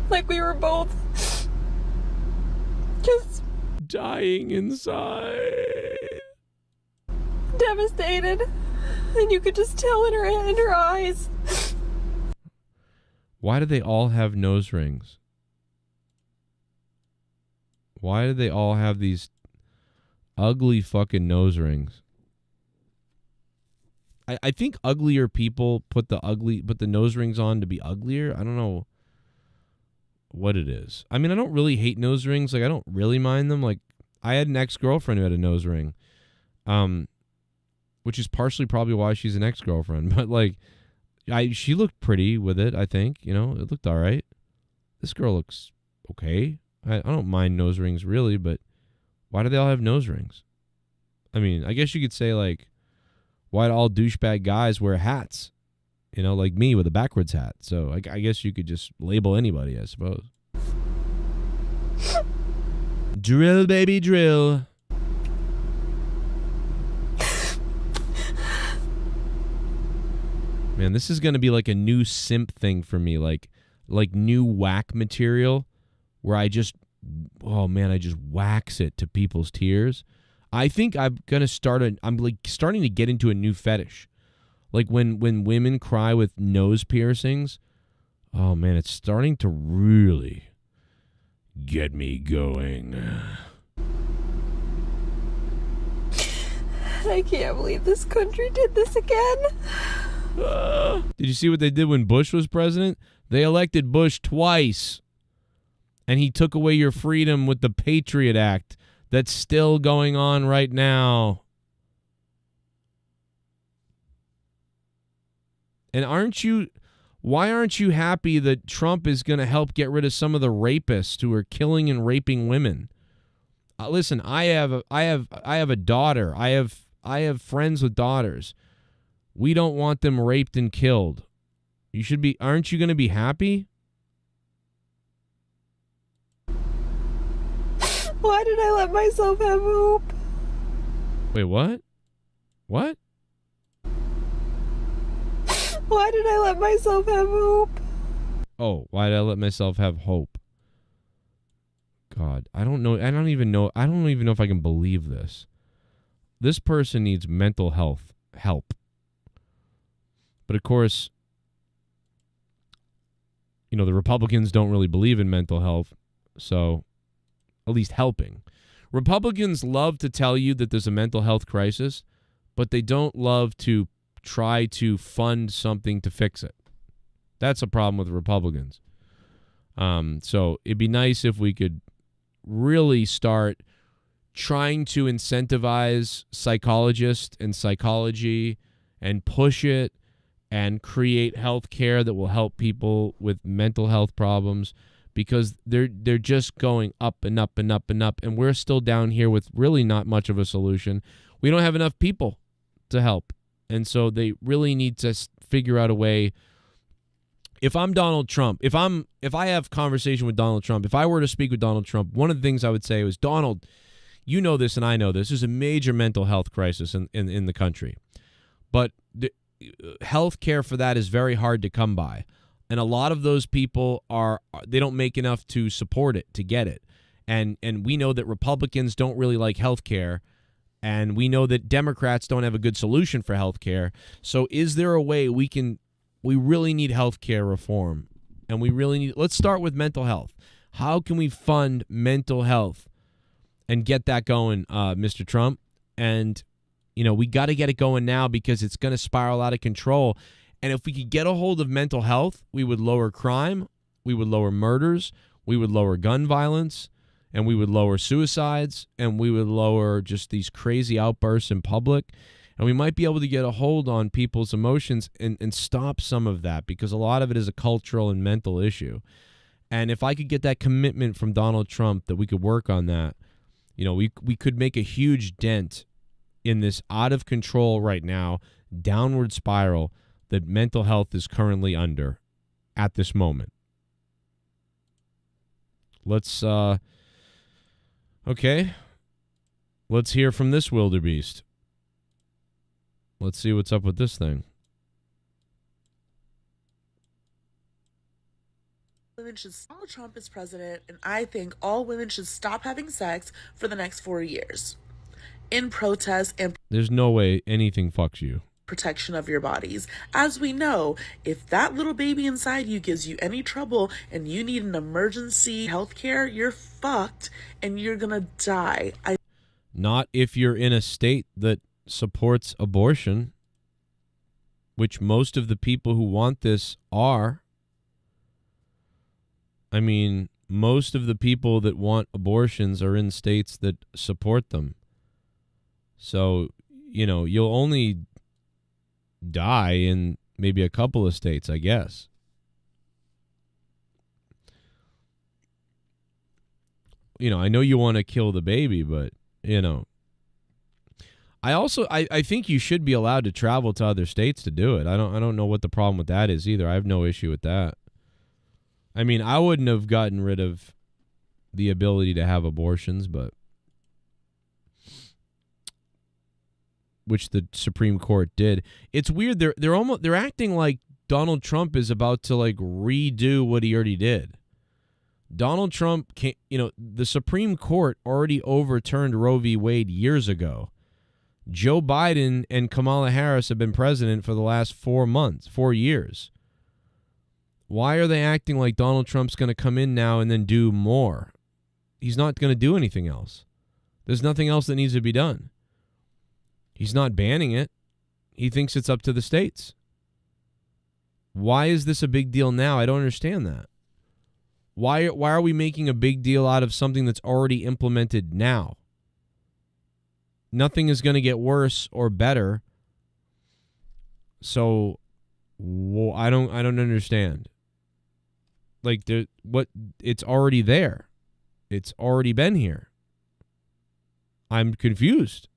Like we were both just dying inside. Devastated. And you could just tell in her eyes. Why do they all have nose rings? Why do they all have these ugly fucking nose rings? I think uglier people put the nose rings on to be uglier. I don't know what it is. I mean, I don't really hate nose rings. Like, I don't really mind them. Like, I had an ex-girlfriend who had a nose ring, which is partially probably why she's an ex-girlfriend. But, like, she looked pretty with it, I think. You know, it looked all right. This girl looks okay. I don't mind nose rings, really, but why do they all have nose rings? I mean, I guess you could say, like, why do all douchebag guys wear hats? You know, like me with a backwards hat. So I guess you could just label anybody, I suppose. Drill, baby, drill. Man, this is going to be like a new simp thing for me. Like new whack material where I just wax it to people's tears. I think I'm going to I'm like starting to get into a new fetish. Like when women cry with nose piercings, oh man, it's starting to really get me going. I can't believe this country did this again. Did you see what they did when Bush was president? They elected Bush twice. And he took away your freedom with the Patriot Act that's still going on right now. And why aren't you happy that Trump is going to help get rid of some of the rapists who are killing and raping women? Listen, I have a daughter. I have friends with daughters. We don't want them raped and killed. Aren't you going to be happy? Why did I let myself have hope? Wait, what? What? Why did I let myself have hope? Oh, why did I let myself have hope? God, I don't know. I don't even know if I can believe this. This person needs mental health help. But of course, you know, the Republicans don't really believe in mental health, so at least helping. Republicans love to tell you that there's a mental health crisis, but they don't love to try to fund something to fix it. That's a problem with Republicans. So it'd be nice if we could really start trying to incentivize psychologists and psychology and push it and create health care that will help people with mental health problems, because they're just going up and up and up and up, and we're still down here with really not much of a solution. We don't have enough people to help, and so they really need to figure out a way. If I'm Donald Trump, if I have conversation with Donald Trump, if I were to speak with Donald Trump, one of the things I would say was, Donald, you know this and I know this. There's a major mental health crisis in the country, but health care for that is very hard to come by. And a lot of those people they don't make enough to support it, to get it. And we know that Republicans don't really like health care. And we know that Democrats don't have a good solution for health care. So is there a way we really need health care reform? And let's start with mental health. How can we fund mental health and get that going, Mr. Trump? And, you know, we got to get it going now, because it's going to spiral out of control. And if we could get a hold of mental health, we would lower crime, we would lower murders, we would lower gun violence, and we would lower suicides, and we would lower just these crazy outbursts in public. And we might be able to get a hold on people's emotions and stop some of that, because a lot of it is a cultural and mental issue. And if I could get that commitment from Donald Trump that we could work on that, you know, we could make a huge dent in this out of control right now, downward spiral that mental health is currently under at this moment. Let's okay. Let's hear from this wildebeest. Let's see what's up with this thing. Women should Donald Trump is president, and I think all women should stop having sex for the next 4 years in protest and There's no way anything fucks you. protection of your bodies. As we know, if that little baby inside you gives you any trouble and you need an emergency health care, you're fucked and you're gonna die. Not if you're in a state that supports abortion, which most of the people who want this are. I mean, most of the people that want abortions are in states that support them. So, you know, you'll only die in maybe a couple of states, I guess. You know, I know you want to kill the baby, but, you know. I think you should be allowed to travel to other states to do it. I don't know what the problem with that is either. I have no issue with that. I mean, I wouldn't have gotten rid of the ability to have abortions, but which the Supreme Court did. It's weird. They're acting like Donald Trump is about to like redo what he already did. Donald Trump can't, you know, the Supreme Court already overturned Roe v. Wade years ago. Joe Biden and Kamala Harris have been president for the last 4 years. Why are they acting like Donald Trump's going to come in now and then do more? He's not going to do anything else. There's nothing else that needs to be done. He's not banning it. He thinks it's up to the states. Why is this a big deal now? I don't understand that. Why are we making a big deal out of something that's already implemented now? Nothing is going to get worse or better. So I don't understand. Like it's already there. It's already been here. I'm confused.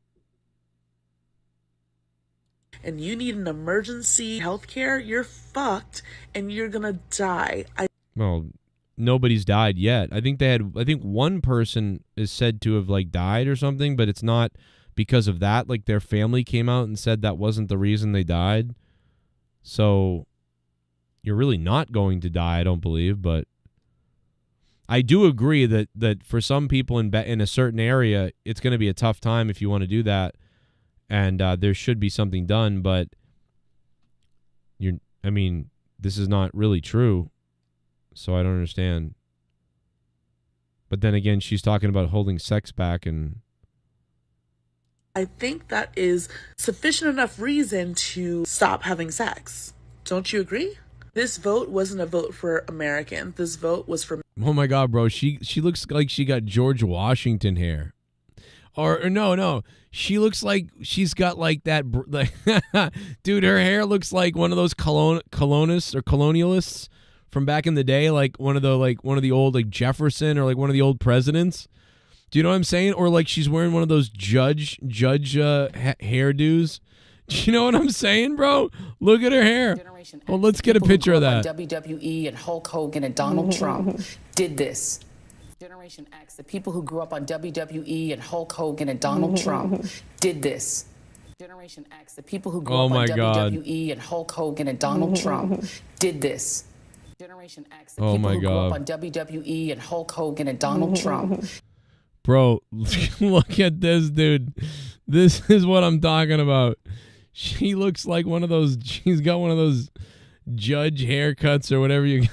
and you need an emergency health care, you're fucked and you're gonna die. Well, nobody's died yet. I think one person is said to have like died or something, but it's not because of that. Like their family came out and said that wasn't the reason they died. So you're really not going to die, I don't believe, but I do agree that for some people in a certain area, it's going to be a tough time if you want to do that, and there should be something done. But this is not really true, so I don't understand. But then again, she's talking about holding sex back, and I think that is sufficient enough reason to stop having sex. Don't you agree? This vote wasn't a vote for Americans. This vote was for... Oh my God, bro. She looks like she got George Washington hair. Or no. She looks like she's got like that... dude, her hair looks like one of those colonists or colonialists from back in the day. Like one of the old like Jefferson or like one of the old presidents. Do you know what I'm saying? Or like she's wearing one of those judge hairdos. Do you know what I'm saying, bro? Look at her hair. Well, let's get a picture of that. WWE and Hulk Hogan and Donald Trump did this. Generation X, the people who grew up on WWE and Hulk Hogan and Donald Trump did this. Generation X, the people who grew up on WWE and Hulk Hogan and Donald Trump did this. Generation X, the people who grew up on WWE and Hulk Hogan and Donald Trump. Bro, look at this, dude. This is what I'm talking about. She looks like she's got one of those judge haircuts or whatever you...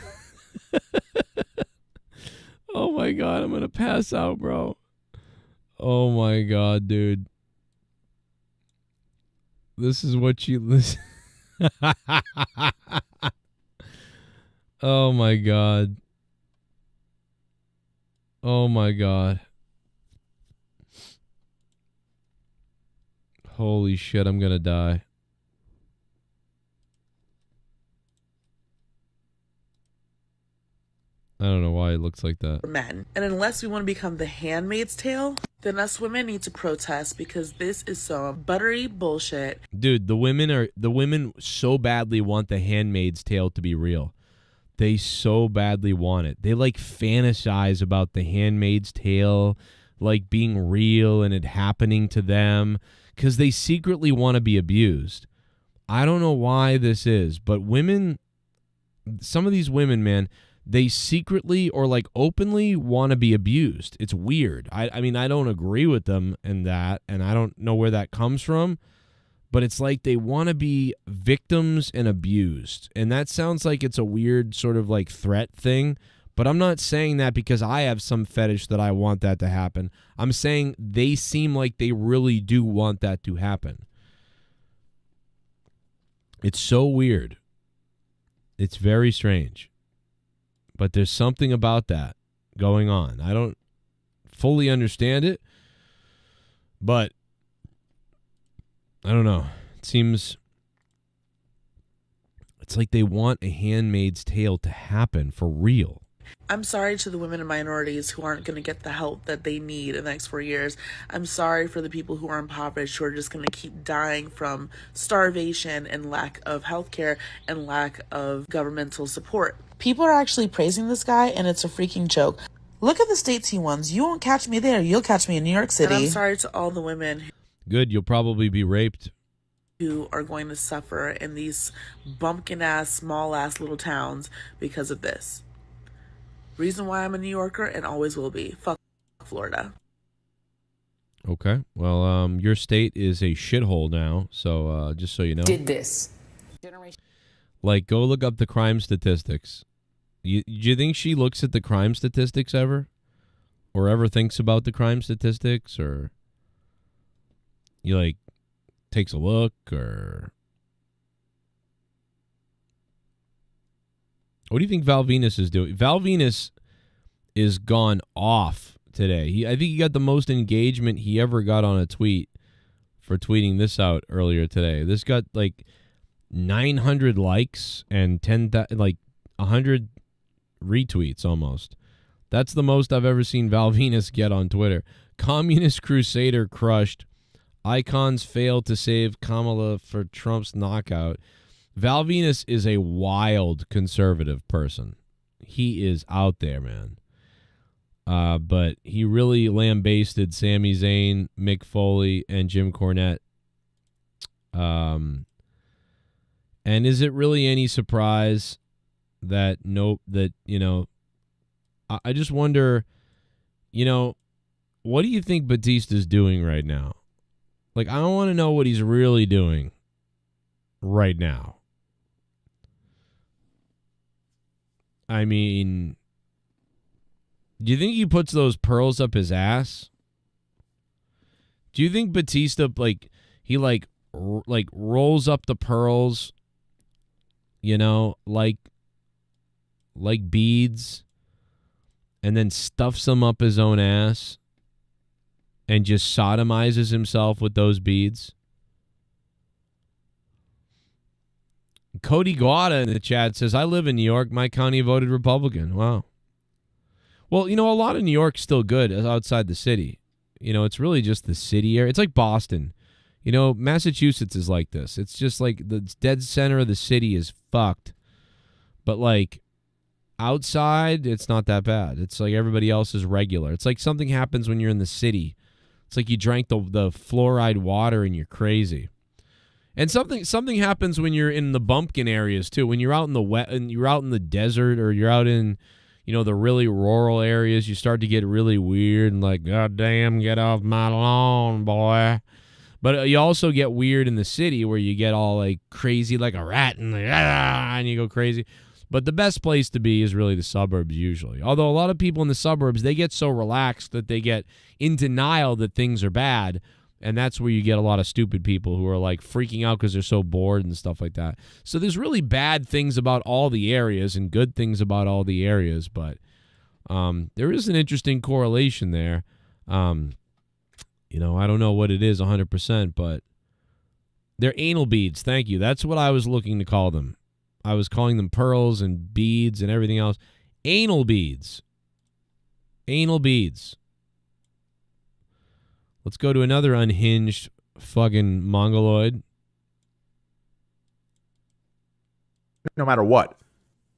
Oh my God, I'm going to pass out, bro. Oh my God, dude. This is what she... Oh my God. Oh my God. Holy shit, I'm gonna die. I don't know why it looks like that. Men. And unless we want to become the Handmaid's Tale, then us women need to protest because this is some buttery bullshit. Dude, the women so badly want The Handmaid's Tale to be real. They so badly want it. They like fantasize about The Handmaid's Tale like being real and it happening to them because they secretly want to be abused. I don't know why this is, but women, some of these women, man, they secretly or like openly want to be abused. It's weird. I mean, I don't agree with them in that, and I don't know where that comes from, but it's like they want to be victims and abused. And that sounds like it's a weird sort of like threat thing, but I'm not saying that because I have some fetish that I want that to happen. I'm saying they seem like they really do want that to happen. It's so weird. It's very strange. But there's something about that going on. I don't fully understand it, but I don't know. It seems it's like they want A Handmaid's Tale to happen for real. I'm sorry to the women and minorities who aren't going to get the help that they need in the next 4 years. I'm sorry for the people who are impoverished, who are just going to keep dying from starvation and lack of healthcare and lack of governmental support. People are actually praising this guy, and it's a freaking joke. Look at the states he won. You won't catch me there. You'll catch me in New York City. And I'm sorry to all the women Good, you'll probably be raped. Who are going to suffer in these bumpkin-ass, small-ass little towns because of this. Reason why I'm a New Yorker and always will be. Fuck Florida. Okay. Well, your state is a shithole now, so just so you know. Did this. Like, go look up the crime statistics. Do you think she looks at the crime statistics ever? Or ever thinks about the crime statistics? Or you, like, takes a look? Or what do you think Val Venus is doing? Val Venus is gone off today. I think he got the most engagement he ever got on a tweet for tweeting this out earlier today. This got like 900 likes and 100 retweets almost. That's the most I've ever seen Val Venus get on Twitter. Communist Crusader crushed. Icons fail to save Kamala for Trump's knockout. Val Venus is a wild conservative person. He is out there, man. But he really lambasted Sami Zayn, Mick Foley, and Jim Cornette. And is it really any surprise that I just wonder, what do you think Batista's doing right now? Like, I don't want to know what he's really doing right now. I mean, do you think he puts those pearls up his ass? Do you think Batista, he rolls up the pearls, like beads, and then stuffs them up his own ass and just sodomizes himself with those beads? Cody Guada in the chat says, I live in New York. My county voted Republican. Wow. Well, a lot of New York's still good outside the city. It's really just the city area. It's like Boston. Massachusetts is like this. It's just like the dead center of the city is fucked. But like outside, it's not that bad. It's like everybody else is regular. It's like something happens when you're in the city. It's like you drank the fluoride water and you're crazy. And something happens when you're in the bumpkin areas too. When you're out in you're out in the desert, or you're out in, the really rural areas, you start to get really weird and like, God damn, get off my lawn, boy. But you also get weird in the city where you get all like crazy like a rat and you go crazy. But the best place to be is really the suburbs usually. Although a lot of people in the suburbs, they get so relaxed that they get in denial that things are bad. And that's where you get a lot of stupid people who are like freaking out because they're so bored and stuff like that. So there's really bad things about all the areas and good things about all the areas. But there is an interesting correlation there. I don't know what it is 100%, but they're anal beads. Thank you. That's what I was looking to call them. I was calling them pearls and beads and everything else. Anal beads. Anal beads. Let's go to another unhinged fucking mongoloid. No matter what.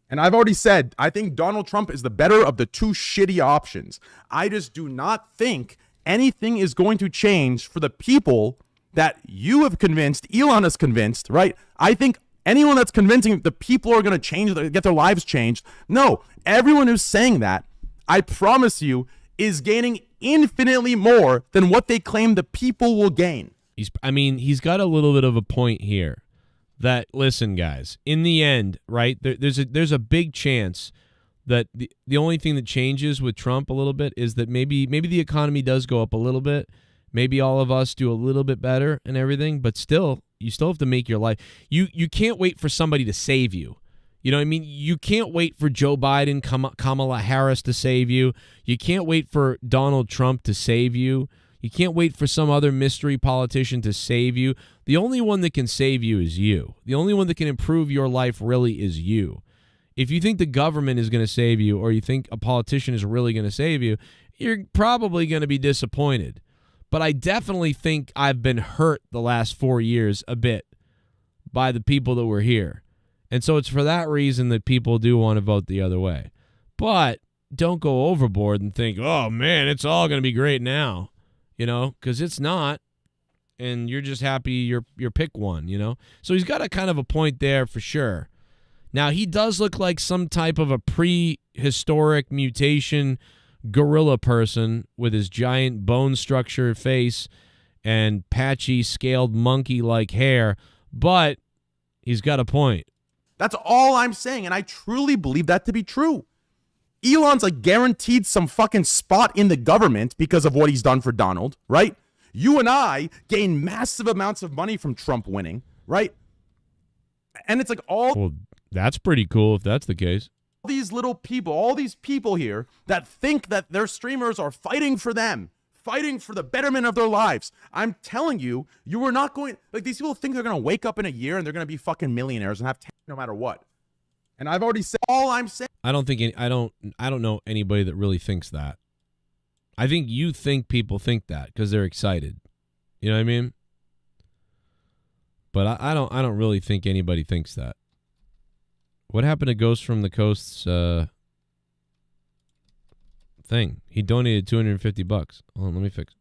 And I've already said, I think Donald Trump is the better of the two shitty options. I just do not think anything is going to change for the people that you have convinced, Elon has convinced, right? I think anyone that's convincing the people are going to change, get their lives changed. No, everyone who's saying that, I promise you, is gaining infinitely more than what they claim the people will gain. He's got a little bit of a point here. That, listen, guys, in the end, right, there's a big chance that the only thing that changes with Trump a little bit is that maybe the economy does go up a little bit. Maybe all of us do a little bit better and everything, but still, you still have to make your life. You can't wait for somebody to save you. You know what I mean? You can't wait for Joe Biden, Kamala Harris to save you. You can't wait for Donald Trump to save you. You can't wait for some other mystery politician to save you. The only one that can save you is you. The only one that can improve your life really is you. If you think the government is going to save you or you think a politician is really going to save you, you're probably going to be disappointed. But I definitely think I've been hurt the last 4 years a bit by the people that were here. And so it's for that reason that people do want to vote the other way. But don't go overboard and think, oh, man, it's all going to be great now. You know, because it's not, and you're just happy your pick won, you know? So he's got a kind of a point there for sure. Now, he does look like some type of a prehistoric mutation gorilla person with his giant bone structure face and patchy, scaled monkey-like hair, but he's got a point. That's all I'm saying, and I truly believe that to be true. Elon's like guaranteed some fucking spot in the government because of what he's done for Donald, right? You and I gain massive amounts of money from Trump winning, right? And it's like Well, that's pretty cool if that's the case. These little people, all these people here that think that their streamers are fighting for them, fighting for the betterment of their lives. I'm telling you, you are not going, like these people think they're going to wake up in a year and they're going to be fucking millionaires and have no matter what. And I've already said all I'm saying. I don't know anybody that really thinks that. I think you think people think that because they're excited. You know what I mean? But I don't really think anybody thinks that. What happened to Ghost from the Coast's thing? He donated $250. Hold on, let me fix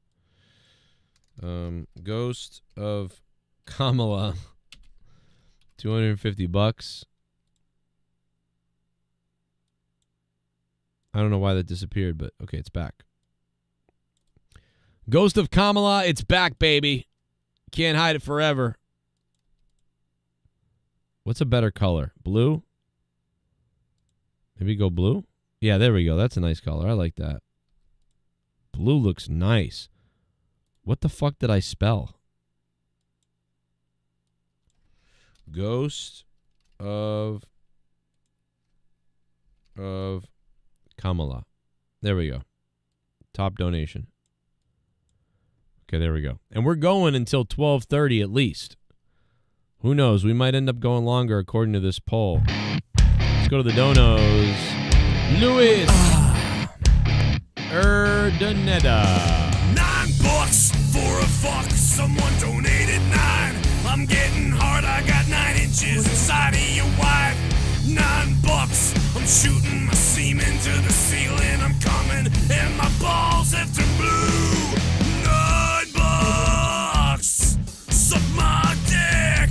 it. Ghost of Kamala, $250. I don't know why that disappeared, but okay, it's back. Ghost of Kamala, it's back, baby. Can't hide it forever. What's a better color? Blue? Maybe go blue? Yeah, there we go. That's a nice color. I like that. Blue looks nice. What the fuck did I spell? Ghost of Kamala. There we go. Top donation. Okay, there we go. And we're going until 12:30 at least. Who knows? We might end up going longer according to this poll. Let's go to the donos. Luis Urdaneta. $9 for a fuck. Someone donated 9. I'm getting hard. I got 9 inches inside of your wife. $9. I'm shooting my semen to the ceiling. I'm coming and my balls have turned blue. $9. Suck my dick.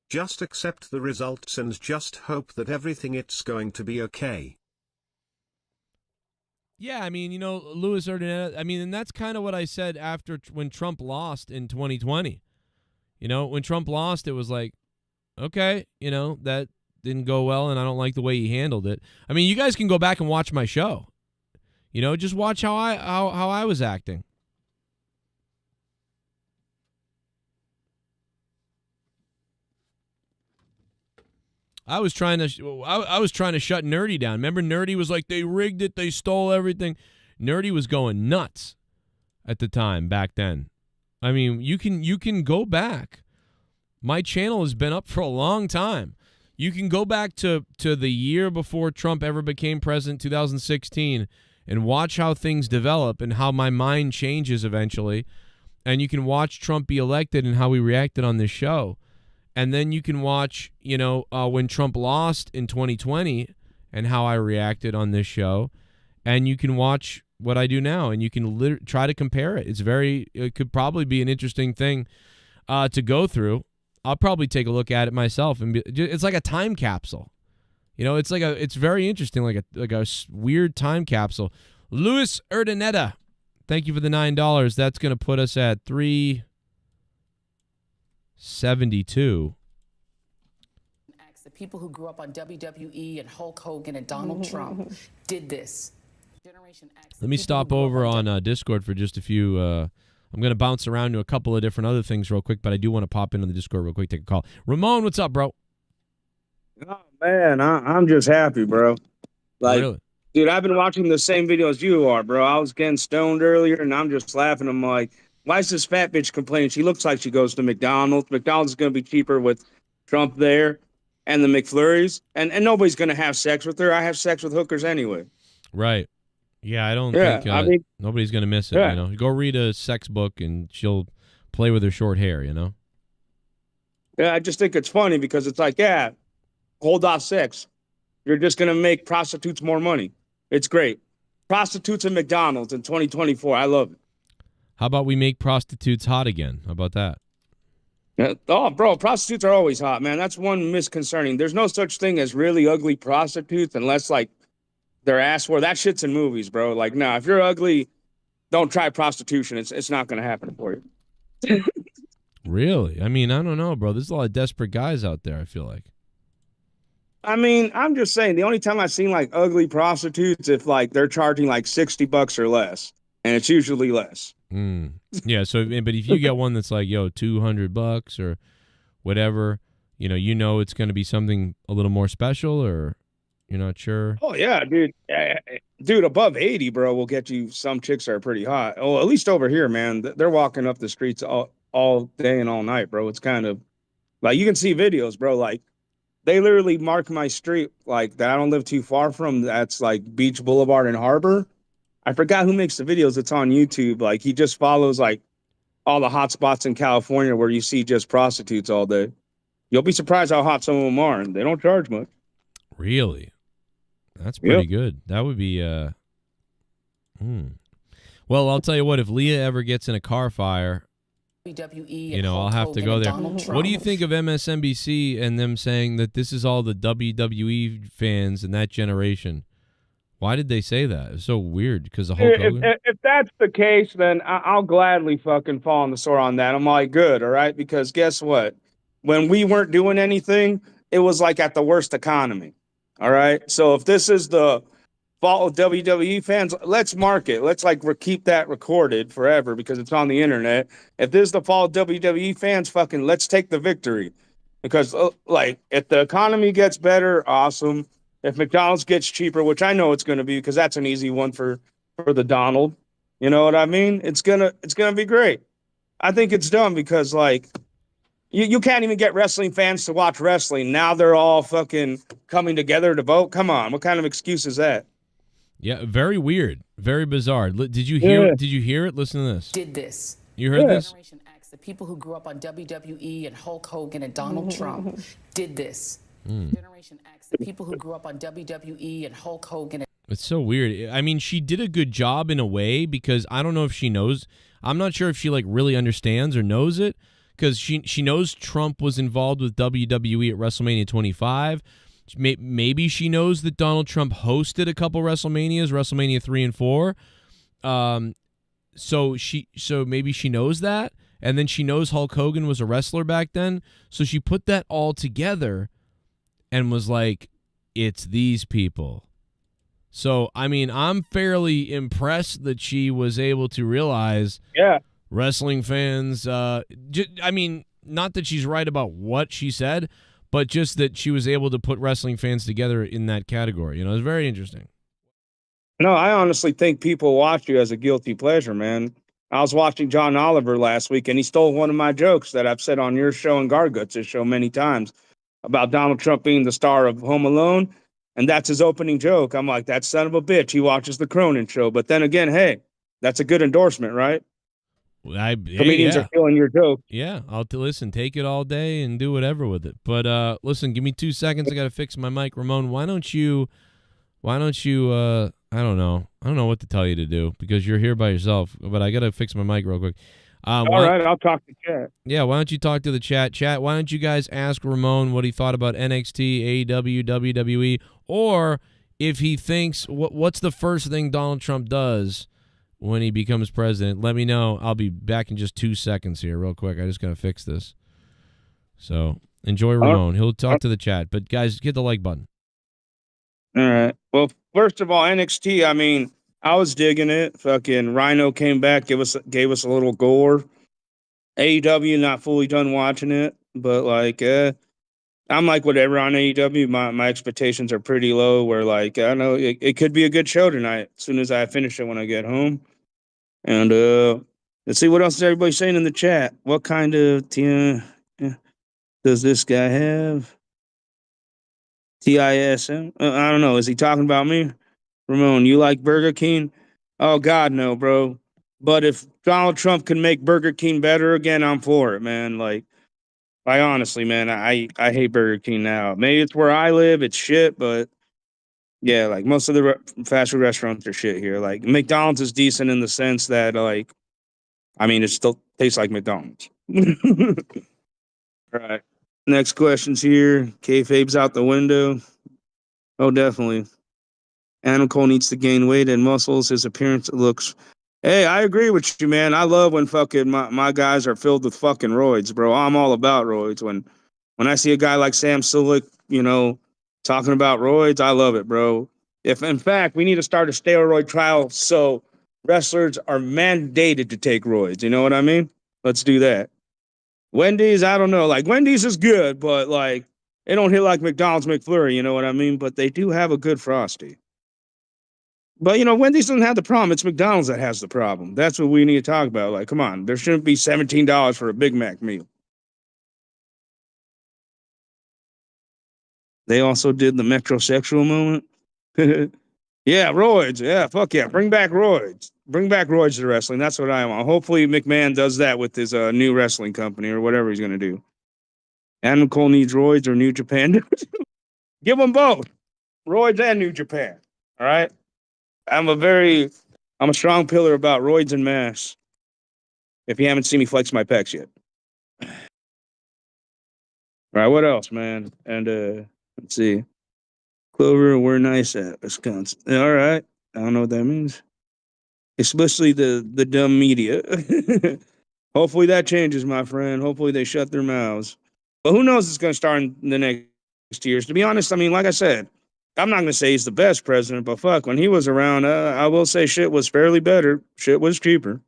Just accept the results and just hope that everything it's going to be okay. Yeah, I mean, you know, Luis Urdaneta, I mean, and that's kind of what I said after when Trump lost in 2020. You know, when Trump lost, it was like, okay, you know, that didn't go well, and I don't like the way he handled it. I mean, you guys can go back and watch my show. You know, just watch how I was acting. I was trying to shut Nerdy down. Remember, Nerdy was like, they rigged it, they stole everything. Nerdy was going nuts at the time back then. I mean, you can go back. My channel has been up for a long time. You can go back to the year before Trump ever became president, 2016, and watch how things develop and how my mind changes eventually. And you can watch Trump be elected and how we reacted on this show. And then you can watch, when Trump lost in 2020 and how I reacted on this show. And you can watch what I do now, and you can try to compare it. It could probably be an interesting thing to go through. I'll probably take a look at it myself, and it's like a time capsule. It's very interesting, like a weird time capsule. Luis Urdaneta, thank you for the $9. That's going to put us at 372. The people who grew up on WWE and Hulk Hogan and Donald Trump did this. Generation X. Let me stop over on Discord for just a few. I'm going to bounce around to a couple of different other things real quick, but I do want to pop into the Discord real quick, take a call. Ramone, what's up, bro? Oh, man, I'm just happy, bro. Really? Dude, I've been watching the same videos you are, bro. I was getting stoned earlier, and I'm just laughing. I'm like, why is this fat bitch complaining? She looks like she goes to McDonald's. McDonald's is going to be cheaper with Trump there and the McFlurries, and nobody's going to have sex with her. I have sex with hookers anyway. Right. Yeah, I don't think nobody's going to miss it, Go read a sex book, and she'll play with her short hair, Yeah, I just think it's funny because it's like, hold off sex. You're just going to make prostitutes more money. It's great. Prostitutes and McDonald's in 2024. I love it. How about we make prostitutes hot again? How about that? Yeah. Oh, bro, prostitutes are always hot, man. That's one misconcerning. There's no such thing as really ugly prostitutes unless, they're asked for. That shit's in movies, bro. No, if you're ugly, don't try prostitution. It's not going to happen for you. Really? I mean, I don't know, bro. There's a lot of desperate guys out there, I feel like. I mean, I'm just saying, the only time I've seen, ugly prostitutes, if, they're charging, $60 or less. And it's usually less. Yeah, so, but if you get one that's $200 or whatever, it's going to be something a little more special, or you're not sure? Oh, yeah, dude. Dude, above 80, bro, will get you some chicks that are pretty hot. Oh, at least over here, man. They're walking up the streets all day and all night, bro. It's kind of, you can see videos, bro. They literally mark my street, that I don't live too far from. That's, Beach Boulevard and Harbor. I forgot who makes the videos. It's on YouTube. He just follows, all the hot spots in California where you see just prostitutes all day. You'll be surprised how hot some of them are, and they don't charge much. Really? That's pretty good. That would be, Well, I'll tell you what, if Leah ever gets in a car fire, I'll have to go there. What do you think of MSNBC and them saying that this is all the WWE fans in that generation? Why did they say that? It's so weird because the Hulk Hogan. If that's the case, then I'll gladly fucking fall on the sword on that. I'm good, all right? Because guess what? When we weren't doing anything, it was at the worst economy, all right? So if this is the fault of WWE fans, let's mark it. Let's keep that recorded forever because it's on the internet. If this is the fault of WWE fans, let's take the victory. Because if the economy gets better, awesome. If McDonald's gets cheaper, which I know it's going to be because that's an easy one for the Donald. You know what I mean? It's gonna be great. I think it's dumb because you can't even get wrestling fans to watch wrestling. Now they're all fucking coming together to vote. Come on, what kind of excuse is that? Yeah, very weird, very bizarre. Did you hear? Yeah. Did you hear it? Listen to this. Did this? You heard this? Generation X, the people who grew up on WWE and Hulk Hogan and Donald Trump did this. Generation X, the people who grew up on WWE and Hulk Hogan. It's so weird. I mean, she did a good job in a way because I don't know if she knows. I'm not sure if she really understands or knows it because she knows Trump was involved with WWE at WrestleMania 25. Maybe she knows that Donald Trump hosted a couple WrestleManias, WrestleMania 3 and 4. So maybe she knows that, and then she knows Hulk Hogan was a wrestler back then. So she put that all together and was like, it's these people. So, I mean, I'm fairly impressed that she was able to realize wrestling fans, I mean, not that she's right about what she said, but just that she was able to put wrestling fans together in that category. It's very interesting. No, I honestly think people watch you as a guilty pleasure, man. I was watching John Oliver last week, and he stole one of my jokes that I've said on your show and Garguts' show many times about Donald Trump being the star of Home Alone. And that's his opening joke. I'm like, that son of a bitch. He watches the Cronin show. But then again, hey, that's a good endorsement, right? Comedians are killing your joke. Yeah, listen, take it all day and do whatever with it. But listen, give me 2 seconds. I got to fix my mic. Ramone, why don't you I don't know what to tell you to do because you're here by yourself, but I got to fix my mic real quick. All right, I'll talk to chat. Yeah, why don't you talk to the chat? Chat, why don't you guys ask Ramone what he thought about NXT, AEW, WWE, or if he thinks what's the first thing Donald Trump does when he becomes president? Let me know. I'll be back in just 2 seconds here, real quick. I just got to fix this. So enjoy Ramone. He'll talk to the chat. But guys, hit the like button. All right. Well, first of all, NXT, I mean, I was digging it. Fucking Rhino came back, gave us a little gore. AEW, not fully done watching it, but like I'm like whatever on AEW. My expectations are pretty low. Where like I know it could be a good show tonight. As soon as I finish it when I get home. And let's see what else is everybody saying in the chat. What kind of does this guy have? TISM? I don't know. Is he talking about me? Ramone, you like Burger King? Oh, God, no, bro. But if Donald Trump can make Burger King better again, I'm for it, man. Like honestly, man, I hate Burger King now. Maybe it's where I live. It's shit, but yeah, like most of the fast food restaurants are shit here. Like McDonald's is decent in the sense that, like, I mean, it still tastes like McDonald's. All right. Next question's here. Kayfabe's out the window. Oh, definitely. Adam Cole needs to gain weight and muscles. His appearance looks. Hey, I agree with you, man. I love when fucking my guys are filled with fucking roids, bro. I'm all about roids. When I see a guy like Sam Sulek, talking about roids, I love it, bro. If in fact we need to start a steroid trial so wrestlers are mandated to take roids, you know what I mean? Let's do that. Wendy's, I don't know. Like Wendy's is good, but like it don't hit like McDonald's McFlurry, you know what I mean? But they do have a good Frosty. But, Wendy's doesn't have the problem. It's McDonald's that has the problem. That's what we need to talk about. Like, come on. There shouldn't be $17 for a Big Mac meal. They also did the metrosexual moment. Yeah, roids. Yeah, fuck yeah. Bring back roids. Bring back roids to wrestling. That's what I want. Hopefully McMahon does that with his new wrestling company or whatever he's going to do. Adam Cole needs roids or New Japan. Give them both. Roids and New Japan. All right? I'm a strong pillar about roids and mass. If you haven't seen me flex my pecs yet. All right, what else, man? And let's see. Clover, we're nice at Wisconsin. All right. I don't know what that means. Especially the dumb media. Hopefully that changes, my friend. Hopefully they shut their mouths. But who knows it's going to start in the next years. To be honest, I mean, like I said, I'm not going to say he's the best president, but fuck, when he was around, I will say shit was fairly better. Shit was cheaper.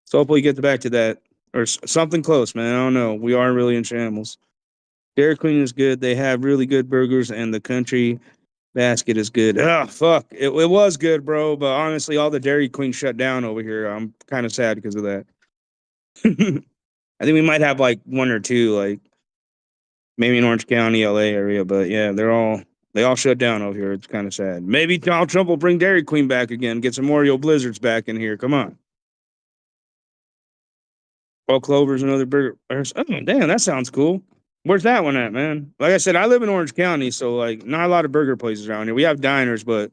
So hopefully you get back to that. Or something close, man. I don't know. We are really in shambles. Dairy Queen is good. They have really good burgers, and the country basket is good. Oh, fuck. It was good, bro. But honestly, all the Dairy Queen shut down over here. I'm kind of sad because of that. I think we might have like one or two, like maybe in Orange County, LA area. But yeah, they all shut down over here. It's kind of sad. Maybe Donald Trump will bring Dairy Queen back again. Get some Oreo Blizzards back in here. Come on. Oh, Clover's another burger. Oh, damn, that sounds cool. Where's that one at, man? Like I said, I live in Orange County, so like not a lot of burger places around here. We have diners, but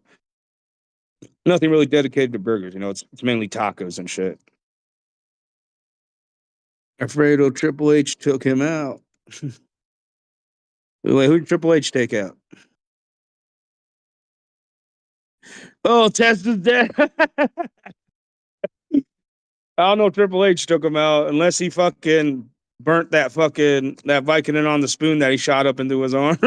nothing really dedicated to burgers. It's mainly tacos and shit. Alfredo Triple H took him out. Wait, who did Triple H take out? Oh, Test is dead. I don't know if Triple H took him out unless he fucking burnt that Vicodin on the spoon that he shot up into his arm.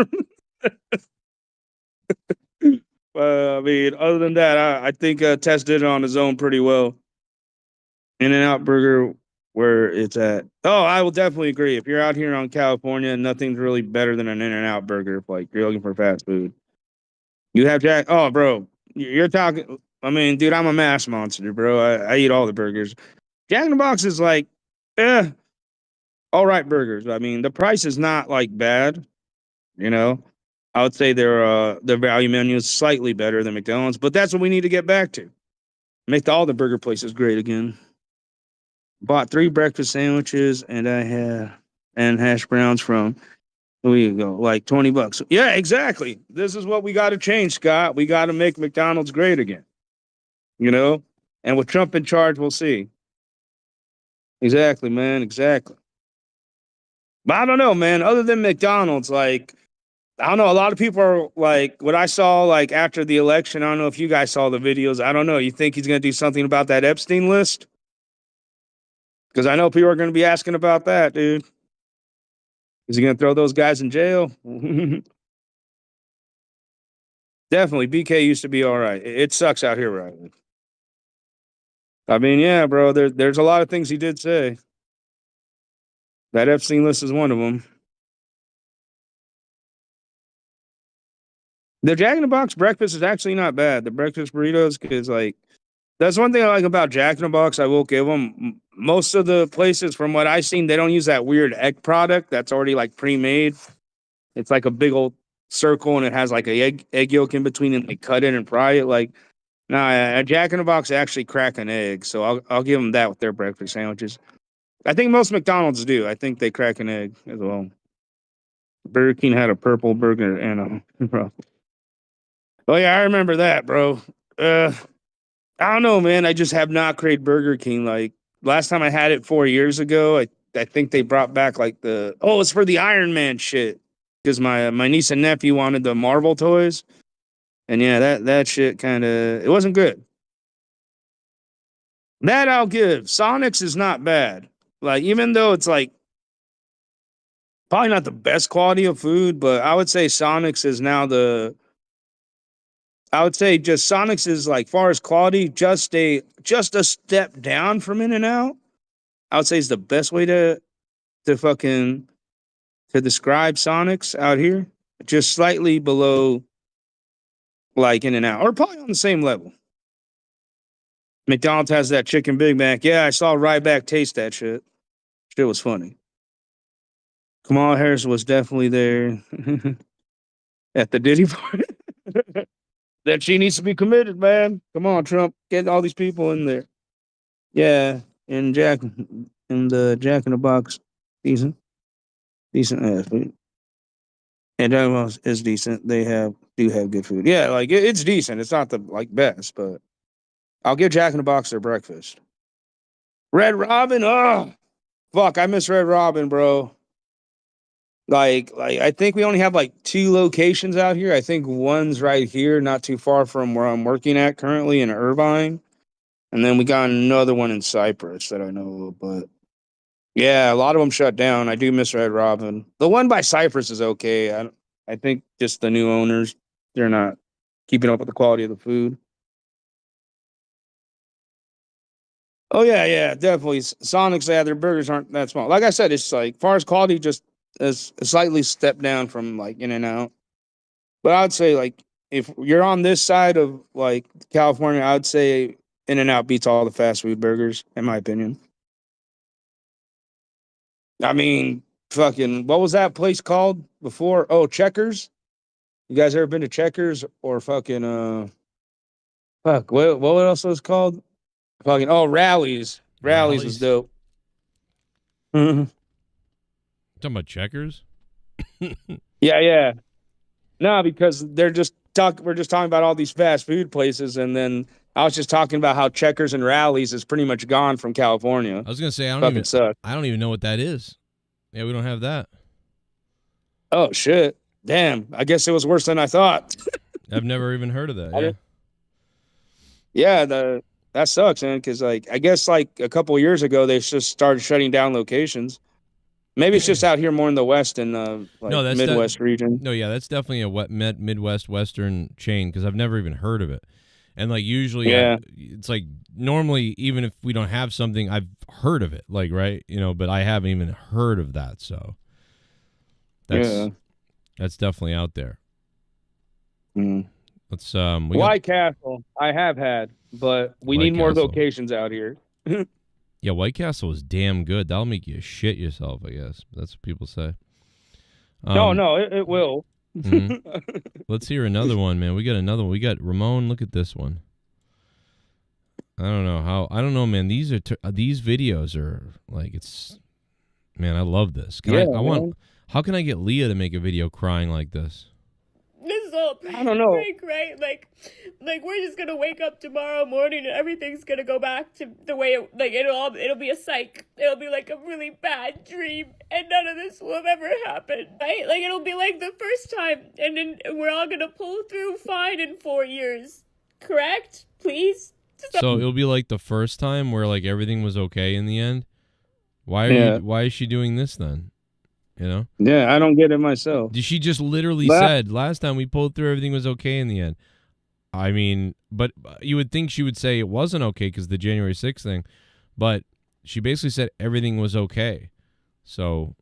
I mean, other than that, I think Test did it on his own pretty well. In-N-Out Burger, where it's at. Oh, I will definitely agree. If you're out here on California, nothing's really better than an In-N-Out Burger if like you're looking for fast food. You have Jack. Oh, bro, you're talking. I mean, dude, I'm a mass monster, bro. I eat all the burgers. Jack in the Box is like, all right burgers. I mean, the price is not like bad, I would say their value menu is slightly better than McDonald's, but that's what we need to get back to. Make all the burger places great again. Bought 3 breakfast sandwiches and hash browns from, where you go, like $20. Yeah, exactly. This is what we got to change, Scott. We got to make McDonald's great again. You know? And with Trump in charge, we'll see. Exactly, man. Exactly. But I don't know, man. Other than McDonald's, like, I don't know. A lot of people are like, what I saw, like, after the election, I don't know if you guys saw the videos. I don't know. You think he's going to do something about that Epstein list? Because I know people are going to be asking about that, dude. Is he going to throw those guys in jail? Definitely. BK used to be all right. It sucks out here, right? I mean, yeah, bro. There's a lot of things he did say. That Epstein list is one of them. The Jack in the Box breakfast is actually not bad. The breakfast burritos, because, like, that's one thing I like about Jack in the Box. I will give them. Most of the places, from what I've seen, they don't use that weird egg product that's already, like, pre-made. It's like a big old circle, and it has, like, a egg yolk in between, and they cut it and fry it. Like, nah, at Jack in the Box, they actually crack an egg. So I'll give them that with their breakfast sandwiches. I think most McDonald's do. I think they crack an egg as well. Burger King had a purple burger and a... Oh, yeah, I remember that, bro. I don't know, man. I just have not craved Burger King. Like, last time I had it 4 years ago, I think they brought back, like, it's for the Iron Man shit. Because my niece and nephew wanted the Marvel toys. And, yeah, that shit kind of... It wasn't good. That I'll give. Sonic's is not bad. Like, even though it's, like, probably not the best quality of food, but I would say Sonic's is now I would say just Sonic's is, like, far as quality, just a step down from In-N-Out. I would say is the best way to describe Sonic's out here. Just slightly below, like, In-N-Out, or probably on the same level. McDonald's has that chicken Big Mac. Yeah, I saw Ryback taste that shit. Shit was funny. Kamala Harris was definitely there at the Diddy party. That she needs to be committed, man. Come on, Trump. Get all these people in there. Yeah, and the Jack in the Box, decent food. And Jack is decent. They do have good food. Yeah, like it's decent. It's not the, like, best, but I'll give Jack in the Box their breakfast. Red Robin, oh fuck, I miss Red Robin, bro. Like I think we only have, like, 2 locations out here. I think one's right here, not too far from where I'm working at currently in Irvine. And then we got another one in Cypress that I know of. But yeah, a lot of them shut down. I do miss Red Robin. The one by Cypress is okay. I think just the new owners, they're not keeping up with the quality of the food. Oh, yeah, definitely. Sonic's, yeah, their burgers aren't that small. Like I said, it's, like, far as quality, just as a slightly step down from, like, In-N-Out. But I would say, like, if you're on this side of, like, California, I would say In-N-Out beats all the fast food burgers, in my opinion. I mean, fucking, what was that place called before? Oh, Checkers? You guys ever been to Checkers? Or fucking, what else was it called? Fucking, Rallies. Rallies was dope. Mm-hmm. Talking about Checkers? Yeah. No, because we're just talking about all these fast food places, and then I was just talking about how Checkers and Rallies is pretty much gone from California. I was gonna say I don't even know what that is. Yeah, we don't have that. Oh shit! Damn, I guess it was worse than I thought. I've never even heard of that. Yeah, that sucks, man. Because, like, I guess, like, a couple of years ago they just started shutting down locations. Maybe it's just out here more in the West and that's Midwest region. No, yeah, that's definitely a Midwest Western chain, because I've never even heard of it. And, like, usually, it's like normally, even if we don't have something, I've heard of it, like, right, but I haven't even heard of that. So that's definitely out there. Mm. Let's White Castle, I have had, but we need more locations out here. Yeah, White Castle is damn good. That'll make you shit yourself, I guess. That's what people say. No, it will. Let's hear another one, man. We got another one. We got Ramone. Look at this one. I don't know, man. These videos are like, it's, man, I love this. How can I get Leah to make a video crying like this? This is all I don't know. prank, right? Like we're just gonna wake up tomorrow morning and everything's gonna go back to the way it'll be a psych. It'll be like a really bad dream, and none of this will have ever happened, right? Like it'll be like the first time, and then we're all gonna pull through fine in 4 years. Correct? Please. So it'll be like the first time where like everything was okay in the end. Why is she doing this then? You know? Yeah, I don't get it myself. She just literally said last time we pulled through, everything was okay in the end. I mean, but you would think she would say it wasn't okay because the January 6th thing, but she basically said everything was okay. So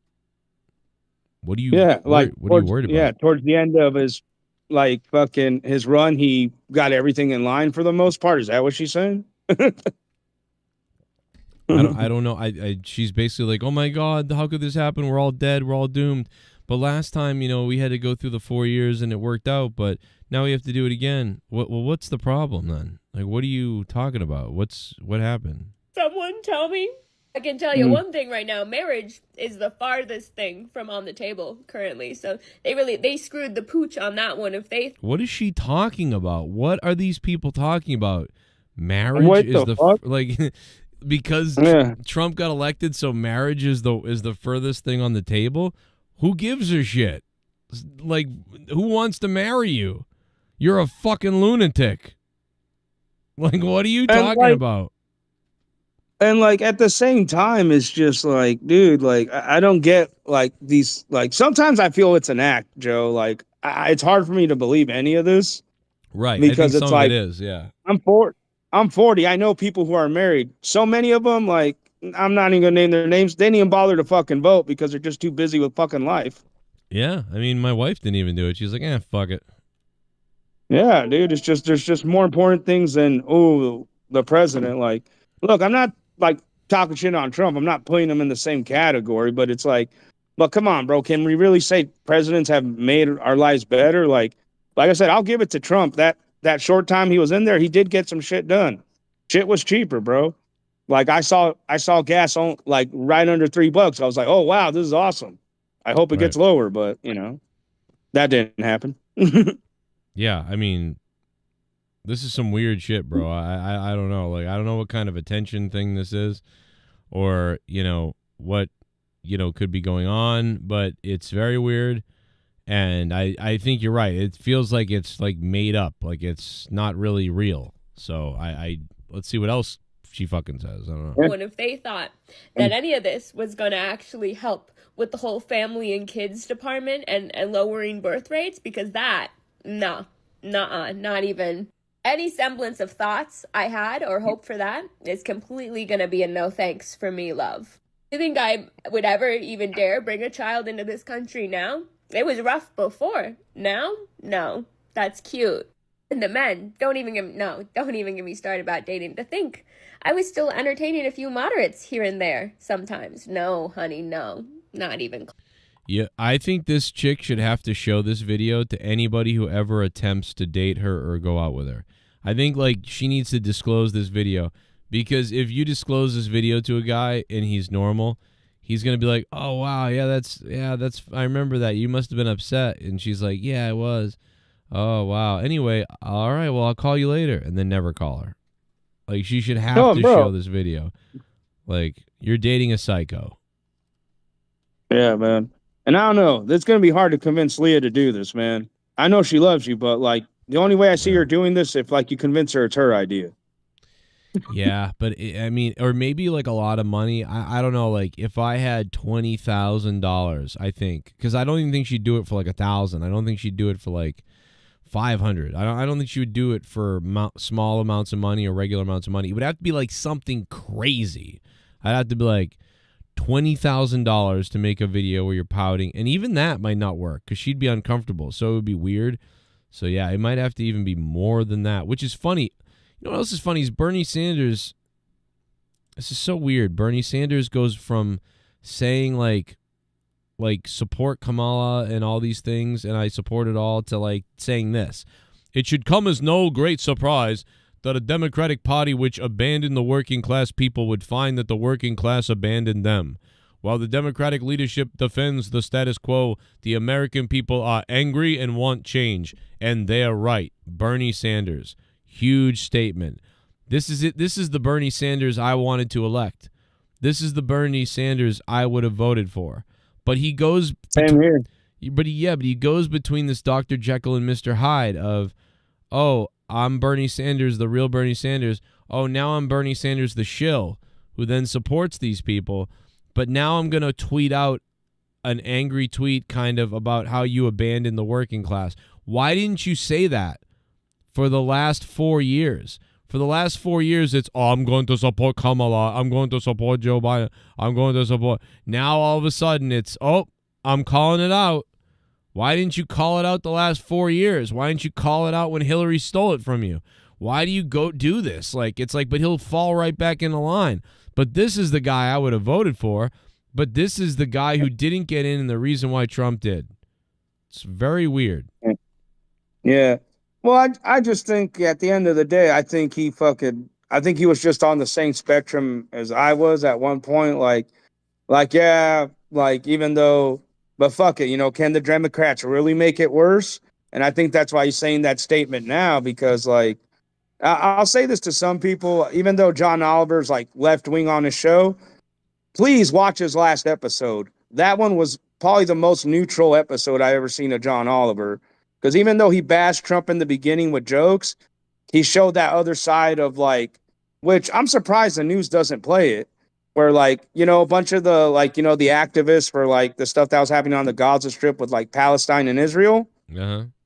what do you? Yeah, what are you worried about? Yeah, towards the end of his his run, he got everything in line for the most part. Is that what she's saying? I don't know. She's basically like, oh my God, how could this happen? We're all dead. We're all doomed. But last time, we had to go through the 4 years and it worked out. But now we have to do it again. What's the problem then? Like, what are you talking about? What happened? Someone tell me. I can tell you one thing right now. Marriage is the farthest thing from on the table currently. So they screwed the pooch on that one. What is she talking about? What are these people talking about? Marriage What is the fuck? because Trump got elected, so marriage is the furthest thing on the table. Who gives a shit? Like, who wants to marry you? You're a fucking lunatic. Like, what are you talking about? And at the same time, it's just like, dude, I don't get these, sometimes I feel it's an act, Joe. It's hard for me to believe any of this. Right. Because I think it's some of it is, yeah. I'm 40. I know people who are married. So many of them, I'm not even gonna name their names. They didn't even bother to fucking vote because they're just too busy with fucking life. Yeah. I mean, my wife didn't even do it. She's like, fuck it. Yeah, dude. It's just, there's just more important things than, the president. Look, I'm not talking shit on Trump. I'm not putting him in the same category, but it's but come on, bro. Can we really say presidents have made our lives better? Like I said, I'll give it to Trump. That short time he was in there, he did get some shit done. Shit was cheaper, bro. I saw gas on right under $3. I was like, oh wow, this is awesome. I hope it gets lower, but that didn't happen. Yeah, I mean, this is some weird shit, bro. I don't know. I don't know what kind of attention thing this is, or what could be going on, but it's very weird. And I think you're right. It feels like it's made up, like it's not really real. So let's see what else she fucking says. I don't know. What if they thought that any of this was going to actually help with the whole family and kids department and lowering birth rates? Because not even any semblance of thoughts I had or hope for that is completely going to be a no thanks for me, love. You think I would ever even dare bring a child into this country now? It was rough before. Now? No. That's cute. And the men, don't even get me started about dating. To think I was still entertaining a few moderates here and there sometimes. No, honey, no. Not even. Yeah, I think this chick should have to show this video to anybody who ever attempts to date her or go out with her. I think she needs to disclose this video, because if you disclose this video to a guy and he's normal, he's going to be like, oh, wow, that's, I remember that. You must have been upset. And she's like, yeah, I was. Oh, wow. Anyway, all right, well, I'll call you later. And then never call her. She should have to show this video. You're dating a psycho. Yeah, man. And I don't know. It's going to be hard to convince Leah to do this, man. I know she loves you, but the only way I see her doing this, if you convince her it's her idea. Yeah, but I mean, or maybe a lot of money. I don't know. If I had $20,000, I think, because I don't even think she'd do it for $1,000. I don't think she'd do it for $500. I don't think she would do it for small amounts of money or regular amounts of money. It would have to be something crazy. I'd have to be $20,000 to make a video where you're pouting, and even that might not work because she'd be uncomfortable. So it would be weird. So yeah, it might have to even be more than that, which is funny. You know what else is funny is Bernie Sanders. This is so weird. Bernie Sanders goes from saying like support Kamala and all these things, and I support it all, to like saying this. It should come as no great surprise that a Democratic Party which abandoned the working class people would find that the working class abandoned them. While the Democratic leadership defends the status quo, the American people are angry and want change, and they're right. Bernie Sanders. Huge statement. This is it. This is the Bernie Sanders I wanted to elect. This is the Bernie Sanders I would have voted for. But he goes Same here. But he goes between this Dr. Jekyll and Mr. Hyde of, oh, I'm Bernie Sanders, the real Bernie Sanders. Oh, now I'm Bernie Sanders, the shill, who then supports these people. But now I'm going to tweet out an angry tweet kind of about how you abandoned the working class. Why didn't you say that for the last 4 years? For the last 4 years, it's, oh, I'm going to support Kamala. I'm going to support Joe Biden. I'm going to support. Now, all of a sudden, it's, oh, I'm calling it out. Why didn't you call it out the last 4 years? Why didn't you call it out when Hillary stole it from you? Why do you go do this? Like, it's like, but he'll fall right back in the line. But this is the guy I would have voted for. But this is the guy who didn't get in, and the reason why Trump did. It's very weird. Yeah. Well, I just think at the end of the day, I think he was just on the same spectrum as I was at one point. Like, yeah, like, even though, but fuck it, you know, can the Democrats really make it worse? And I think that's why he's saying that statement now, because, like, I'll say this to some people, even though John Oliver's like left wing on his show, please watch his last episode. That one was probably the most neutral episode I ever seen of John Oliver. Because even though he bashed Trump in the beginning with jokes, he showed that other side of, like, which I'm surprised the news doesn't play it, where, like, you know, a bunch of the, like, you know, the activists for, like, the stuff that was happening on the Gaza Strip with, like, Palestine and Israel,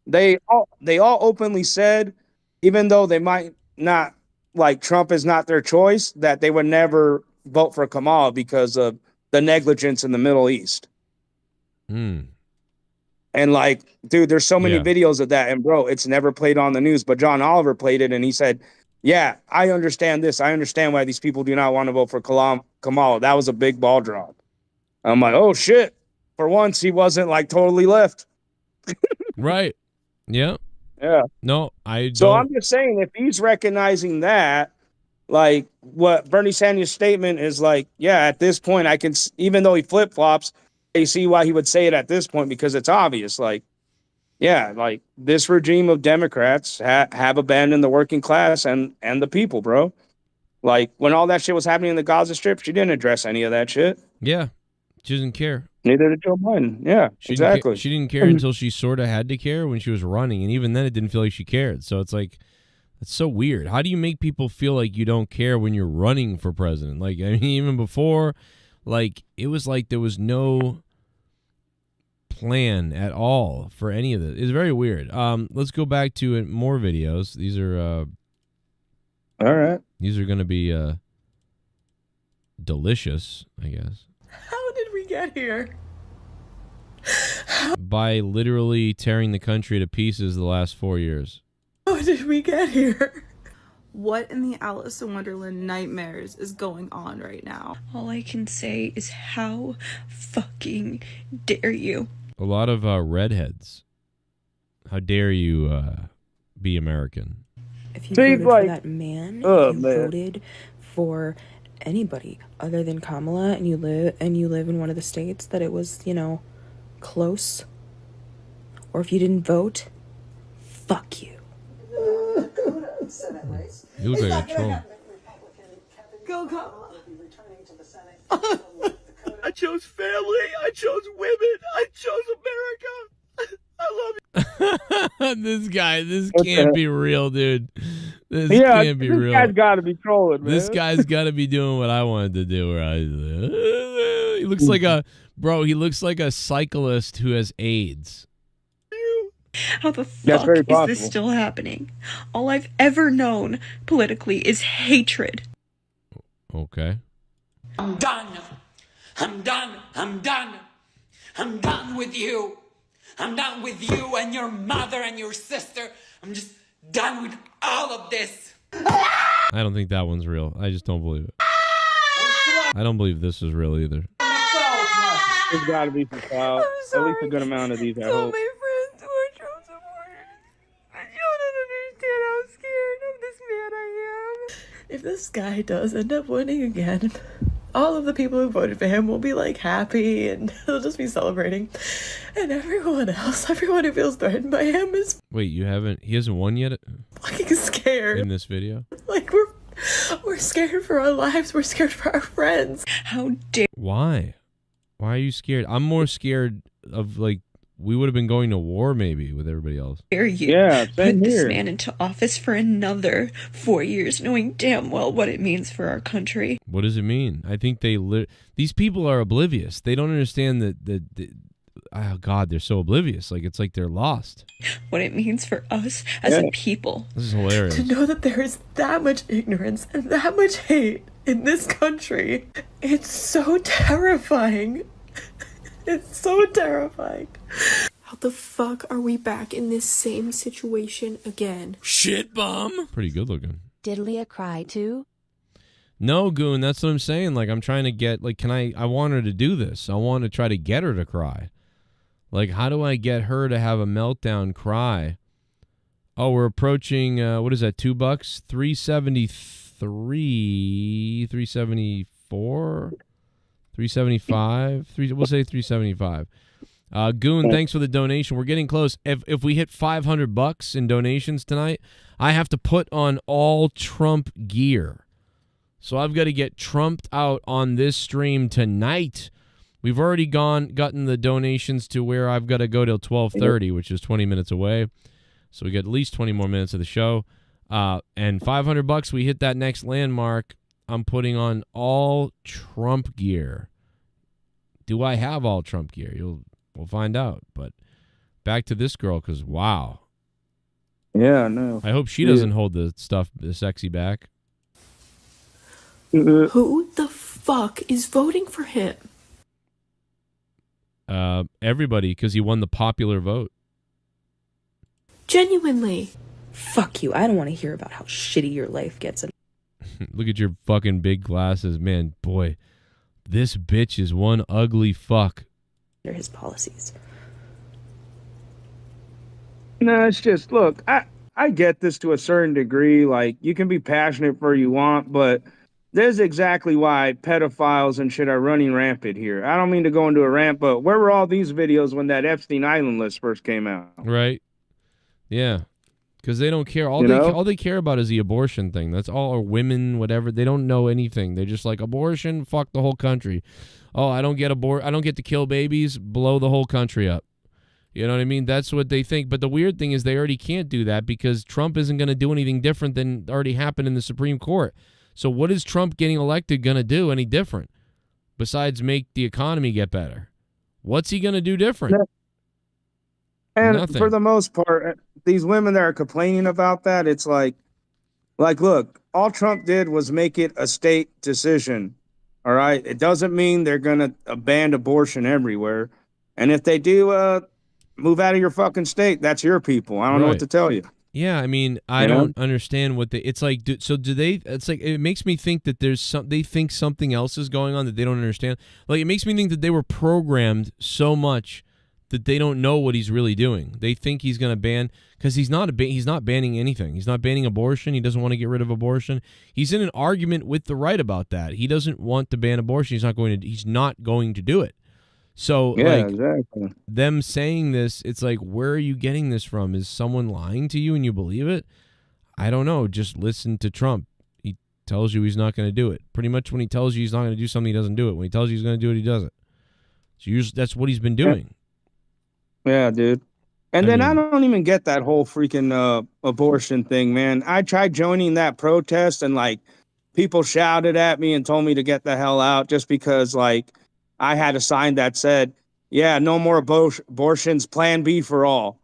they all openly said, even though they might not, like, Trump is not their choice, that they would never vote for Kamala because of the negligence in the Middle East. And, like, dude, there's so many videos of that. And, bro, it's never played on the news. But John Oliver played it, and he said, yeah, I understand this. I understand why these people do not want to vote for Kamala. That was a big ball drop. I'm like, oh, shit. For once, he wasn't, like, totally left. Right. Yeah. Yeah. No, I don't. So I'm just saying, if he's recognizing that, like, what Bernie Sanders' statement is, like, yeah, at this point, I can, even though he flip-flops, you see why he would say it at this point, because it's obvious. Like, yeah, like, this regime of Democrats have abandoned the working class and the people, bro. Like, when all that shit was happening in the Gaza Strip, she didn't address any of that shit. Yeah, she doesn't care. Neither did Joe Biden. Yeah, exactly. She didn't care until she sort of had to care when she was running, and even then it didn't feel like she cared. So it's like, it's so weird. How do you make people feel like you don't care when you're running for president? Like, I mean, even before, like, it was like there was no plan at all for any of this. It's very weird. Let's go back to more videos. These are all right. These are going to be delicious, I guess. How did we get here? By literally tearing the country to pieces the last 4 years. How did we get here? What in the Alice in Wonderland nightmares is going on right now? All I can say is, how fucking dare you? A lot of redheads. How dare you be American? If you voted for that man, if you voted for anybody other than Kamala, and you live in one of the states that it was, you know, close, or if you didn't vote, fuck you. You look like a troll. Go Kamala. I chose family. I chose women. I chose America. I love you. This can't be real, dude. This can't be real. This guy's got to be trolling, man. This guy's got to be doing what I wanted to do. Where he looks like he looks like a cyclist who has AIDS. How the fuck is this still happening? All I've ever known politically is hatred. Okay. I'm done. I'm done. I'm done. I'm done with you. I'm done with you and your mother and your sister. I'm just done with all of this. I don't think that one's real. I just don't believe it. I don't believe this is real either. There's got to be some clout. At least a good amount of these, I Tell hope. my friends who are Trump supporters. But y'all don't understand how scared of this man I am. If this guy does end up winning again, all of the people who voted for him will be like happy and they'll just be celebrating. And everyone else, everyone who feels threatened by him is Wait, he hasn't won yet fucking scared. in this video? Like we're scared for our lives. We're scared for our friends. How dare Why? Why are you scared? I'm more scared of, like, we would have been going to war maybe with everybody else. you Yeah, put same this here. man into office for another 4 years, knowing damn well what it means for our country. What does it mean? I think these people are oblivious. They don't understand that oh God, they're so oblivious. Like, it's like they're lost. What it means for us as a people. This is hilarious. To know that there is that much ignorance and that much hate in this country. It's so terrifying. It's so terrifying. How the fuck are we back in this same situation again? Shit bum. Pretty good looking. Did Leah cry too? No, Goon, that's what I'm saying. Like, I'm trying to get, like, I want her to do this. I want to try to get her to cry. Like, how do I get her to have a meltdown cry? Oh, we're approaching, what is that, $2? 373, 374, 375, we'll say 375. Goon, thanks for the donation. We're getting close. If we hit $500 in donations tonight, I have to put on all Trump gear. So I've got to get Trumped out on this stream tonight. We've already gotten the donations to where I've got to go till 12:30, which is 20 minutes away. So we get at least 20 more minutes of the show. And $500, we hit that next landmark. I'm putting on all Trump gear. Do I have all Trump gear? We'll find out. But back to this girl, because wow. Yeah, no. I hope she doesn't hold the sexy back. Who the fuck is voting for him? Everybody, because he won the popular vote. Genuinely. Fuck you. I don't want to hear about how shitty your life gets. Look at your fucking big glasses. Man, boy, this bitch is one ugly fuck. Under his policies. No, it's just, look, I get this to a certain degree. Like, you can be passionate for you want, but there's exactly why pedophiles and shit are running rampant here. I don't mean to go into a rant, but where were all these videos when that Epstein Island list first came out? Right. Yeah. Because they don't care. All they care about is the abortion thing. That's all. Or women, whatever. They don't know anything. They're just like, abortion, fuck the whole country. Oh, I don't get to kill babies, blow the whole country up. You know what I mean? That's what they think. But the weird thing is they already can't do that because Trump isn't going to do anything different than already happened in the Supreme Court. So what is Trump getting elected going to do any different besides make the economy get better? What's he going to do different? And Nothing. for the most part, these women that are complaining about that, it's like, look, all Trump did was make it a state decision. All right. It doesn't mean they're going to ban abortion everywhere. And if they do move out of your fucking state, that's your people. I don't know what to tell you. Yeah, I mean, I don't understand what it's like. It's like, it makes me think that they think something else is going on that they don't understand. Like, it makes me think that they were programmed so much that they don't know what he's really doing. They think he's going to ban, because he's not banning anything. He's not banning abortion. He doesn't want to get rid of abortion. He's in an argument with the right about that. He doesn't want to ban abortion. He's not going to do it. So, yeah, like, exactly. Them saying this, it's like, where are you getting this from? Is someone lying to you and you believe it? I don't know. Just listen to Trump. He tells you he's not going to do it. Pretty much when he tells you he's not going to do something, he doesn't do it. When he tells you he's going to do it, he does it. So that's what he's been doing. Yeah, dude. And I don't even get that whole freaking abortion thing, man. I tried joining that protest and, like, people shouted at me and told me to get the hell out just because, like, I had a sign that said, yeah, no more abortions, plan B for all.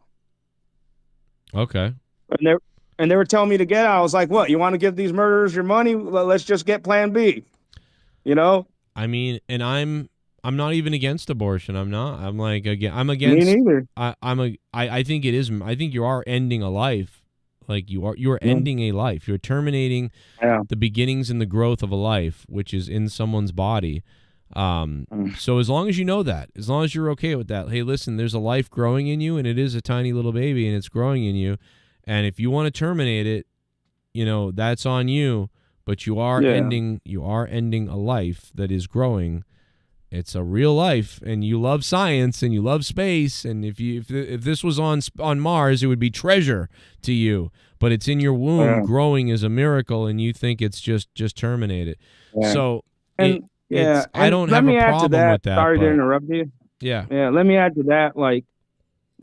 Okay. And they were telling me to get out. I was like, what, you want to give these murderers your money? Let's just get plan B. You know? I mean, and I'm not even against abortion. I'm not. I'm like, again, I'm against. Me neither. I think it is. I think you are ending a life. Like, you are ending a life. You're terminating the beginnings and the growth of a life, which is in someone's body. So as long as you know that, as long as you're okay with that, hey, listen, there's a life growing in you, and it is a tiny little baby, and it's growing in you. And if you want to terminate it, that's on you. But you are ending a life that is growing. It's a real life, and you love science and you love space. And if this was on Mars, it would be treasure to you. But it's in your womb, growing as a miracle, and you think it's just terminated. Yeah. So I don't have a problem with that. Sorry to interrupt you. Yeah. Let me add to that.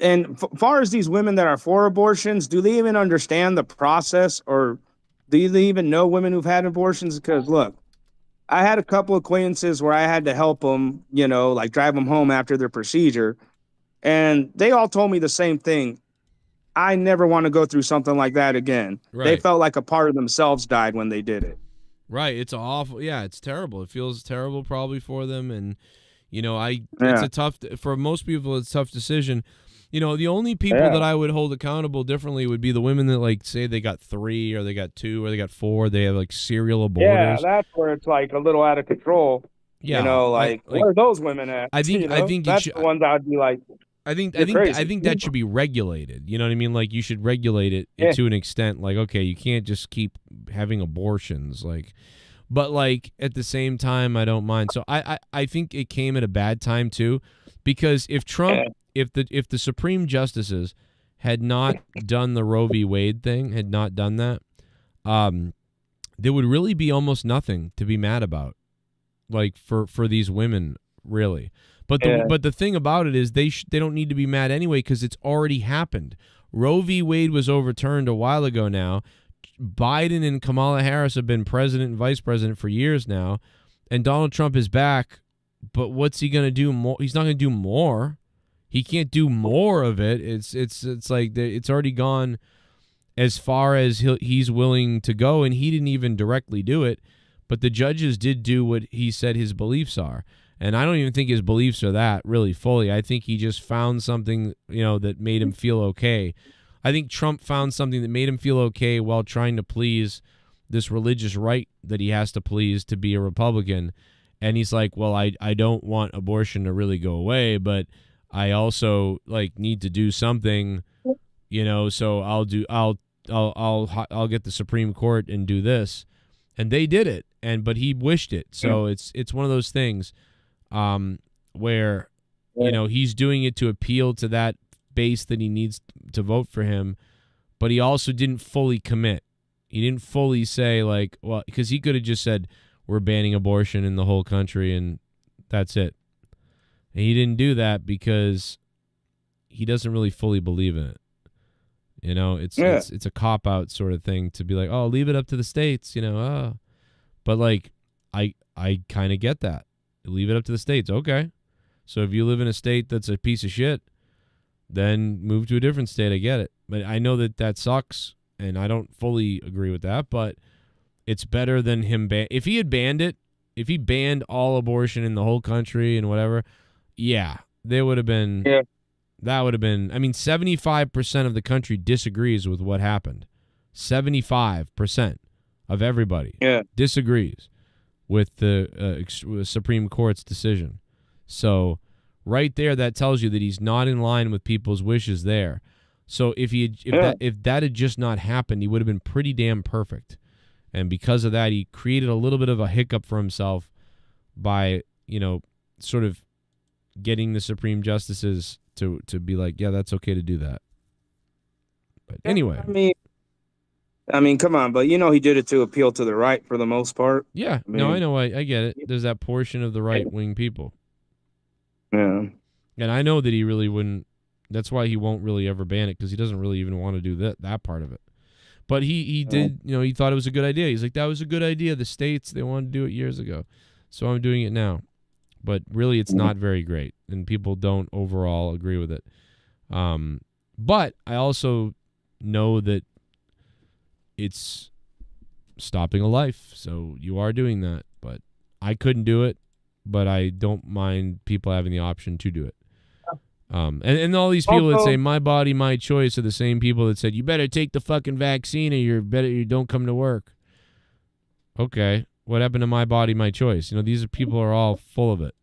And far as these women that are for abortions, do they even understand the process, or do they even know women who've had abortions? Because look, I had a couple acquaintances where I had to help them, drive them home after their procedure. And they all told me the same thing. I never want to go through something like that again. Right. They felt like a part of themselves died when they did it. Right. It's awful. Yeah, it's terrible. It feels terrible probably for them. And, it's a tough, for most people, it's a tough decision. The only people that I would hold accountable differently would be the women that say they got 3 or they got 2 or they got 4. They have serial aborters. Yeah, that's where it's a little out of control. Yeah, where are those women at? I think that's the ones I'd be like. I think that should be regulated. You know what I mean? You should regulate it to an extent. Okay, you can't just keep having abortions. But at the same time, I don't mind. So I think it came at a bad time too, because if Trump. If the Supreme Justices had not done the Roe v. Wade thing, had not done that, there would really be almost nothing to be mad about, for these women, really. But the thing about it is they don't need to be mad anyway, because it's already happened. Roe v. Wade was overturned a while ago now. Biden and Kamala Harris have been president and vice president for years now, and Donald Trump is back. But what's he going to do more? He's not going to do more. He can't do more of it. It's already gone as far as he's willing to go, and he didn't even directly do it. But the judges did do what he said his beliefs are, and I don't even think his beliefs are that really fully. I think he just found something that made him feel okay. I think Trump found something that made him feel okay while trying to please this religious right that he has to please to be a Republican, and he's like, well, I don't want abortion to really go away, but I also need to do something, so I'll get the Supreme Court and do this. And they did it. But he wished it. So it's one of those things where, he's doing it to appeal to that base that he needs to vote for him, but he also didn't fully commit. He didn't fully say because he could have just said, we're banning abortion in the whole country and that's it. And he didn't do that because he doesn't really fully believe in it. It's a cop-out sort of thing to be like, oh, leave it up to the states, But I kind of get that. Leave it up to the states. Okay. So if you live in a state that's a piece of shit, then move to a different state. I get it. But I know that sucks, and I don't fully agree with that, but it's better than him if he had banned it, if he banned all abortion in the whole country and whatever, there would have been, that would have been, 75% of the country disagrees with what happened. 75% of everybody disagrees with the Supreme Court's decision. So right there, that tells you that he's not in line with people's wishes there. So if that had just not happened, he would have been pretty damn perfect. And because of that, he created a little bit of a hiccup for himself by, sort of getting the Supreme Justices to be like, yeah, that's okay to do that. But anyway. Come on, but he did it to appeal to the right for the most part. Yeah, no, I know, I get it. There's that portion of the right-wing people. Yeah. And I know that he really wouldn't, that's why he won't really ever ban it, because he doesn't really even want to do that part of it. But he did, he thought it was a good idea. He's like, that was a good idea. The states, they wanted to do it years ago. So I'm doing it now. But really, it's not very great, and people don't overall agree with it. But I also know that it's stopping a life, so you are doing that. But I couldn't do it, but I don't mind people having the option to do it. And all these people that say my body, my choice are the same people that said you better take the fucking vaccine or you don't come to work. Okay, What happened to my body, my choice? These people are all full of it,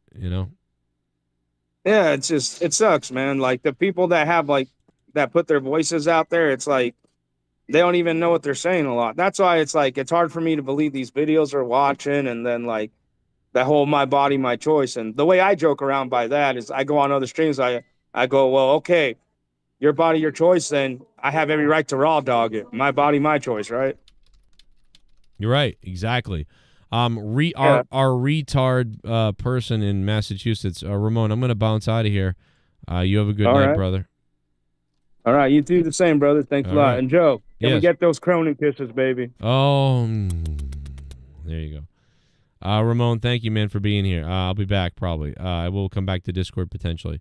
Yeah, it's just, it sucks, man. Like the people that have that put their voices out there, it's like they don't even know what they're saying a lot. That's why it's like it's hard for me to believe these videos are watching, and then like that whole my body, my choice. And the way I joke around by that is I go on other streams, I go, well, okay, your body, your choice, then I have every right to raw dog it. My body, my choice, right? You're right, exactly. Our retard person in Massachusetts, Ramone, I'm going to bounce out of here. You have a good night, brother. All right, you do the same, brother. Thanks a lot. Right. And Joe, can we Yes. get those Cronin kisses, baby? Oh, there you go. Ramone, thank you, man, for being here. I'll be back probably. I will come back to Discord potentially.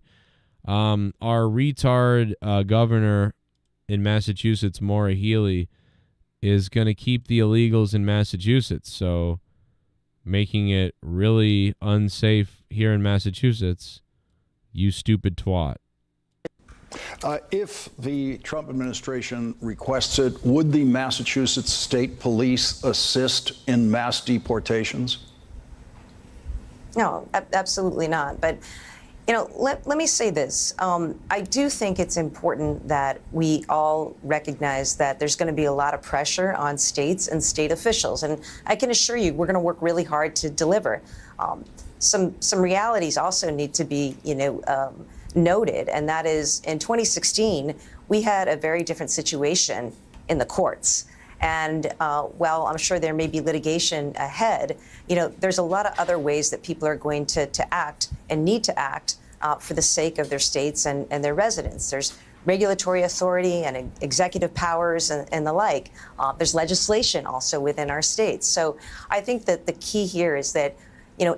Our retard governor in Massachusetts, Maura Healey, is going to keep the illegals in Massachusetts, so making it really unsafe here in Massachusetts. You stupid twat. If the Trump administration requests it, would the Massachusetts State Police assist in mass deportations? No, absolutely not. But, let me say this. I do think it's important that we all recognize that there's going to be a lot of pressure on states and state officials. And I can assure you, we're going to work really hard to deliver. Some realities also need to be, noted, and that is in 2016, we had a very different situation in the courts. And while I'm sure there may be litigation ahead, there's a lot of other ways that people are going to act and need to act for the sake of their states and their residents. There's regulatory authority and executive powers and the like. There's legislation also within our states. So I think that the key here is that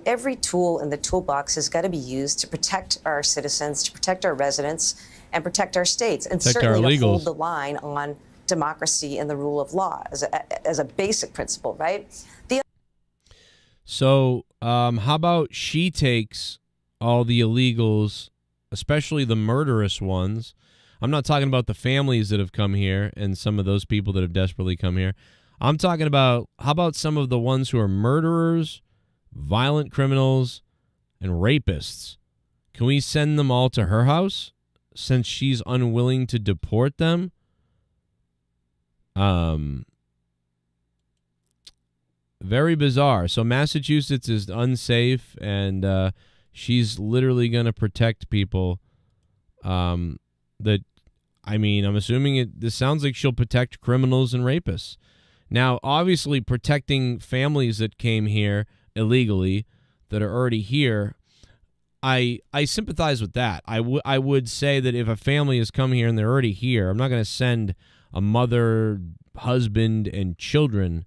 every tool in the toolbox has got to be used to protect our citizens, to protect our residents, and protect our states, and Protect certainly our to hold illegals. the line on democracy and the rule of law as a basic principle, right? So how about she takes all the illegals, especially the murderous ones? I'm not talking about the families that have come here and some of those people that have desperately come here. I'm talking about, how about some of the ones who are murderers, violent criminals, and rapists? Can we send them all to her house since she's unwilling to deport them? Very bizarre. So Massachusetts is unsafe, and she's literally going to protect people. I'm assuming this sounds like she'll protect criminals and rapists. Now, obviously, protecting families that came here illegally, that are already here, I sympathize with that. I would say that if a family has come here and they're already here, I'm not going to send a mother, husband, and children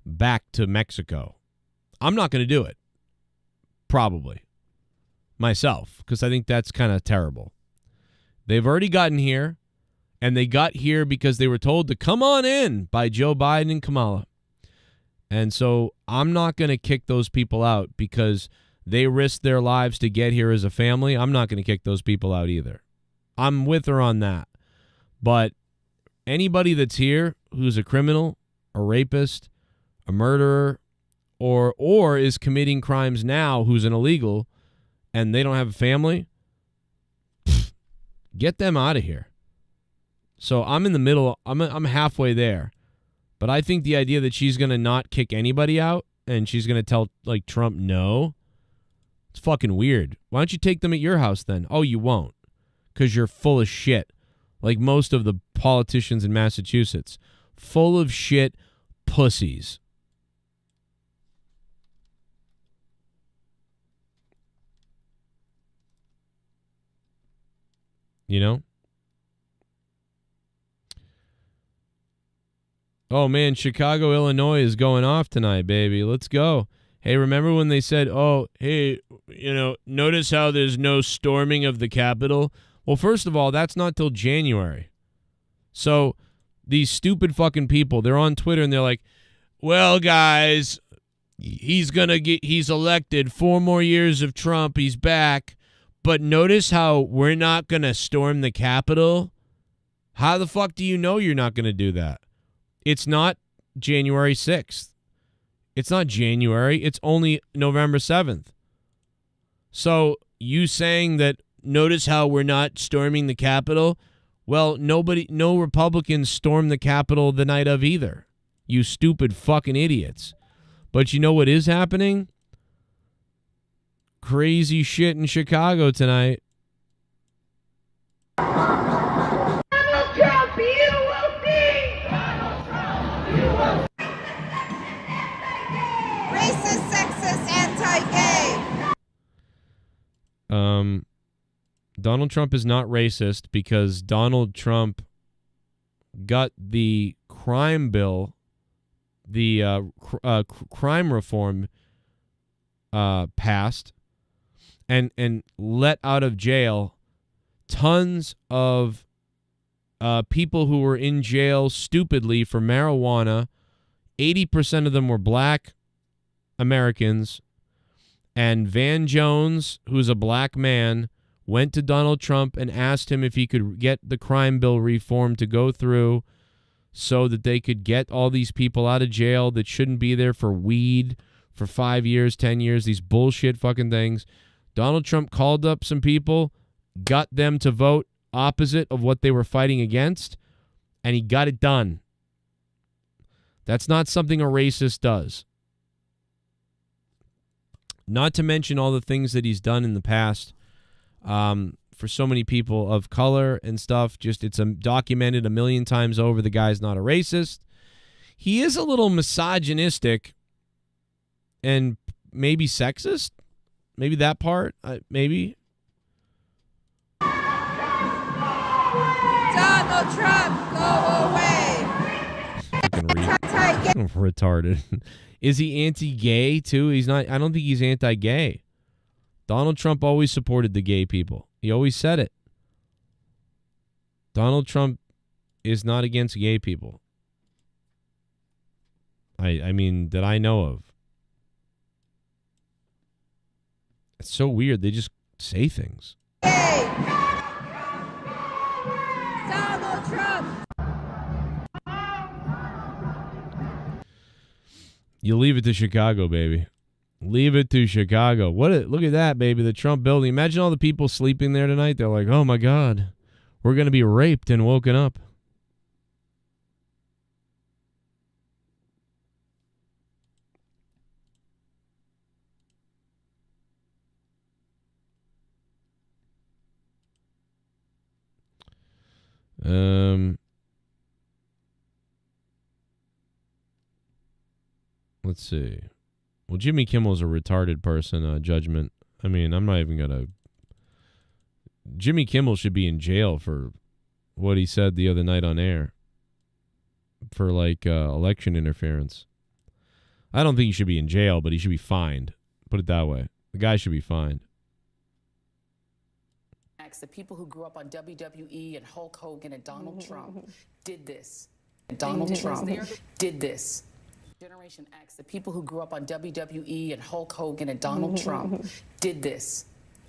back to Mexico. I'm not going to do it, probably, myself, because I think that's kind of terrible. They've already gotten here, and they got here because they were told to come on in by Joe Biden and Kamala. And so I'm not going to kick those people out because they risked their lives to get here as a family. I'm not going to kick those people out either. I'm with her on that. But anybody that's here who's a criminal, a rapist, a murderer, or is committing crimes now, who's an illegal, and they don't have a family, get them out of here. So I'm in the middle. I'm halfway there. But I think the idea that she's going to not kick anybody out and she's going to tell Trump no, it's fucking weird. Why don't you take them at your house then? Oh, you won't, because you're full of shit. Like most of the politicians in Massachusetts. Full of shit pussies. Oh, man, Chicago, Illinois is going off tonight, baby. Let's go. Hey, remember when they said, notice how there's no storming of the Capitol? Well, first of all, that's not till January. So these stupid fucking people, they're on Twitter and they're like, well, guys, he's elected 4 more years of Trump. He's back. But notice how we're not going to storm the Capitol? How the fuck do you know you're not going to do that? It's not January 6th. It's not January. It's only November 7th. So you saying that, notice how we're not storming the Capitol? Well, no Republicans stormed the Capitol the night of either. You stupid fucking idiots. But you know what is happening? Crazy shit in Chicago tonight. Donald Trump, you will see! Racist, sexist, anti-gay! Donald Trump is not racist because Donald Trump got the crime bill, the crime reform passed and let out of jail tons of people who were in jail stupidly for marijuana. 80% of them were black Americans. And Van Jones, who's a black man, went to Donald Trump and asked him if he could get the crime bill reform to go through so that they could get all these people out of jail that shouldn't be there for weed for 5 years, 10 years, these bullshit fucking things. Donald Trump called up some people, got them to vote opposite of what they were fighting against, and he got it done. That's not something a racist does. Not to mention all the things that he's done in the past for so many people of color and stuff. Just it's documented a million times over. The guy's not a racist. He is a little misogynistic and maybe sexist. Maybe that part. Maybe. Donald Trump, go away! Fucking retarded. Is he anti-gay too? He's not. I don't think he's anti-gay. Donald Trump always supported the gay people. He always said it. Donald Trump is not against gay people. I mean, that I know of. It's so weird. They just say things. Donald Trump! You leave it to Chicago, baby. Leave it to Chicago. Look at that, baby. The Trump building. Imagine all the people sleeping there tonight. They're like, oh, my God. We're going to be raped and woken up. Let's see. Well, Jimmy Kimmel's a retarded person, judgment. I mean, I'm not even going to... Jimmy Kimmel should be in jail for what he said the other night on air. For, election interference. I don't think he should be in jail, but he should be fined. Put it that way. The guy should be fined. The people who grew up on WWE and Hulk Hogan and Donald Trump did this. Donald Trump did this. Generation X, the people who grew up on WWE and Hulk Hogan and Donald Trump did this.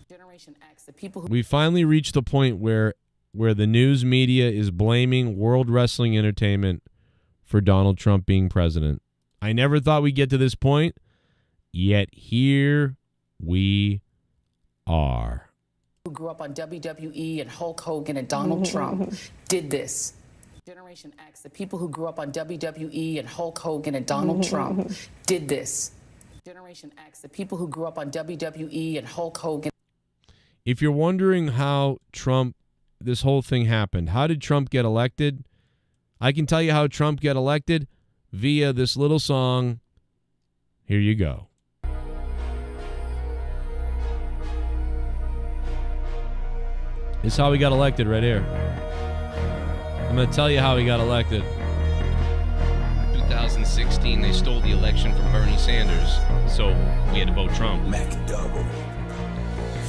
Generation X, the people who... We finally reached the point where the news media is blaming World Wrestling Entertainment for Donald Trump being president. I never thought we'd get to this point, yet here we are. Who grew up on WWE and Hulk Hogan and Donald Trump did this. Generation X, the people who grew up on WWE and Hulk Hogan and Donald Trump did this. Generation X, the people who grew up on WWE and Hulk Hogan. If you're wondering how this whole thing happened, how did Trump get elected? I can tell you how Trump got elected via this little song. Here you go. This is how he got elected right here. I'm going to tell you how he got elected. 2016, they stole the election from Bernie Sanders, so we had to vote Trump. McDouble.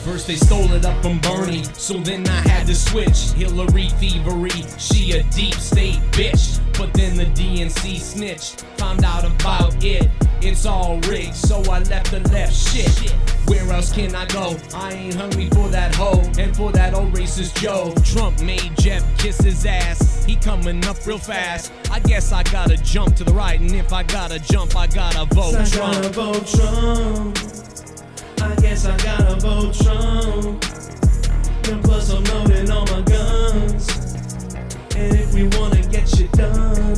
First they stole it up from Bernie, so then I had to switch. Hillary thievery, she a deep state bitch. But then the DNC snitched, found out about it. It's all rigged, so I left the left shit. Where else can I go? I ain't hungry for that hoe and for that old racist Joe. Trump made Jeb kiss his ass. He coming up real fast. I guess I gotta jump to the right, and if I gotta jump, I gotta vote Trump. I gotta vote Trump. I guess I gotta vote Trump. And plus I'm loading all my guns. And if we wanna get shit done,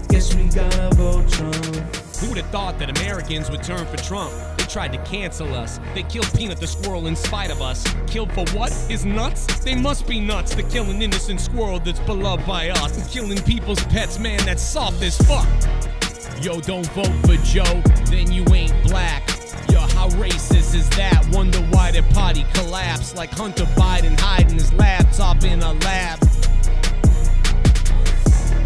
guess we gotta vote Trump. Who would have thought that Americans would turn for Trump? They tried to cancel us. They killed Peanut the squirrel in spite of us. Killed for what? His nuts? They must be nuts. They're killing innocent squirrel that's beloved by us. And killing people's pets, man, that's soft as fuck. Yo, don't vote for Joe, then you ain't black. Yo, how racist is that? Wonder why their party collapsed. Like Hunter Biden hiding his laptop in a lab.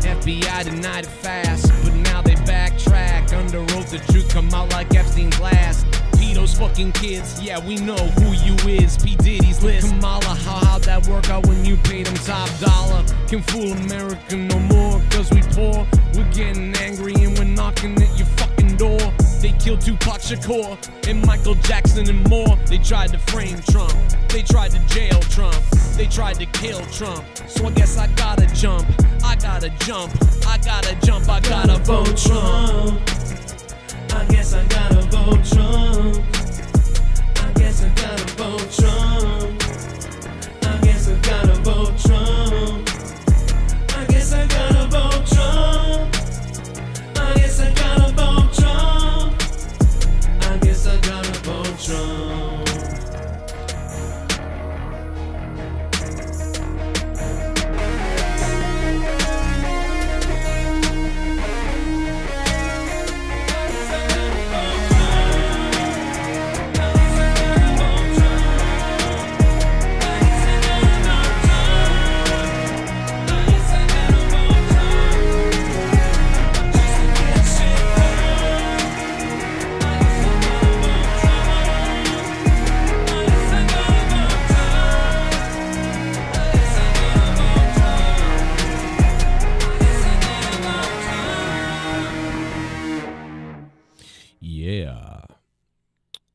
FBI denied it fast, but now they backtrack. Under oath, the truth come out like Epstein's last. Pedo's fucking kids, yeah, we know who you is. P. Diddy's list. Kamala, how'd that work out when you paid him top dollar? Can fool America no more, cause we poor. We're getting angry and we're knocking at your fucking door. They killed Tupac Shakur and Michael Jackson and more. They tried to frame Trump. They tried to jail Trump. They tried to kill Trump. So I guess I gotta jump. I gotta jump. I gotta jump. I gotta vote Trump. I guess I gotta vote Trump. I guess I gotta vote Trump. I guess I gotta vote Trump. I guess I gotta vote Trump. I guess I gotta vote Trump. I guess I gotta vote Trump.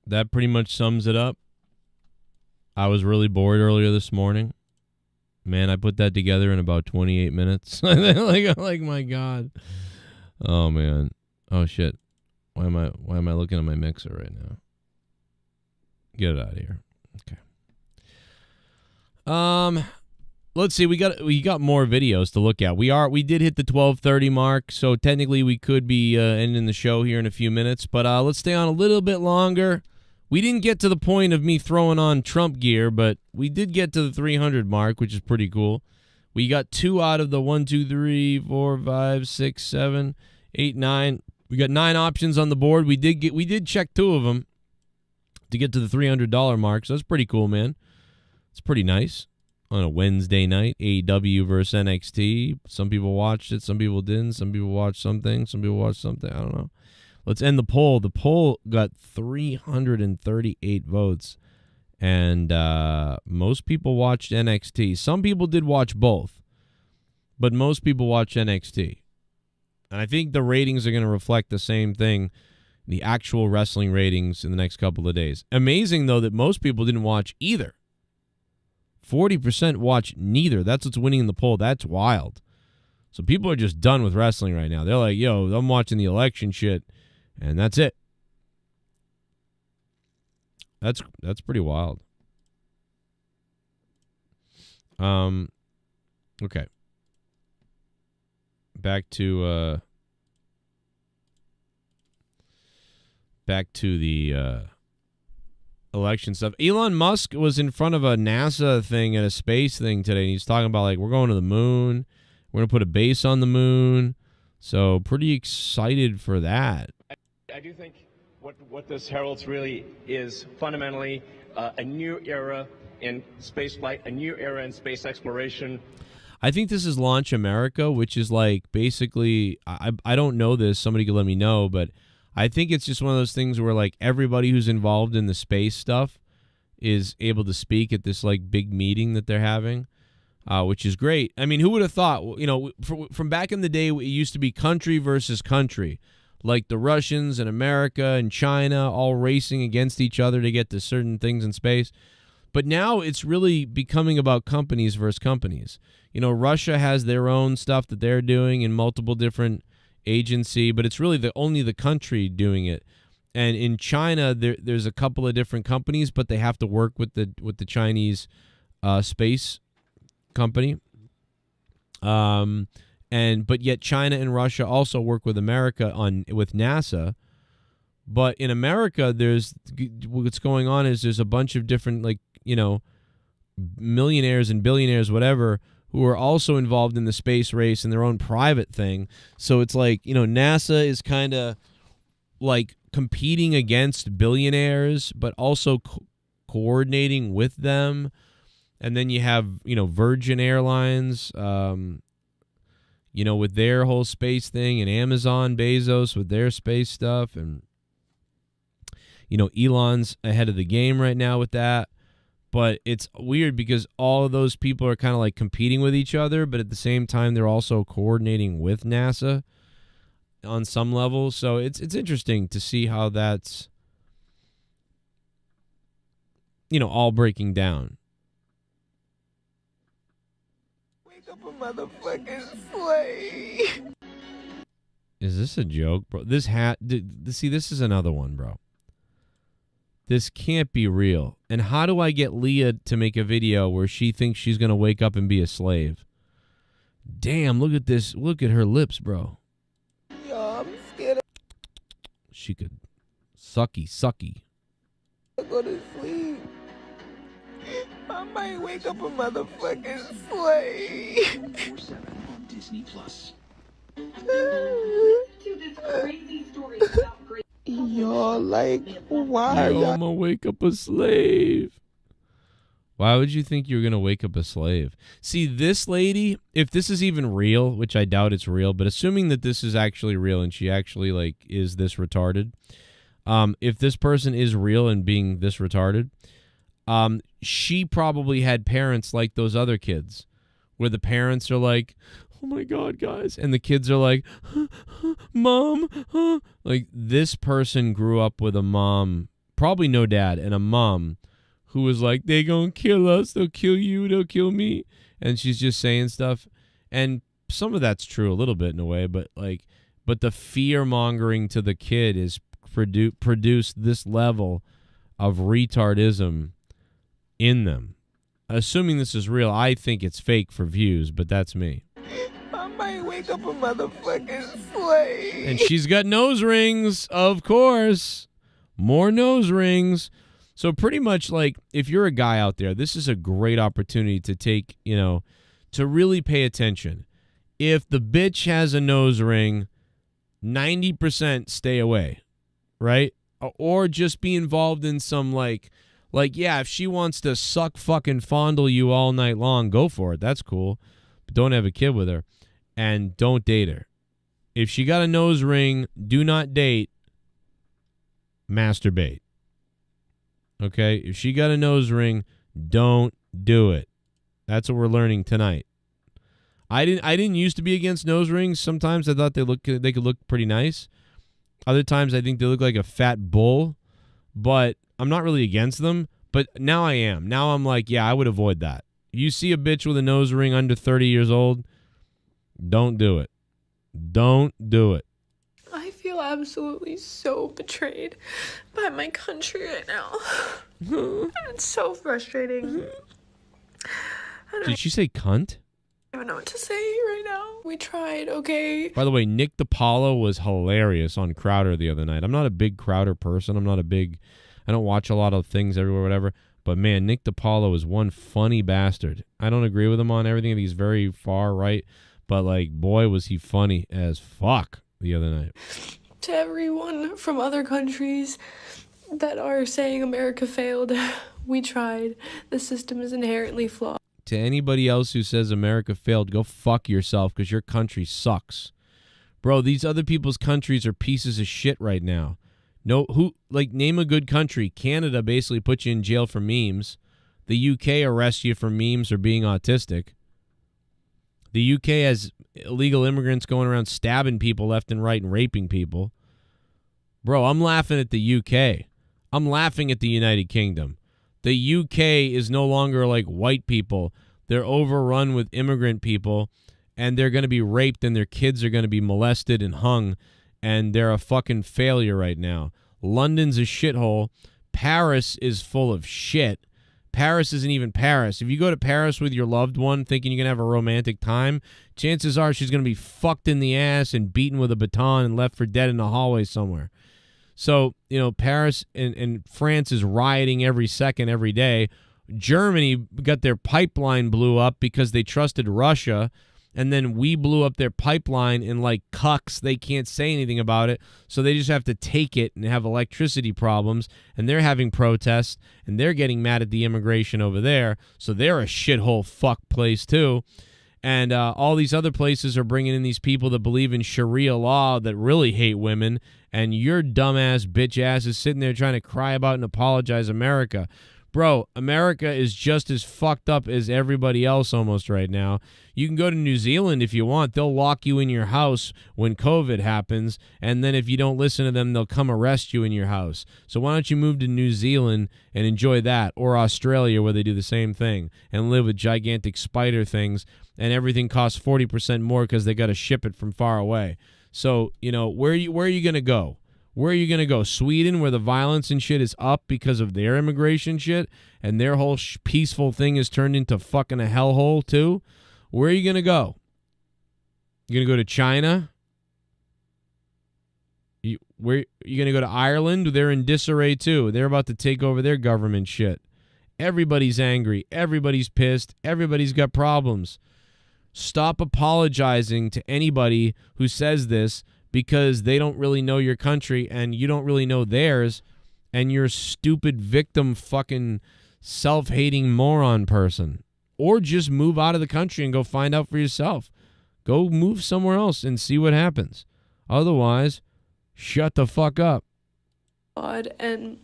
That pretty much sums it up. I was really bored earlier this morning. Man, I put that together in about 28 minutes. like my God. Oh man. Oh shit. Why am I looking at my mixer right now? Get it out of here. Okay. Let's see. We got more videos to look at. We did hit the 12:30 mark, so technically we could be ending the show here in a few minutes. But let's stay on a little bit longer. We didn't get to the point of me throwing on Trump gear, but we did get to the 300 mark, which is pretty cool. We got 2 out of the 1, 2, 3, 4, 5, 6, 7, 8, 9. We got 9 options on the board. We did check 2 of them to get to the $300 mark, so that's pretty cool, man. It's pretty nice. On a Wednesday night, AEW versus NXT. Some people watched it, some people didn't. Some people watched something, some people watched something. I don't know. Let's end the poll. The poll got 338 votes, and most people watched NXT. Some people did watch both, but most people watched NXT. And I think the ratings are going to reflect the same thing, the actual wrestling ratings in the next couple of days. Amazing, though, that most people didn't watch either. 40% watch neither. That's what's winning in the poll. That's wild. So people are just done with wrestling right now. They're like, yo, I'm watching the election shit, and that's it. That's pretty wild. Okay. Back to the election stuff. Elon Musk was in front of a NASA thing at a space thing today, and he's talking about, like, we're going to the moon. We're going to put a base on the moon. So pretty excited for that. I do think what this heralds really is fundamentally a new era in space flight, a new era in space exploration. I think this is Launch America, which is like basically, I don't know this, somebody could let me know, but I think it's just one of those things where, like, everybody who's involved in the space stuff is able to speak at this, like, big meeting that they're having, which is great. I mean, who would have thought, you know, from back in the day, it used to be country versus country. like the Russians and America and China all racing against each other to get to certain things in space. But now it's really becoming about companies versus companies. You know, Russia has their own stuff that they're doing in multiple different agency, but it's really only the country doing it. And in China, there's a couple of different companies, but they have to work with the Chinese space company. But yet China and Russia also work with America with NASA. But in America, what's going on is there's a bunch of different, like, you know, millionaires and billionaires, whatever, who are also involved in the space race and their own private thing. So it's like, you know, NASA is kind of like competing against billionaires, but also coordinating with them. And then you have, you know, Virgin Airlines, you know, with their whole space thing, and Amazon, Bezos with their space stuff. And, you know, Elon's ahead of the game right now with that. But it's weird because all of those people are kind of like competing with each other, but at the same time, they're also coordinating with NASA on some level. So it's interesting to see how that's, you know, all breaking down. Wake up a motherfucking slave. Is this a joke, bro? This hat, see, this is another one, bro. This can't be real. And how do I get Leah to make a video where she thinks she's going to wake up and be a slave? Damn, look at this. Look at her lips, bro. Yo, I'm scared. She could sucky. I go to sleep. I might wake up a motherfucking slave. 24/7 on Disney Plus. Yo, like, why? Yo, I'm gonna wake up a slave. Why would you think you were gonna wake up a slave? See, this lady, if this is even real, which I doubt it's real, but assuming that this is actually real and she actually like is this retarded, if this person is real and being this retarded, she probably had parents like those other kids, where the parents are like, oh my God, guys. And the kids are like, Mom. Like, this person grew up with a mom, probably no dad, and a mom who was like, they gonna kill us. They'll kill you. They'll kill me. And she's just saying stuff. And some of that's true a little bit in a way, but the fear mongering to the kid is produced this level of retardism in them. Assuming this is real, I think it's fake for views, but that's me. I might wake up a motherfucking slave. And she's got nose rings, of course. More nose rings. So pretty much, like, if you're a guy out there, this is a great opportunity to take, you know, to really pay attention. If the bitch has a nose ring, 90% stay away, right? Or just be involved in some, like, yeah, if she wants to fucking fondle you all night long, go for it. That's cool. But don't have a kid with her. And don't date her. If she got a nose ring, do not date. Masturbate. Okay? If she got a nose ring, don't do it. That's what we're learning tonight. I didn't used to be against nose rings. Sometimes I thought they could look pretty nice. Other times I think they look like a fat bull. But I'm not really against them. But now I am. Now I'm like, yeah, I would avoid that. You see a bitch with a nose ring under 30 years old, don't do it. Don't do it. I feel absolutely so betrayed by my country right now. It's so frustrating. Did she say cunt? I don't even know what to say right now. We tried, okay? By the way, Nick DiPaolo was hilarious on Crowder the other night. I'm not a big Crowder person. I don't watch a lot of things everywhere, whatever. But, man, Nick DiPaolo is one funny bastard. I don't agree with him on everything. He's very far right. But, like, boy, was he funny as fuck the other night. To everyone from other countries that are saying America failed, we tried. The system is inherently flawed. To anybody else who says America failed, go fuck yourself because your country sucks. Bro, these other people's countries are pieces of shit right now. Name a good country. Canada basically puts you in jail for memes. The UK arrests you for memes or being autistic. The UK has illegal immigrants going around stabbing people left and right and raping people. Bro, I'm laughing at the UK. I'm laughing at the United Kingdom. The UK is no longer like white people. They're overrun with immigrant people, and they're going to be raped, and their kids are going to be molested and hung, and they're a fucking failure right now. London's a shithole. Paris is full of shit. Paris isn't even Paris. If you go to Paris with your loved one thinking you're going to have a romantic time, chances are she's going to be fucked in the ass and beaten with a baton and left for dead in a hallway somewhere. So, you know, Paris and France is rioting every second, every day. Germany got their pipeline blew up because they trusted Russia, and then we blew up their pipeline, and like cucks, they can't say anything about it, so they just have to take it and have electricity problems, and they're having protests, and they're getting mad at the immigration over there, so they're a shithole fuck place too. And all these other places are bringing in these people that believe in Sharia law that really hate women, and your dumbass bitch ass is sitting there trying to cry about and apologize America. Bro, America is just as fucked up as everybody else almost right now. You can go to New Zealand if you want. They'll lock you in your house when COVID happens, and then if you don't listen to them, they'll come arrest you in your house. So why don't you move to New Zealand and enjoy that, or Australia where they do the same thing, and live with gigantic spider things, and everything costs 40% more because they got to ship it from far away. So, you know, where are you going to go? Where are you going to go? Sweden, where the violence and shit is up because of their immigration shit, and their whole peaceful thing is turned into fucking a hellhole too? Where are you going to go? You going to go to China? Where you going to go to Ireland? They're in disarray too. They're about to take over their government shit. Everybody's angry. Everybody's pissed. Everybody's got problems. Stop apologizing to anybody who says this, because they don't really know your country and you don't really know theirs, and you're a stupid victim fucking self-hating moron person. Or just move out of the country and go find out for yourself. Go move somewhere else and see what happens. Otherwise, shut the fuck up. And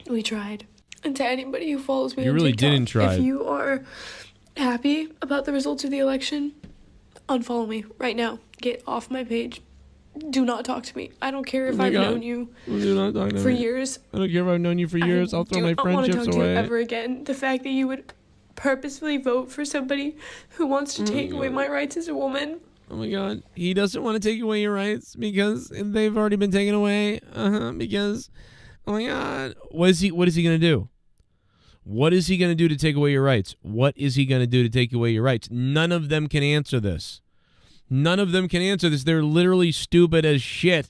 we tried. And to anybody who follows me You on really TikTok, didn't try. if you are happy about the results of the election, unfollow me right now. Get off my page. Do not talk to me. I don't care if I've known you for years. I don't care if I've known you for years. I'll throw my friendships I don't want to talk to away. you ever again. The fact that you would purposefully vote for somebody who wants to take away my rights as a woman. Oh my God. He doesn't want to take away your rights because they've already been taken away. Because, oh my God. What is he going to do? What is he going to do to take away your rights? What is he going to do to take away your rights? None of them can answer this. None of them can answer this. They're literally stupid as shit.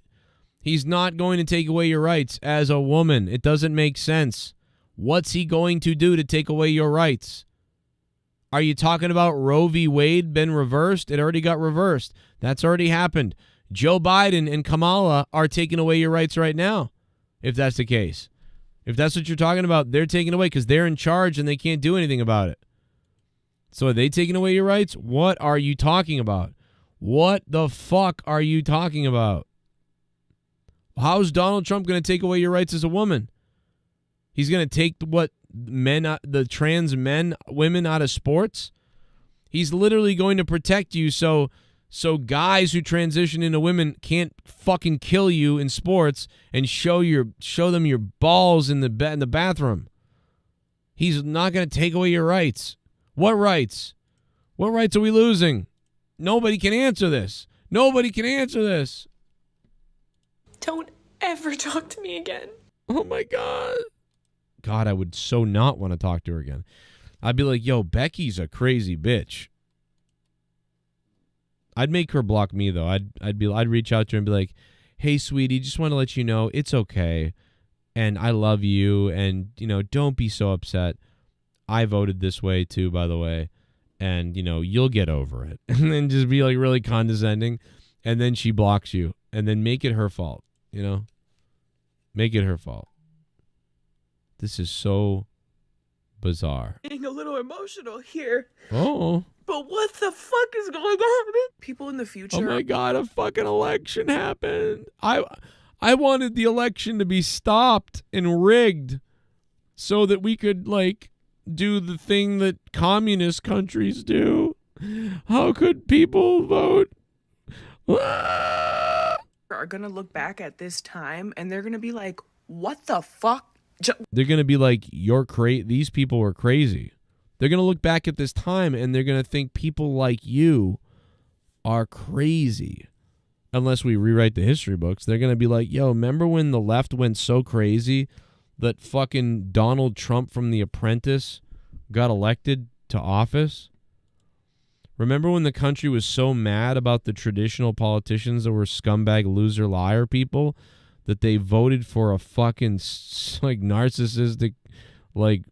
He's not going to take away your rights as a woman. It doesn't make sense. What's he going to do to take away your rights? Are you talking about Roe v. Wade been reversed? It already got reversed. That's already happened. Joe Biden and Kamala are taking away your rights right now, if that's the case. If that's what you're talking about, they're taking away because they're in charge and they can't do anything about it. So are they taking away your rights? What are you talking about? What the fuck are you talking about? How's Donald Trump going to take away your rights as a woman? He's going to take the trans women out of sports? He's literally going to protect you so guys who transition into women can't fucking kill you in sports and show them your balls in the bathroom. He's not going to take away your rights. What rights? What rights are we losing? Nobody can answer this. Nobody can answer this. Don't ever talk to me again. Oh my God. God, I would so not want to talk to her again. I'd be like, yo, Becky's a crazy bitch. I'd make her block me though. I'd reach out to her and be like, hey sweetie, just want to let you know it's okay. And I love you, and don't be so upset. I voted this way too, by the way. And, you'll get over it. And then just be like really condescending. And then she blocks you. And then make it her fault, Make it her fault. This is so bizarre. Getting a little emotional here. Oh. But what the fuck is going on? People in the future. Oh my God, a fucking election happened. I wanted the election to be stopped and rigged so that we could, do the thing that communist countries do. How could people vote? are going to look back at this time and they're going to be like, what the fuck? They're going to be like, these people were crazy. They're going to look back at this time and they're going to think people like you are crazy. Unless we rewrite the history books, they're going to be like, yo, remember when the left went so crazy that fucking Donald Trump from The Apprentice got elected to office? Remember when the country was so mad about the traditional politicians that were scumbag, loser, liar people that they voted for a fucking like narcissistic, like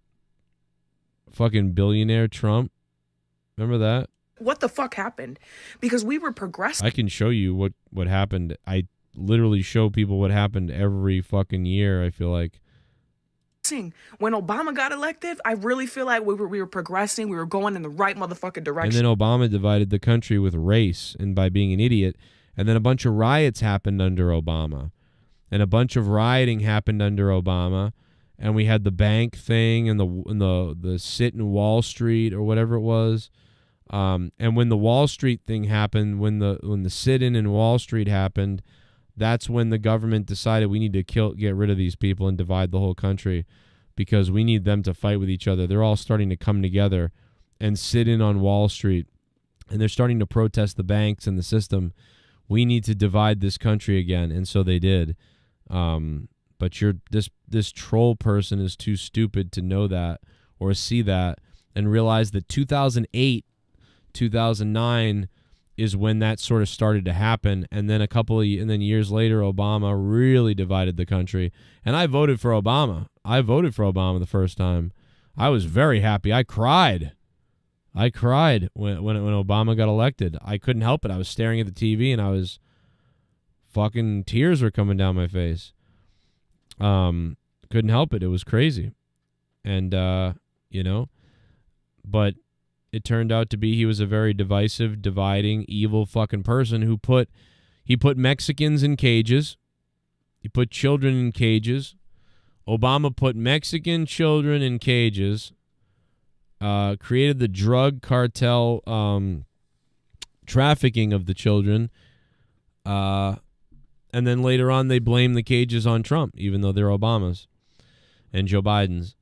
fucking billionaire Trump? Remember that? What the fuck happened? Because we were progressing. I can show you what happened. I literally show people what happened every fucking year, I feel like. When Obama got elected, I really feel like we were progressing. We were going in the right motherfucking direction. And then Obama divided the country with race and by being an idiot. And then a bunch of riots happened under Obama. And a bunch of rioting happened under Obama. And we had the bank thing and the sit in Wall Street or whatever it was. And when the Wall Street thing happened, when the sit-in in Wall Street happened, that's when the government decided we need to get rid of these people and divide the whole country because we need them to fight with each other. They're all starting to come together and sit in on Wall Street, and they're starting to protest the banks and the system. We need to divide this country again, and so they did. But this troll person is too stupid to know that or see that and realize that 2008, 2009 is when that sort of started to happen, and then years later, Obama really divided the country. And I voted for Obama. I voted for Obama the first time. I was very happy. I cried. When Obama got elected. I couldn't help it. I was staring at the TV, and I was fucking tears were coming down my face. Couldn't help it. It was crazy, and but. It turned out to be he was a very divisive, dividing, evil fucking person who put Mexicans in cages. He put children in cages. Obama put Mexican children in cages. Created the drug cartel trafficking of the children. And then later on they blamed the cages on Trump, even though they're Obama's and Joe Biden's.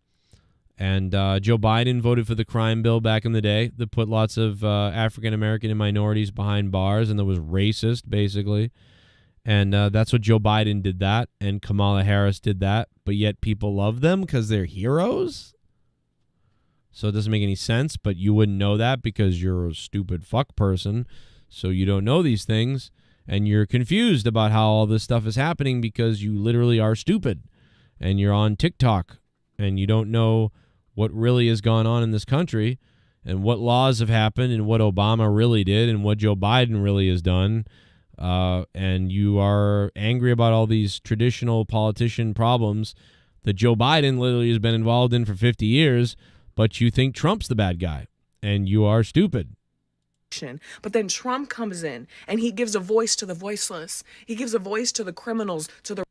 And Joe Biden voted for the crime bill back in the day that put lots of African-American and minorities behind bars and that was racist, basically. And that's what Joe Biden did that, and Kamala Harris did that, but yet people love them because they're heroes? So it doesn't make any sense, but you wouldn't know that because you're a stupid fuck person, so you don't know these things, and you're confused about how all this stuff is happening because you literally are stupid, and you're on TikTok, and you don't know what really has gone on in this country and what laws have happened and what Obama really did and what Joe Biden really has done. And you are angry about all these traditional politician problems that Joe Biden literally has been involved in for 50 years, but you think Trump's the bad guy and you are stupid. But then Trump comes in and he gives a voice to the voiceless. He gives a voice to the criminals, to the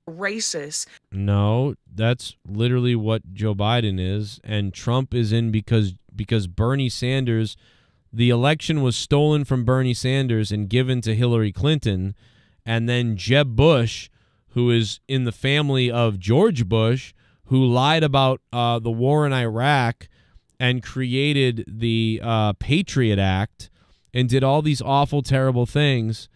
racist. No, that's literally what Joe Biden is, and Trump is in because Bernie Sanders, the election was stolen from Bernie Sanders and given to Hillary Clinton, and then Jeb Bush, who is in the family of George Bush, who lied about the war in Iraq and created the Patriot Act and did all these awful, terrible things.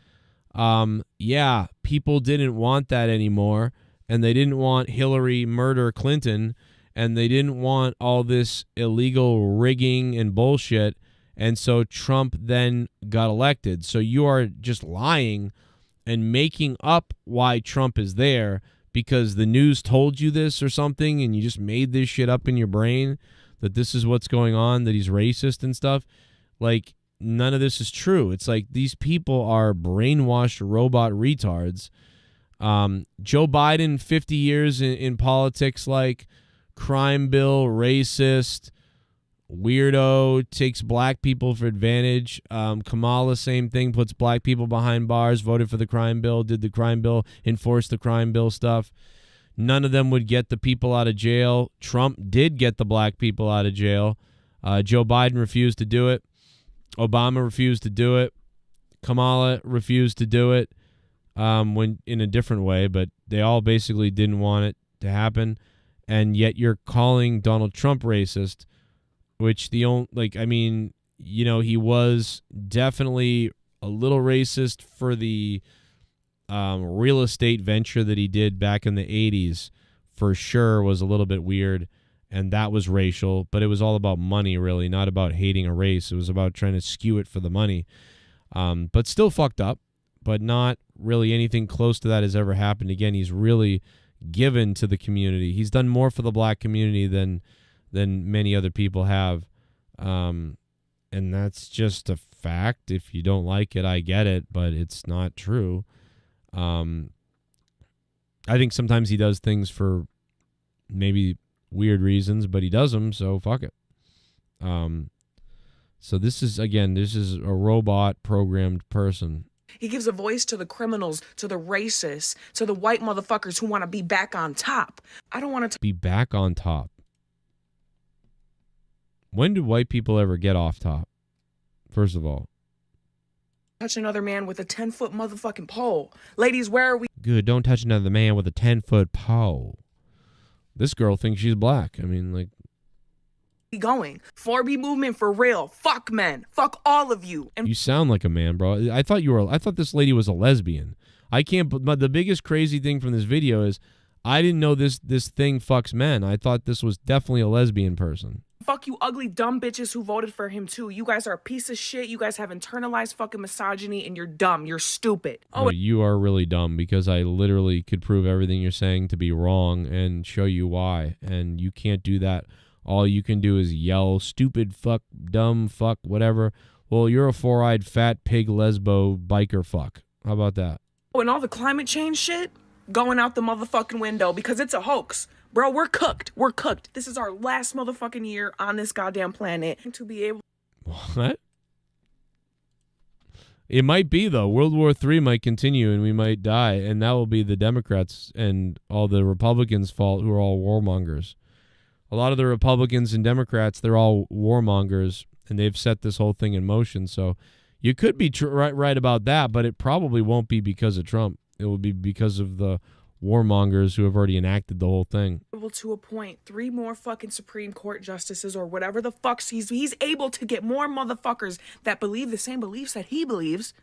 Yeah, people didn't want that anymore, and they didn't want Hillary murder Clinton, and they didn't want all this illegal rigging and bullshit, and so Trump then got elected. So you are just lying and making up why Trump is there because the news told you this or something, and you just made this shit up in your brain that this is what's going on, that he's racist and stuff. Like, none of this is true. It's like these people are brainwashed robot retards. Joe Biden, 50 years in politics, like crime bill, racist, weirdo, takes black people for advantage. Kamala, same thing, puts black people behind bars, voted for the crime bill, did the crime bill, enforced the crime bill stuff. None of them would get the people out of jail. Trump did get the black people out of jail. Joe Biden refused to do it. Obama refused to do it. Kamala refused to do it. when in a different way, but they all basically didn't want it to happen. And yet you're calling Donald Trump racist, which he was definitely a little racist for the real estate venture that he did back in the 80s, for sure, was a little bit weird. And that was racial, but it was all about money, really, not about hating a race. It was about trying to skew it for the money. But still fucked up, but not really anything close to that has ever happened again. He's really given to the community. He's done more for the black community than many other people have. And that's just a fact. If you don't like it, I get it, but it's not true. I think sometimes he does things for maybe weird reasons, but he does them, so fuck it. So this is a robot programmed person. He gives a voice to the criminals, to the racists, to the white motherfuckers who want to be back on top. I don't want to be back on top. When do white people ever get off top? First of all, touch another man with a 10-foot motherfucking pole. Ladies, where are we? Good, don't touch another man with a 10-foot pole. This girl thinks she's black. I mean, like, going 4B movement for real. Fuck men. Fuck all of you. And you sound like a man, bro. I thought this lady was a lesbian. But the biggest crazy thing from this video is I didn't know this thing fucks men. I thought this was definitely a lesbian person. fuck you ugly dumb bitches who voted for him too. You guys are a piece of shit. You guys have internalized fucking misogyny and you're dumb. You're stupid. Oh, you are really dumb because I literally could prove everything you're saying to be wrong and show you why. And you can't do that. All you can do is yell, stupid, fuck, dumb, fuck, whatever. Well, you're a four-eyed, fat, pig, lesbo, biker fuck. How about that? Oh, and all the climate change shit going out the motherfucking window because it's a hoax. Bro, we're cooked. We're cooked. This is our last motherfucking year on this goddamn planet to be able... What? It might be, though. World War III might continue and we might die, and that will be the Democrats and all the Republicans' fault who are all warmongers. A lot of the Republicans and Democrats, they're all warmongers, and they've set this whole thing in motion. So you could be right about that, but it probably won't be because of Trump. It will be because of the warmongers who have already enacted the whole thing. Able to appoint 3 more fucking Supreme Court justices or whatever the fuck he's able to get more motherfuckers that believe the same beliefs that he believes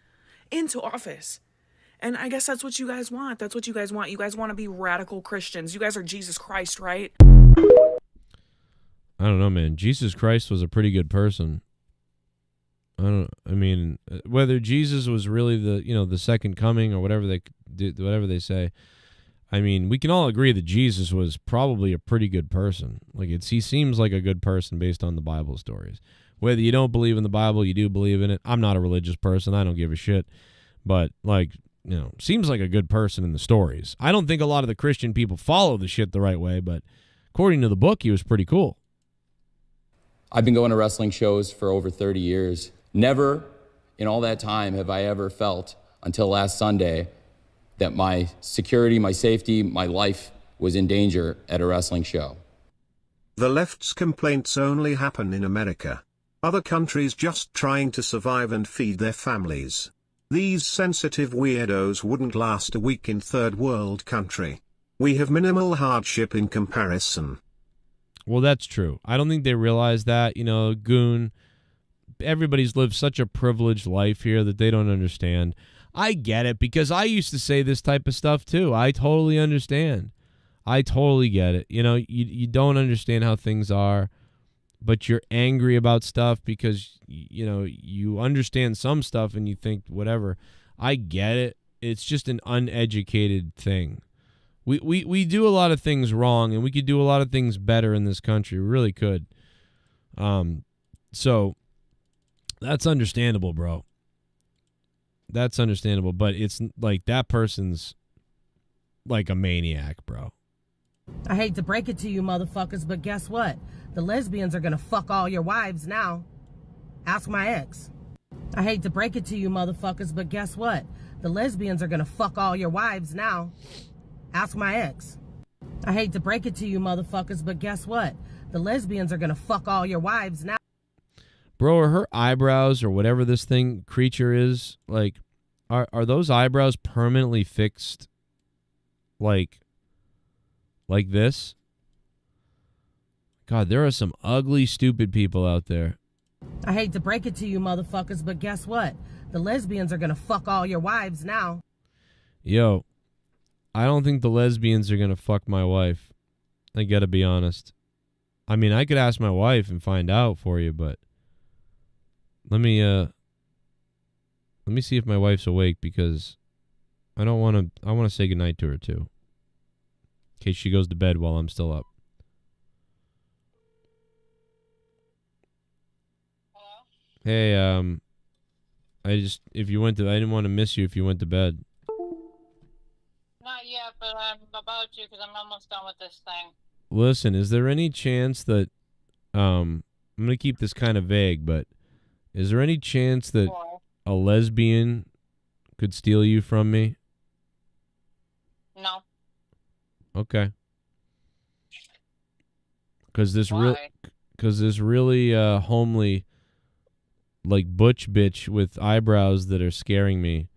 into office. And I guess that's what you guys want. That's what you guys want. You guys want to be radical Christians. You guys are Jesus Christ, right? I don't know, man. Jesus Christ was a pretty good person. I mean, whether Jesus was really the second coming or whatever they say. I mean, we can all agree that Jesus was probably a pretty good person. He seems like a good person based on the Bible stories. Whether you don't believe in the Bible, you do believe in it. I'm not a religious person. I don't give a shit. But seems like a good person in the stories. I don't think a lot of the Christian people follow the shit the right way, but according to the book, he was pretty cool. I've been going to wrestling shows for over 30 years. Never in all that time have I ever felt, until last Sunday, that my security, my safety, my life was in danger at a wrestling show. The left's complaints only happen in America. Other countries just trying to survive and feed their families. These sensitive weirdos wouldn't last a week in third world country. We have minimal hardship in comparison. Well, that's true. I don't think they realize that, goon. Everybody's lived such a privileged life here that they don't understand. I get it because I used to say this type of stuff too. I totally understand. I totally get it. You don't understand how things are, but you're angry about stuff because, you understand some stuff and you think whatever. I get it. It's just an uneducated thing. We do a lot of things wrong and we could do a lot of things better in this country. We really could. So that's understandable, bro. That's understandable, but it's like that person's like a maniac, bro. I hate to break it to you motherfuckers, but guess what? The lesbians are gonna fuck all your wives now. Ask my ex. I hate to break it to you motherfuckers, but guess what? The lesbians are gonna fuck all your wives now. Ask my ex. I hate to break it to you motherfuckers, but guess what? The lesbians are gonna fuck all your wives now. Bro, are her eyebrows or whatever this creature is, Are those eyebrows permanently fixed like this? God, there are some ugly, stupid people out there. I hate to break it to you motherfuckers, but guess what? The lesbians are gonna fuck all your wives now. Yo, I don't think the lesbians are gonna fuck my wife. I gotta be honest. I mean, I could ask my wife and find out for you, but let me see if my wife's awake, because I want to say goodnight to her too, in case she goes to bed while I'm still up. Hey, I didn't want to miss you if you went to bed. Not yet, but I'm about to, because I'm almost done with this thing. Listen, is there any chance that, I'm going to keep this kind of vague, but is there any chance that a lesbian could steal you from me? No. Okay. Because this really homely, like, butch bitch with eyebrows that are scaring me,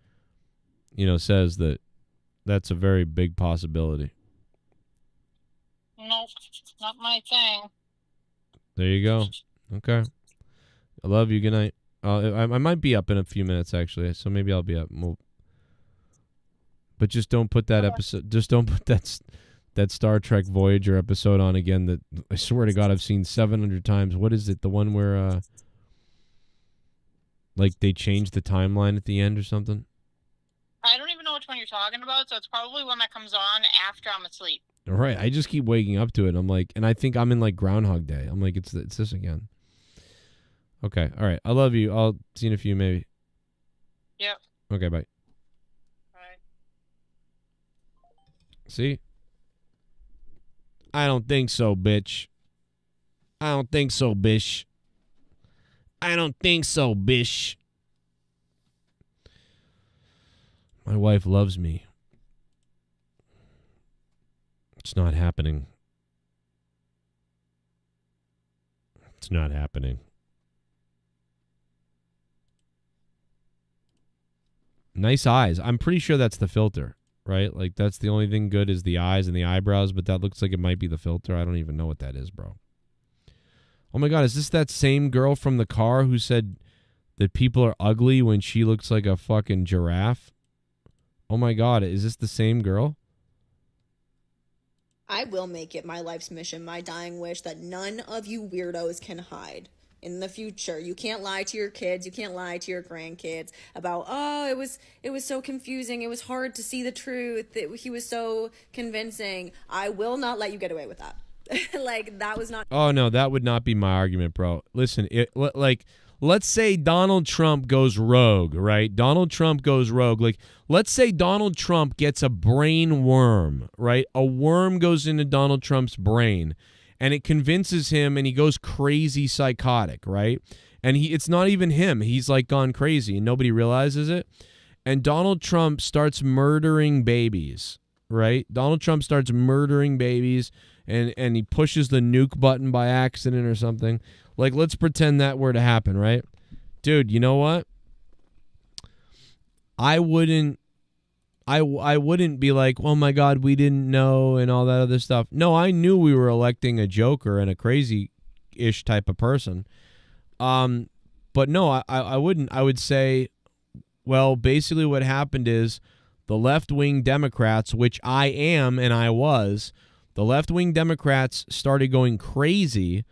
says that that's a very big possibility. Nope, not my thing. There you go. Okay. I love you. Good night. I might be up in a few minutes, actually, so maybe I'll be up. But just don't put that episode. Just don't put that Star Trek Voyager episode on again. That I swear to God I've seen 700 times. What is it? The one where like they changed the timeline at the end or something? I don't even know which one you're talking about, so it's probably one that comes on after I'm asleep. All right. I just keep waking up to it. I'm like, and I think I'm in like Groundhog Day. I'm like, it's this again. Okay. All right. I love you. I'll see you in a few, maybe. Yep. Okay. Bye. Bye. See? I don't think so, bitch. I don't think so, bish. I don't think so, bish. My wife loves me. It's not happening. It's not happening. Nice eyes. I'm pretty sure that's the filter, right? Like, that's the only thing good is the eyes and the eyebrows, but that looks like it might be the filter. I don't even know what that is, bro. Oh my God, is this that same girl from the car who said that people are ugly when she looks like a fucking giraffe? Oh my God, is this the same girl? I will make it my life's mission, my dying wish, that none of you weirdos can hide in the future. You can't lie to your kids. You can't lie to your grandkids about, oh, it was so confusing. It was hard to see the truth. He was so convincing. I will not let you get away with that. Like, that was not. Oh, no, that would not be my argument, bro. Listen, let's say Donald Trump goes rogue, right? Donald Trump goes rogue. Like, let's say Donald Trump gets a brain worm, right? A worm goes into Donald Trump's brain, and it convinces him, and he goes crazy psychotic, right? And it's not even him. He's, like, gone crazy, and nobody realizes it. And Donald Trump starts murdering babies, right? Donald Trump starts murdering babies, and he pushes the nuke button by accident or something. Like, let's pretend that were to happen, right? Dude, you know what? I wouldn't be like, oh my God, we didn't know and all that other stuff. No, I knew we were electing a joker and a crazy-ish type of person. But no, I wouldn't. I would say, well, basically what happened is the left-wing Democrats, which I am and I was, the left-wing Democrats started going crazy.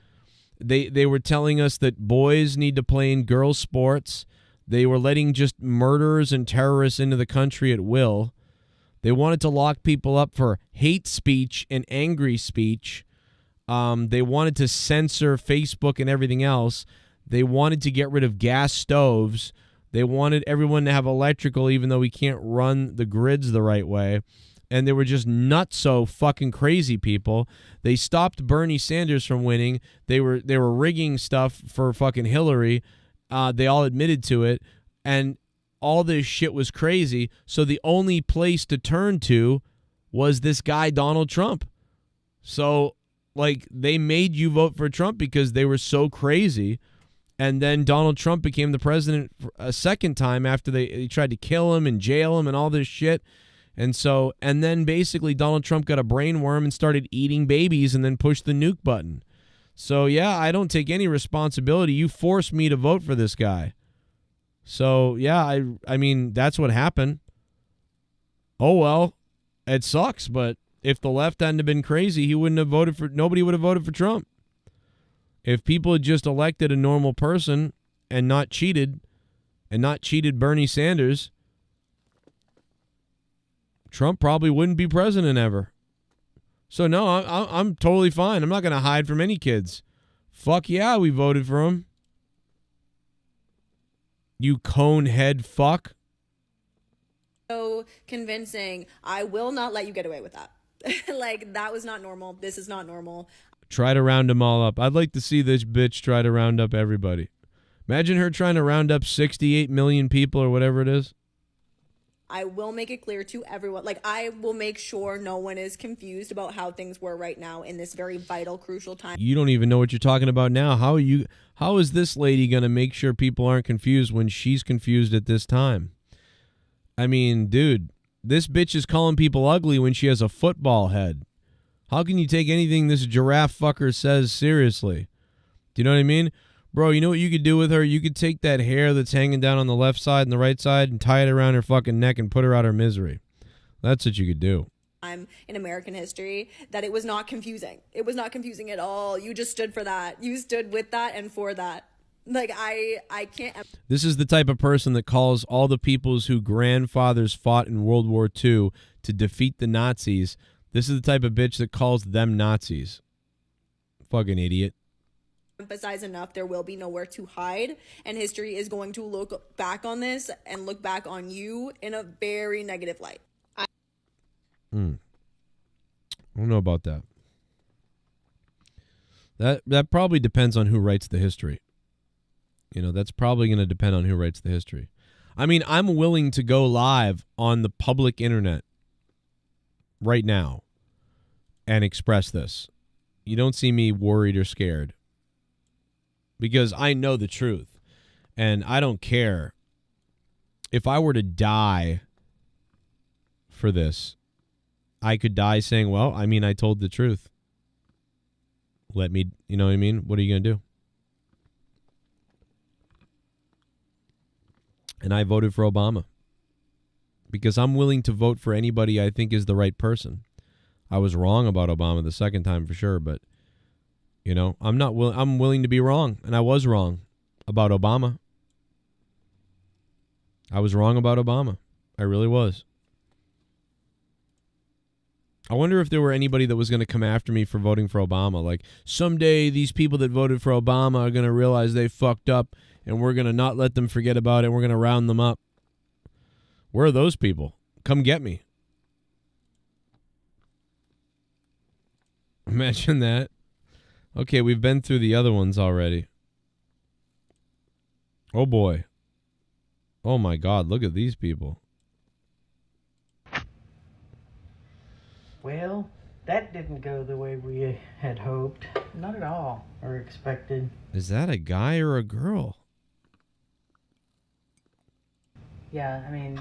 They were telling us that boys need to play in girls' sports. They were letting just murderers and terrorists into the country at will. They wanted to lock people up for hate speech and angry speech. They wanted to censor Facebook and everything else. They wanted to get rid of gas stoves. They wanted everyone to have electrical, even though we can't run the grids the right way. And they were just nutso fucking crazy people. They stopped Bernie Sanders from winning. They were rigging stuff for fucking Hillary. They all admitted to it. And all this shit was crazy. So the only place to turn to was this guy, Donald Trump. So, like, they made you vote for Trump because they were so crazy. And then Donald Trump became the president a second time after they tried to kill him and jail him and all this shit. And then basically Donald Trump got a brain worm and started eating babies and then pushed the nuke button. So, yeah, I don't take any responsibility. You forced me to vote for this guy. So, yeah, I mean, that's what happened. Oh, well, it sucks. But if the left hadn't have been crazy, nobody would have voted for Trump. If people had just elected a normal person and not cheated Bernie Sanders, Trump probably wouldn't be president ever. So, no, I'm totally fine. I'm not going to hide from any kids. Fuck yeah, we voted for him. You cone head fuck. So convincing, I will not let you get away with that. Like, that was not normal. This is not normal. Try to round them all up. I'd like to see this bitch try to round up everybody. Imagine her trying to round up 68 million people or whatever it is. I will make it clear to everyone. Like, I will make sure no one is confused about how things were right now in this very vital, crucial time. You don't even know what you're talking about now. How is this lady going to make sure people aren't confused when she's confused at this time? I mean, dude, this bitch is calling people ugly when she has a football head. How can you take anything this giraffe fucker says seriously? Do you know what I mean? Bro, you know what you could do with her? You could take that hair that's hanging down on the left side and the right side and tie it around her fucking neck and put her out her misery. That's what you could do. In American history, that it was not confusing. It was not confusing at all. You just stood for that. You stood with that and for that. Like, I can't. This is the type of person that calls all the peoples who grandfathers fought in World War II to defeat the Nazis. This is the type of bitch that calls them Nazis. Fucking idiot. Emphasize enough, there will be nowhere to hide, and history is going to look back on this and look back on you in a very negative light. I don't know about that. That probably depends on who writes the history. You know, that's probably going to depend on who writes the history. I mean, I'm willing to go live on the public internet right now and express this. You don't see me worried or scared because I know the truth, and I don't care if I were to die for this. I could die saying, well, I mean, I told the truth. Let me, you know what I mean? What are you going to do? And I voted for Obama because I'm willing to vote for anybody I think is the right person. I was wrong about Obama the second time for sure, but you know, I'm willing to be wrong, and I was wrong about Obama. I was wrong about Obama. I really was. I wonder if there were anybody that was going to come after me for voting for Obama. Like, someday these people that voted for Obama are going to realize they fucked up, and we're going to not let them forget about it. We're going to round them up. Where are those people? Come get me. Imagine that. Okay, we've been through the other ones already. Oh, boy. Oh, my God. Look at these people. Well, that didn't go the way we had hoped. Not at all. Or expected. Is that a guy or a girl? Yeah, I mean,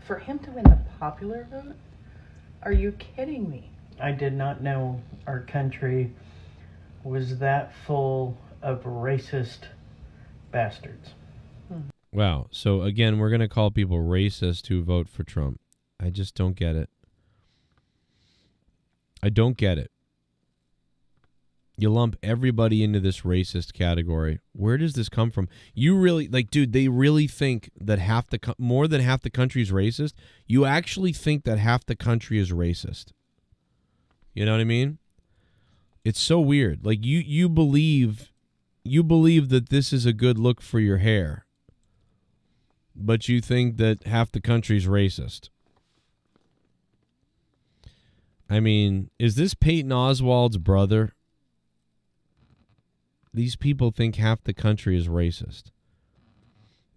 for him to win the popular vote? Are you kidding me? I did not know our country was that full of racist bastards. Wow. So, again, we're going to call people racist who vote for Trump. I just don't get it. I don't get it. You lump everybody into this racist category. Where does this come from? You really, like, dude, they really think that more than half the country is racist? You actually think that half the country is racist? You know what I mean? It's so weird. Like, you believe that this is a good look for your hair, but you think that half the country's racist. I mean, is this Patton Oswalt's brother? These people think half the country is racist.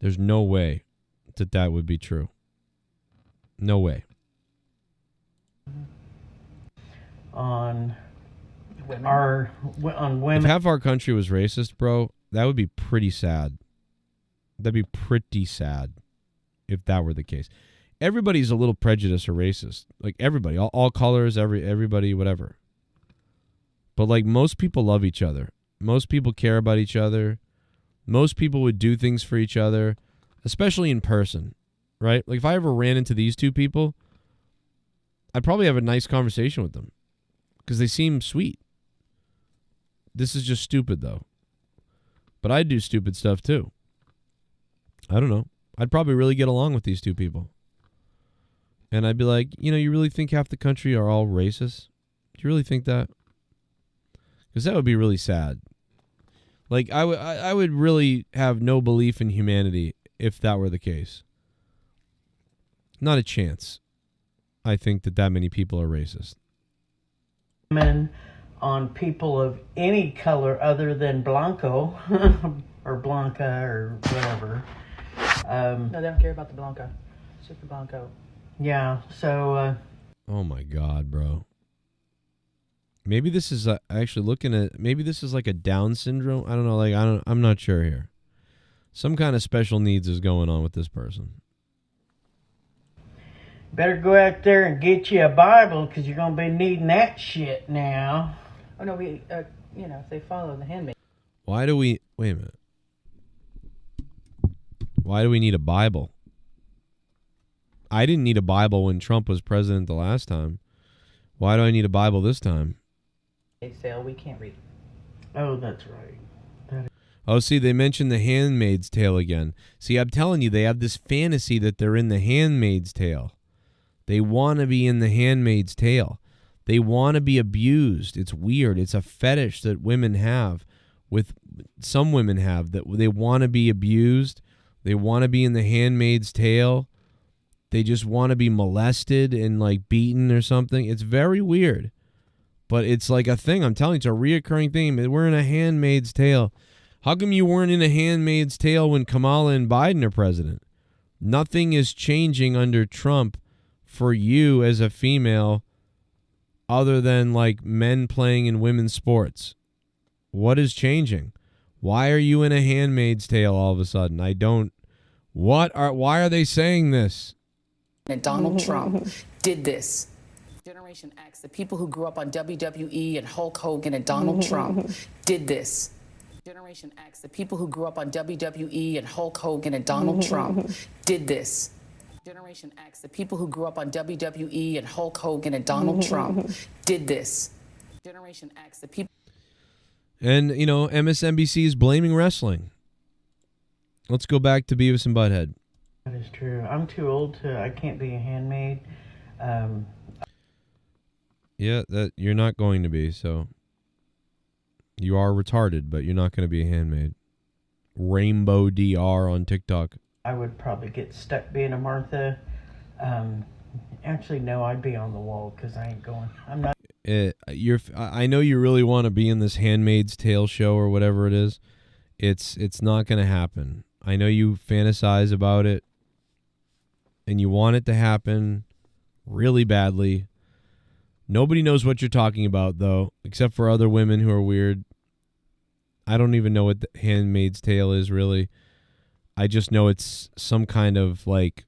There's no way that would be true. No way. On women. On women. If half our country was racist, bro, That would be pretty sad. That'd be pretty sad if that were the case. Everybody's a little prejudiced or racist. Like everybody, all colors, everybody, whatever. But like most people love each other. Most people care about each other. Most people would do things for each other, especially in person, right? Like if I ever ran into these two people, I'd probably have a nice conversation with them because they seem sweet. This is just stupid though. But I do stupid stuff too. I don't know. I'd probably really get along with these two people. And I'd be like, you really think half the country are all racist? Do you really think that? Because that would be really sad. Like, I would really have no belief in humanity if that were the case. Not a chance. I think that many people are racist. On people of any color other than Blanco or Blanca or whatever. No, they don't care about the Blanca. It's just the Blanco. Yeah, so... oh my God, bro. Maybe this is actually looking at... maybe this is like a Down syndrome. I don't know. Like I'm not sure here. Some kind of special needs is going on with this person. Better go out there and get you a Bible because you're going to be needing that shit now. Oh, no, we, if they follow the handmaid. Why do we... wait a minute. Why do we need a Bible? I didn't need a Bible when Trump was president the last time. Why do I need a Bible this time? Sale, we can't read. Oh, that's right. Oh, see, they mentioned The Handmaid's Tale again. See, I'm telling you, they have this fantasy that they're in The Handmaid's Tale. They want to be in The Handmaid's Tale. They want to be abused. It's weird. It's a fetish that women have. Some women have that they want to be abused. They want to be in The Handmaid's Tale. They just want to be molested and like beaten or something. It's very weird. But it's like a thing. I'm telling you, it's a reoccurring thing. We're in A Handmaid's Tale. How come you weren't in A Handmaid's Tale when Kamala and Biden are president? Nothing is changing under Trump for you as a female other than like men playing in women's sports. What is changing? Why are you in A Handmaid's Tale all of a sudden? Why are they saying this? And Donald Trump did this. Generation X, the people who grew up on WWE and Hulk Hogan and Donald Trump did this. Generation X, the people who grew up on WWE and Hulk Hogan and Donald Trump did this. Generation X, the people who grew up on WWE and Hulk Hogan and Donald Trump did this. Generation X, the people... And, MSNBC is blaming wrestling. Let's go back to Beavis and Butthead. That is true. I'm too old I can't be a handmaid. Yeah, that you're not going to be, so... you are retarded, but you're not going to be a handmaid. Rainbow DR on TikTok. I would probably get stuck being a Martha. Actually, no, I'd be on the wall because I ain't going. I'm not. I know you really want to be in this Handmaid's Tale show or whatever it is. It's not going to happen. I know you fantasize about it, and you want it to happen really badly. Nobody knows what you're talking about, though, except for other women who are weird. I don't even know what the Handmaid's Tale is, really. I just know it's some kind of, like,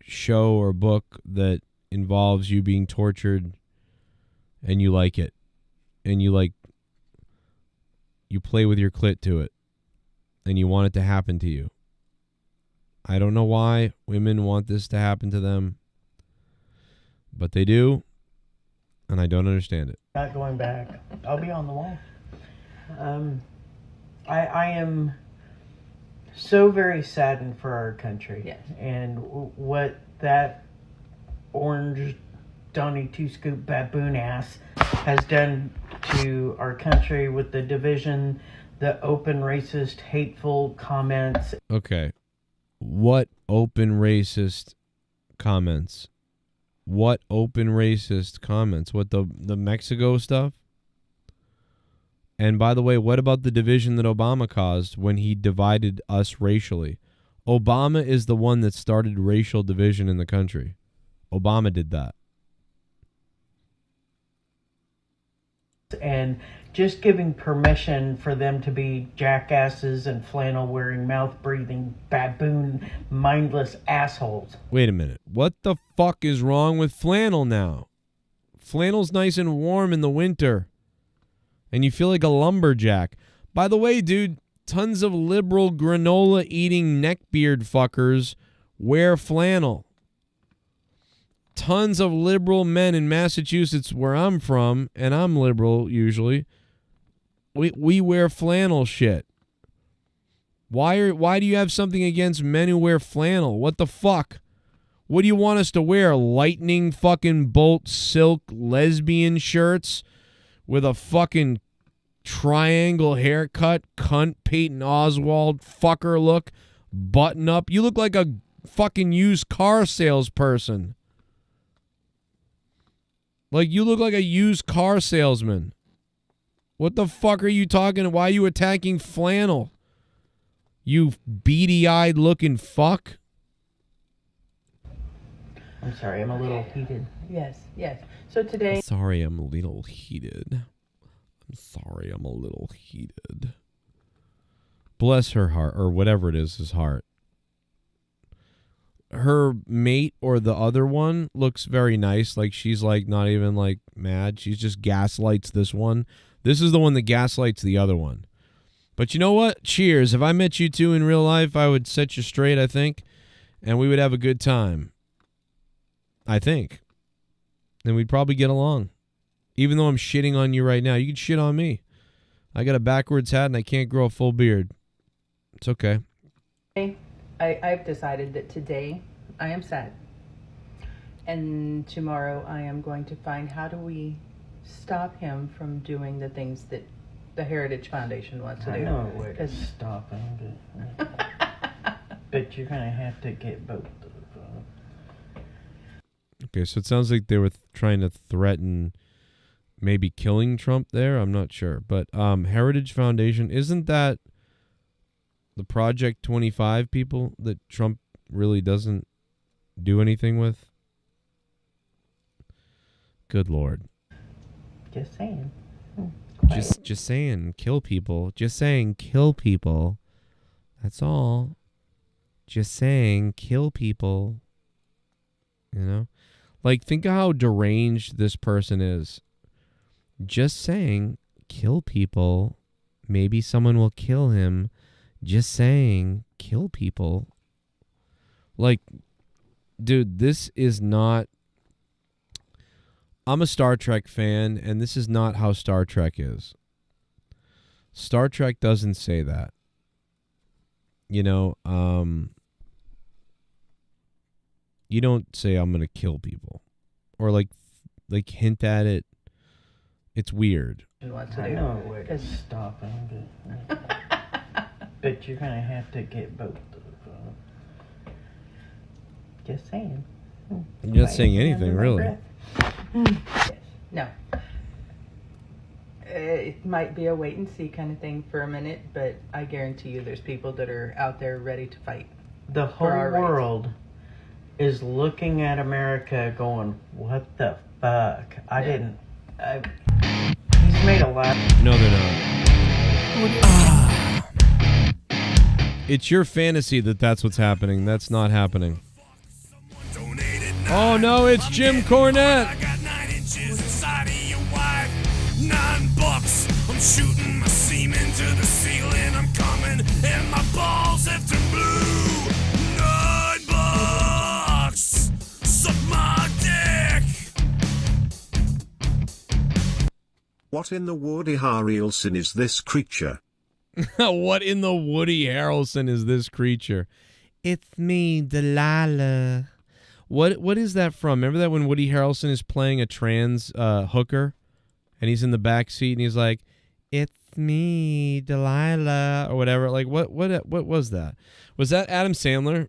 show or book that involves you being tortured, and you like it. And you play with your clit to it, and you want it to happen to you. I don't know why women want this to happen to them, but they do. And I don't understand it. Not going back. I'll be on the wall. I am so very saddened for our country. Yes. And what that orange Donnie Two-Scoop baboon ass has done to our country with the division, the open racist, hateful comments. Okay. What open racist comments? What open racist comments? What, the Mexico stuff? And by the way, what about the division that Obama caused when he divided us racially? Obama is the one that started racial division in the country. Obama did that. And just giving permission for them to be jackasses and flannel-wearing, mouth-breathing, baboon, mindless assholes. Wait a minute. What the fuck is wrong with flannel now? Flannel's nice and warm in the winter. And you feel like a lumberjack. By the way, dude, tons of liberal granola-eating neckbeard fuckers wear flannel. Tons of liberal men in Massachusetts, where I'm from, and I'm liberal usually, we wear flannel shit. Why do you have something against men who wear flannel? What the fuck? What do you want us to wear? Lightning fucking bolt silk lesbian shirts with a fucking triangle haircut, cunt Peyton Oswald fucker look, button up? You look like a fucking used car salesperson. Like, you look like a used car salesman. What the fuck are you talking? Why are you attacking flannel? You beady-eyed looking fuck. I'm sorry, I'm a little heated. Yes. So today... Sorry, I'm a little heated. Bless her heart, or whatever it is, his heart. Her mate or the other one looks very nice. Like, she's like not even like mad. She's just gaslights this one. This is the one that gaslights the other one. But you know what? Cheers. If I met you two in real life, I would set you straight, I think. And we would have a good time. I think. And we'd probably get along. Even though I'm shitting on you right now, you can shit on me. I got a backwards hat and I can't grow a full beard. It's okay. I've decided that today I am sad. And tomorrow I am going to find how do we stop him from doing the things that the Heritage Foundation wants to do. I know a way to stop him, but you're going to have to get both of them. Okay, so it sounds like they were trying to threaten maybe killing Trump there. I'm not sure. But Heritage Foundation, isn't that the Project 25 people that Trump really doesn't do anything with? Good Lord. Just saying. Just saying, kill people. Just saying, kill people. That's all. Just saying, kill people. You know? Like, think of how deranged this person is. Just saying, kill people. Maybe someone will kill him. Just saying, kill people. Like, dude, this is not... I'm a Star Trek fan, and this is not how Star Trek is. Star Trek doesn't say that. You know, you don't say, I'm going to kill people. Or, like hint at it. It's weird. I know a way to stop him, but you're going to have to get both of them. Just saying. You're not saying anything, really. Yes. No. It might be a wait and see kind of thing for a minute, but I guarantee you there's people that are out there ready to fight. The whole world is looking at America going, what the fuck? He's made a lot. No, they're not. It's your fantasy that that's what's happening. That's not happening. Oh no, it's Jim Cornette. I got 9 inches inside of your wife. $9. I'm shooting my semen to the ceiling. I'm coming and my balls have turned blue. $9. Suck my dick. What in the Woody Harrelson is this creature? What in the Woody Harrelson is this creature? It's me, Delilah. What is that from? Remember that when Woody Harrelson is playing a trans hooker, and he's in the back seat and he's like, "It's me, Delilah," or whatever. Like what was that? Was that Adam Sandler?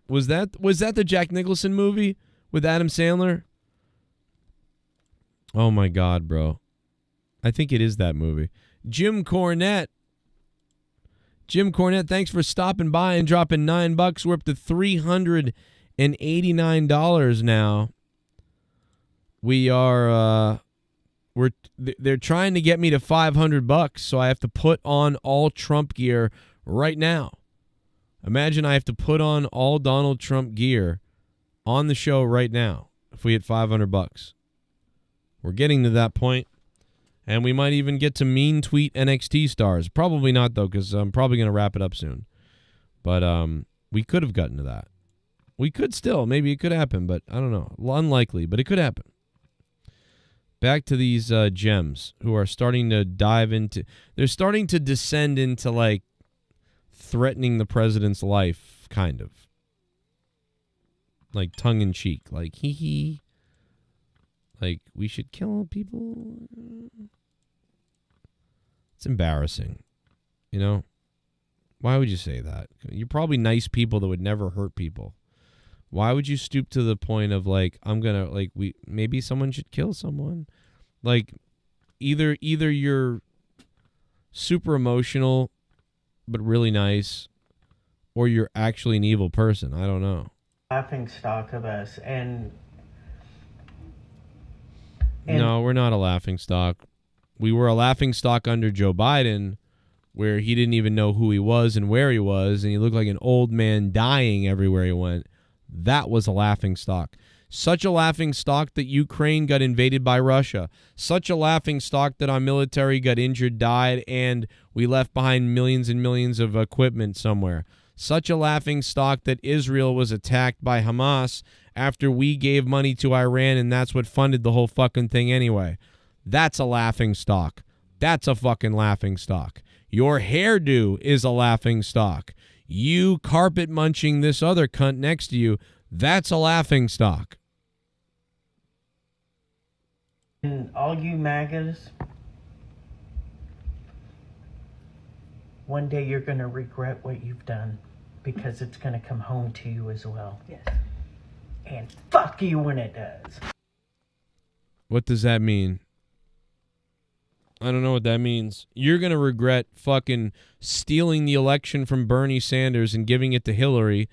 Was that the Jack Nicholson movie with Adam Sandler? Oh my God, bro! I think it is that movie. Jim Cornette, thanks for stopping by and dropping $9. We're up to $389 now. We're They're trying to get me to $500, so I have to put on all Trump gear right now. Imagine I have to put on all Donald Trump gear on the show right now if we hit $500. We're getting to that point, and we might even get to mean tweet NXT stars. Probably not, though, because I'm probably going to wrap it up soon. But we could have gotten to that. We could still. Maybe it could happen, but I don't know. Unlikely, but it could happen. Back to these gems who are starting to dive into... They're starting to descend into, like, threatening the president's life, kind of. Like, tongue-in-cheek. Like, hee-hee. Like, we should kill people. It's embarrassing. You know? Why would you say that? You're probably nice people that would never hurt people. Why would you stoop to the point of, like, I'm gonna, like, maybe someone should kill someone? Like, either you're super emotional but really nice, or you're actually an evil person. I don't know. Laughing stock of us, and no, we're not a laughing stock. We were a laughing stock under Joe Biden, where he didn't even know who he was and where he was, and he looked like an old man dying everywhere he went. That was a laughing stock. Such a laughing stock that Ukraine got invaded by Russia. Such a laughing stock that our military got injured, died, and we left behind millions and millions of equipment somewhere. Such a laughing stock that Israel was attacked by Hamas after we gave money to Iran, and that's what funded the whole fucking thing anyway. That's a laughing stock. That's a fucking laughing stock. Your hairdo is a laughing stock. You carpet munching this other cunt next to you, that's a laughing stock. And all you MAGAs, one day you're going to regret what you've done, because it's going to come home to you as well. Yes. And fuck you when it does. What does that mean? I don't know what that means. You're going to regret fucking stealing the election from Bernie Sanders and giving it to Hillary,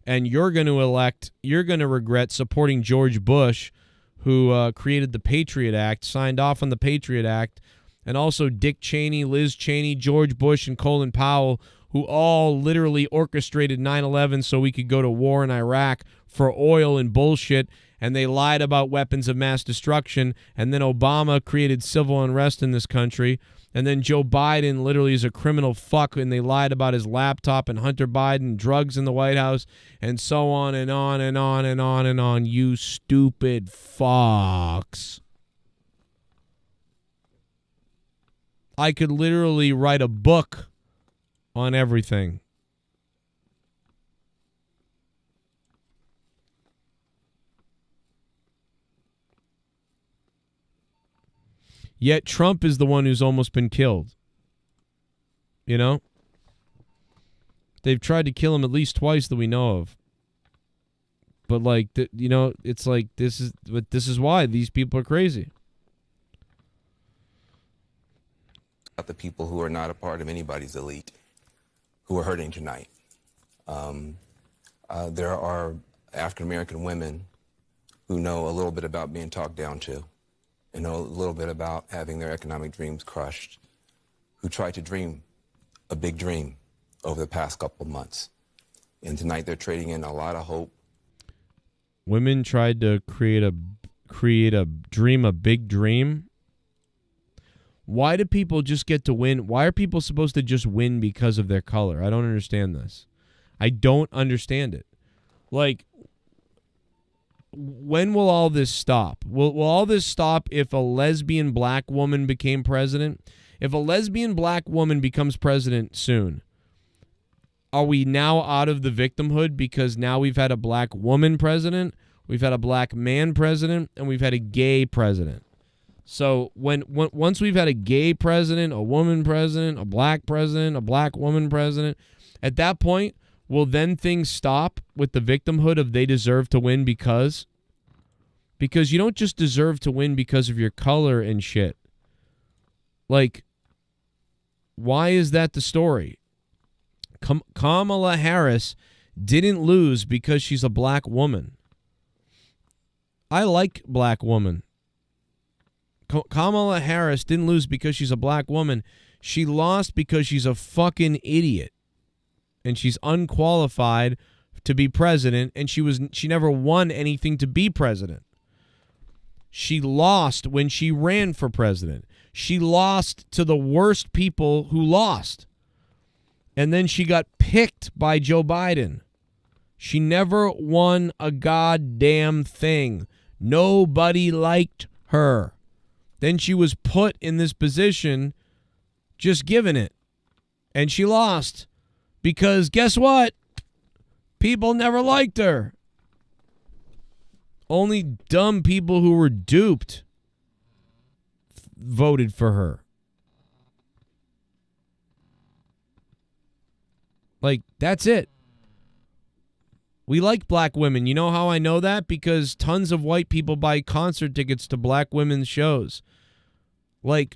and you're going to regret supporting George Bush, who created the Patriot Act, signed off on the Patriot Act, and also Dick Cheney, Liz Cheney, George Bush, and Colin Powell, who all literally orchestrated 9/11 so we could go to war in Iraq for oil and bullshit, and they lied about weapons of mass destruction, and then Obama created civil unrest in this country, and then Joe Biden literally is a criminal fuck, and they lied about his laptop and Hunter Biden, drugs in the White House, and so on and on and on and on and on. You stupid fucks. I could literally write a book on everything. Yet Trump is the one who's almost been killed. You know? They've tried to kill him at least twice that we know of. But like, you know, it's like this is why these people are crazy. About the people who are not a part of anybody's elite who are hurting tonight. There are African American women who know a little bit about being talked down to, and know a little bit about having their economic dreams crushed, who tried to dream a big dream over the past couple of months. And tonight they're trading in a lot of hope. Women tried to create a dream, a big dream. Why do people just get to win? Why are people supposed to just win because of their color? I don't understand this. I don't understand it. Like, when will all this stop? Will all this stop if a lesbian black woman became president? If a lesbian black woman becomes president soon, are we now out of the victimhood because now we've had a black woman president, we've had a black man president, and we've had a gay president? So once we've had a gay president, a woman president, a black woman president, at that point, will then things stop with the victimhood of they deserve to win because you don't just deserve to win because of your color and shit. Like, why is that the story? Kamala Harris didn't lose because she's a black woman. I like black women. Kamala Harris didn't lose because she's a black woman. She lost because she's a fucking idiot. And she's unqualified to be president, and she never won anything to be president. She lost when she ran for president. She lost to the worst people who lost. And then she got picked by Joe Biden. She never won a goddamn thing. Nobody liked her. Then she was put in this position, just given it. And she lost. Because guess what? People never liked her. Only dumb people who were duped voted for her. Like, that's it. We like black women. You know how I know that? Because tons of white people buy concert tickets to black women's shows. Like,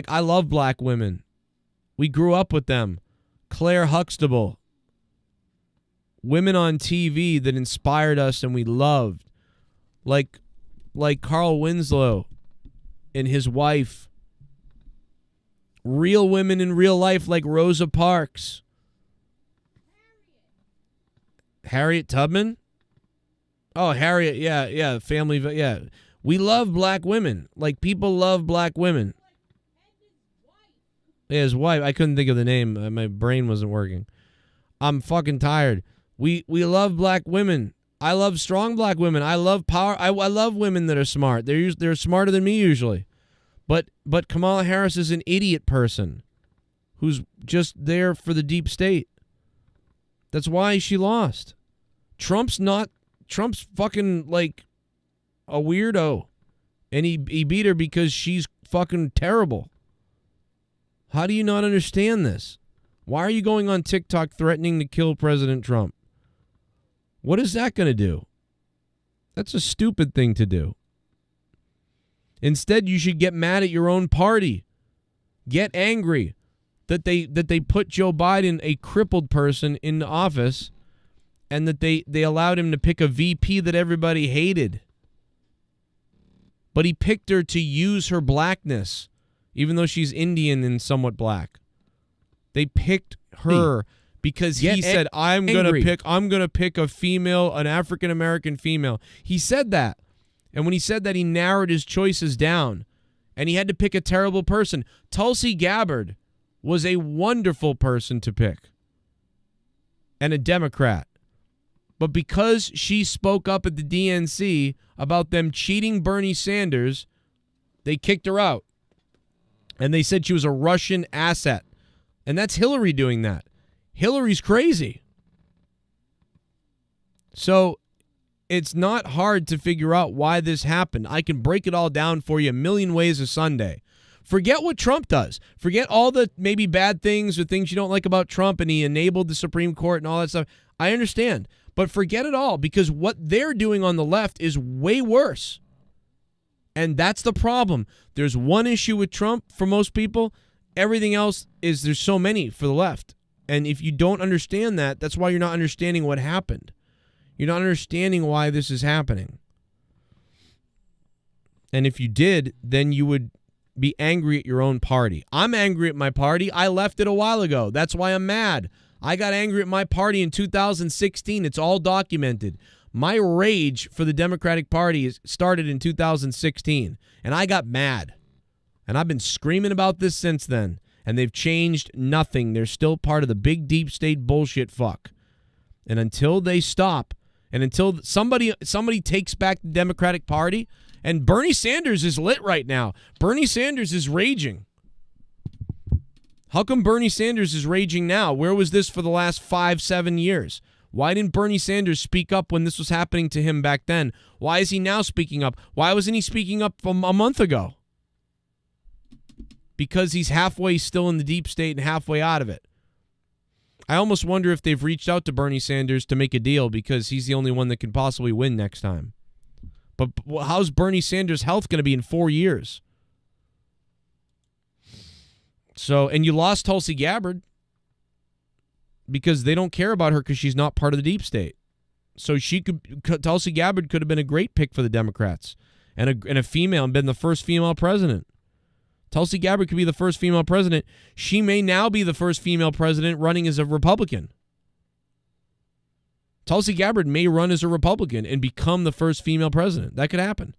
I love black women. We grew up with them. Claire Huxtable. Women on TV that inspired us and we loved. Like Carl Winslow and his wife. Real women in real life like Rosa Parks. Harriet Tubman? Oh, Harriet, yeah, family, yeah. We love black women. Like, people love black women. Yeah, his wife. I couldn't think of the name. My brain wasn't working. I'm fucking tired. We love black women. I love strong black women. I love power. I love women that are smart. They're smarter than me usually. But Kamala Harris is an idiot person who's just there for the deep state. That's why she lost. Trump's fucking like a weirdo. And he beat her because she's fucking terrible. How do you not understand this? Why are you going on TikTok threatening to kill President Trump? What is that going to do? That's a stupid thing to do. Instead, you should get mad at your own party. Get angry that they put Joe Biden, a crippled person, into office, and that they allowed him to pick a VP that everybody hated. But he picked her to use her blackness, even though she's Indian and somewhat black. They picked her because he said, I'm gonna pick a female, an African American female. He said that. And when he said that, he narrowed his choices down. And he had to pick a terrible person. Tulsi Gabbard was a wonderful person to pick. And a Democrat. But because she spoke up at the DNC about them cheating Bernie Sanders, they kicked her out. And they said she was a Russian asset. And that's Hillary doing that. Hillary's crazy. So it's not hard to figure out why this happened. I can break it all down for you a million ways a Sunday. Forget what Trump does. Forget all the maybe bad things or things you don't like about Trump, and he enabled the Supreme Court and all that stuff. I understand. But forget it all, because what they're doing on the left is way worse. And that's the problem. There's one issue with Trump for most people. Everything else is there's so many for the left. And if you don't understand that, that's why you're not understanding what happened. You're not understanding why this is happening. And if you did, then you would be angry at your own party. I'm angry at my party. I left it a while ago. That's why I'm mad. I got angry at my party in 2016. It's all documented. My rage for the Democratic Party started in 2016, and I got mad. And I've been screaming about this since then, and they've changed nothing. They're still part of the big deep state bullshit fuck. And until they stop, and until somebody takes back the Democratic Party, and Bernie Sanders is lit right now. Bernie Sanders is raging. How come Bernie Sanders is raging now? Where was this for the last 5-7 years? Why didn't Bernie Sanders speak up when this was happening to him back then? Why is he now speaking up? Why wasn't he speaking up a month ago? Because he's halfway still in the deep state and halfway out of it. I almost wonder if they've reached out to Bernie Sanders to make a deal because he's the only one that can possibly win next time. But how's Bernie Sanders' health going to be in 4 years? So, and you lost Tulsi Gabbard because they don't care about her because she's not part of the deep state. So Tulsi Gabbard could have been a great pick for the Democrats. and a female and been the first female president. Tulsi Gabbard could be the first female president. She may now be the first female president running as a Republican. Tulsi Gabbard may run as a Republican and become the first female president. That could happen.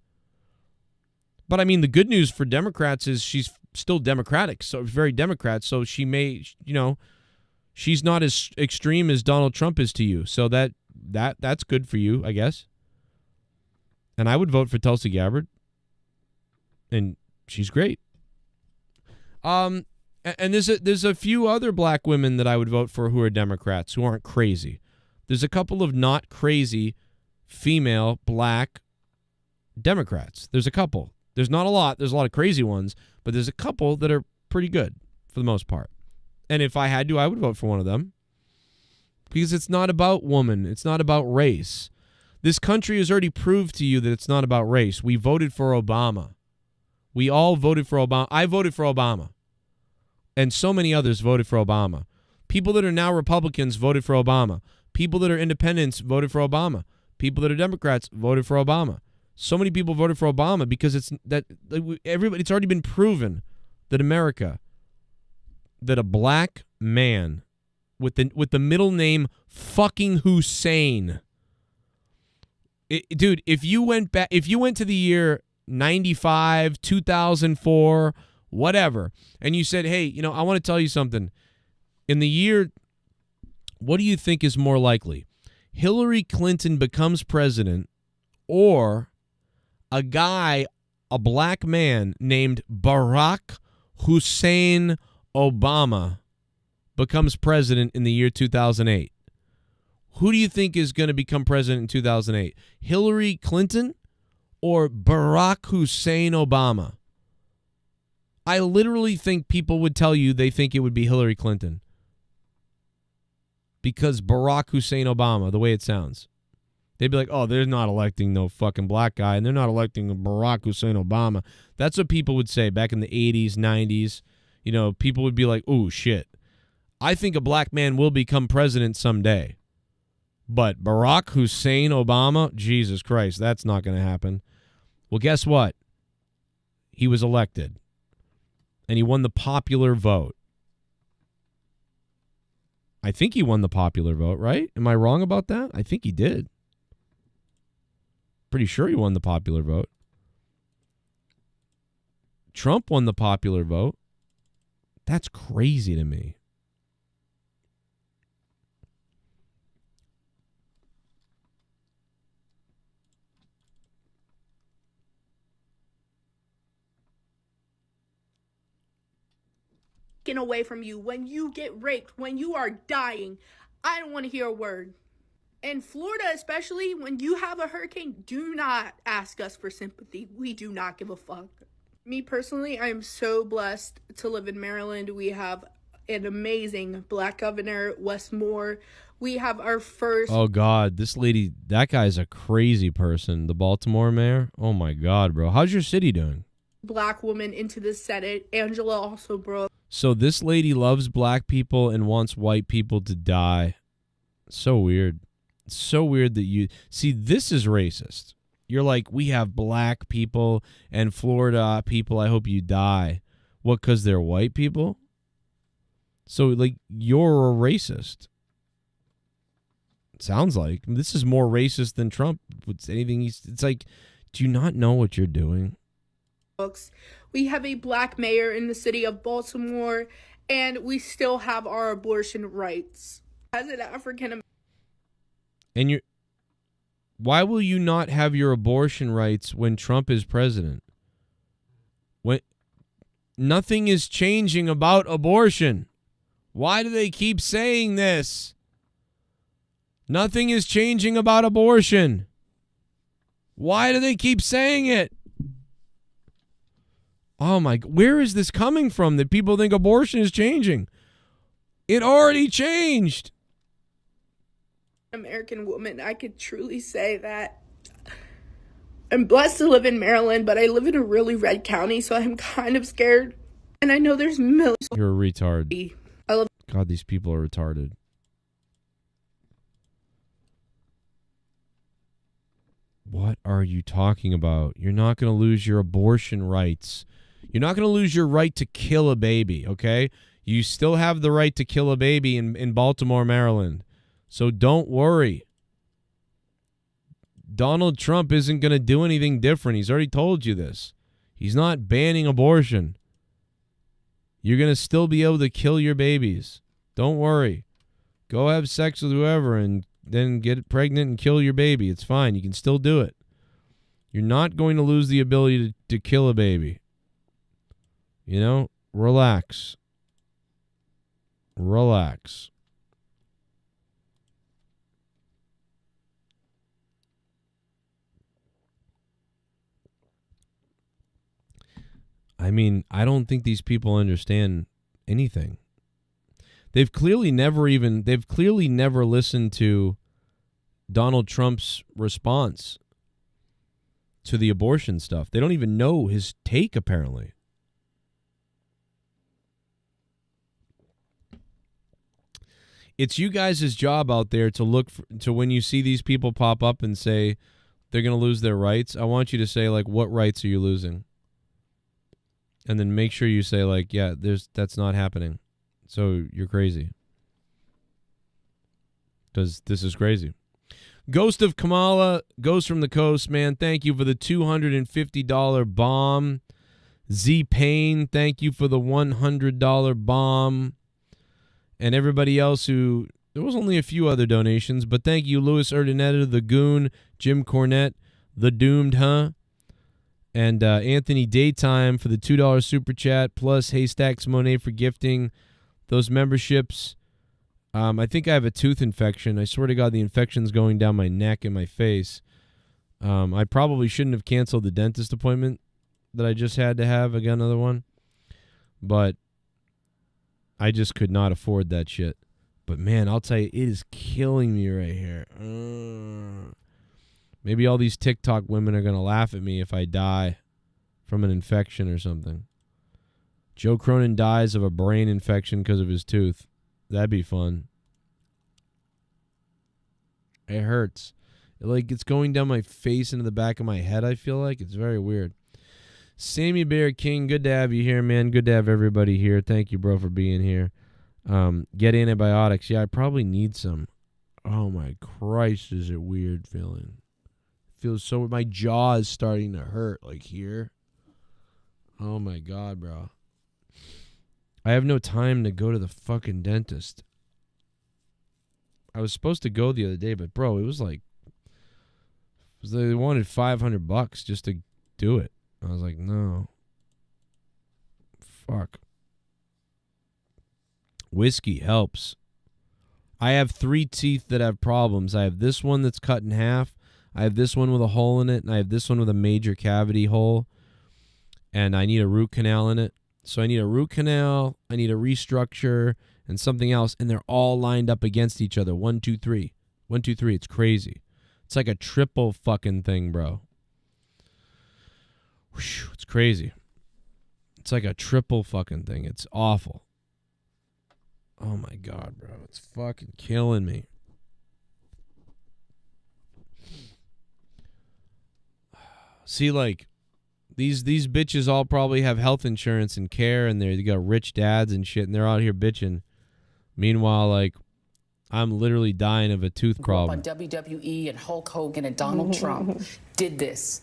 But I mean, the good news for Democrats is she's still Democratic, so very Democrat. So she may, she's not as extreme as Donald Trump is to you. So that's good for you, I guess. And I would vote for Tulsi Gabbard. And she's great. And there's a few other black women that I would vote for who are Democrats who aren't crazy. There's a couple of not crazy female black Democrats. There's a couple. There's not a lot. There's a lot of crazy ones, but there's a couple that are pretty good for the most part. And if I had to, I would vote for one of them. Because it's not about woman. It's not about race. This country has already proved to you that it's not about race. We voted for Obama. We all voted for Obama. I voted for Obama. And so many others voted for Obama. People that are now Republicans voted for Obama. People that are independents voted for Obama. People that are Democrats voted for Obama. So many people voted for Obama because it's already been proven that America, that a black man with the middle name fucking Hussein. Dude, if you went to the year 95, 2004, whatever, and you said, hey, I want to tell you something. In the year, what do you think is more likely? Hillary Clinton becomes president, or a black man named Barack Hussein Obama becomes president in the year 2008? Who do you think is going to become president in 2008? Hillary Clinton or Barack Hussein Obama? I literally think people would tell you they think it would be Hillary Clinton. Because Barack Hussein Obama, the way it sounds. They'd be like, oh, they're not electing no fucking black guy, and they're not electing Barack Hussein Obama. That's what people would say back in the 80s, 90s. People would be like, oh, shit. I think a black man will become president someday. But Barack Hussein Obama, Jesus Christ, that's not going to happen. Well, guess what? He was elected. And he won the popular vote. I think he won the popular vote, right? Am I wrong about that? I think he did. Pretty sure he won the popular vote. Trump won the popular vote. That's crazy to me. Away from you when you get raped, when you are dying. I don't want to hear a word. In Florida, especially when you have a hurricane, do not ask us for sympathy. We do not give a fuck. Me personally, I am so blessed to live in Maryland. We have an amazing black governor, Wes Moore. We have our first... Oh, God. This lady, that guy's a crazy person. The Baltimore mayor. Oh, my God, bro. How's your city doing? Black woman into the Senate. Angela also broke. So this lady loves black people and wants white people to die. So weird. It's so weird that you... See, this is racist. You're like, we have black people and Florida people. I hope you die. What, because they're white people? So, like, you're a racist. Sounds like. This is more racist than Trump. It's anything it's like, do you not know what you're doing? We have a black mayor in the city of Baltimore, and we still have our abortion rights. As an African And why will you not have your abortion rights when Trump is president? When nothing is changing about abortion. Why do they keep saying this? Nothing is changing about abortion. Why do they keep saying it? Oh my, where is this coming from that people think abortion is changing? It already changed. American woman, I could truly say that I'm blessed to live in Maryland, but I live in a really red county, so I'm kind of scared. And I know there's millions. You're a retard. I love God, these people are retarded. What are you talking about? You're not going to lose your abortion rights. You're not going to lose your right to kill a baby, okay? You still have the right to kill a baby in Baltimore, Maryland. So don't worry. Donald Trump isn't going to do anything different. He's already told you this. He's not banning abortion. You're going to still be able to kill your babies. Don't worry. Go have sex with whoever and then get pregnant and kill your baby. It's fine. You can still do it. You're not going to lose the ability to kill a baby. You know, relax. Relax. I mean, I don't think these people understand anything. They've clearly never listened to Donald Trump's response to the abortion stuff. They don't even know his take, apparently. It's you guys' job out there to look to when you see these people pop up and say they're going to lose their rights. I want you to say, like, what rights are you losing? And then make sure you say, like, yeah, that's not happening. So you're crazy. Because this is crazy. Ghost of Kamala, Ghost from the Coast, man, thank you for the $250 bomb. Z Payne, thank you for the $100 bomb. And everybody else who, there was only a few other donations, but thank you, Louis Urdaneta, The Goon, Jim Cornette, The Doomed, huh? And Anthony Daytime for the $2 super chat, plus Haystacks Monet for gifting those memberships. I think I have a tooth infection. I swear to God, the infection's going down my neck and my face. I probably shouldn't have canceled the dentist appointment that I just had to have. I got another one. But I just could not afford that shit. But man, I'll tell you, it is killing me right here. Maybe all these TikTok women are going to laugh at me if I die from an infection or something. Joe Cronin dies of a brain infection because of his tooth. That'd be fun. It hurts. It's going down my face into the back of my head, I feel like. It's very weird. Sammy Bear King, good to have you here, man. Good to have everybody here. Thank you, bro, for being here. Get antibiotics. Yeah, I probably need some. Oh, my Christ, is it weird feeling. Feels so, my jaw is starting to hurt, like here. Oh, my God, bro. I have no time to go to the fucking dentist. I was supposed to go the other day, but bro, it was like, they wanted $500 just to do it. I was like, no. Fuck. Whiskey helps. I have 3 teeth that have problems. I have this one that's cut in half. I have this one with a hole in it, and I have this one with a major cavity hole. And I need a root canal in it. So I need a root canal, I need a restructure, and something else, and they're all lined up against each other. 1, 2, 3. 1, 2, 3. It's crazy. It's like a triple fucking thing, bro. Whew, it's crazy. It's like a triple fucking thing. It's awful. Oh my God, bro. It's fucking killing me. See, like, these bitches all probably have health insurance and care, and they got rich dads and shit, and they're out here bitching. Meanwhile, like, I'm literally dying of a tooth problem. On WWE and Hulk Hogan and Donald Trump did this.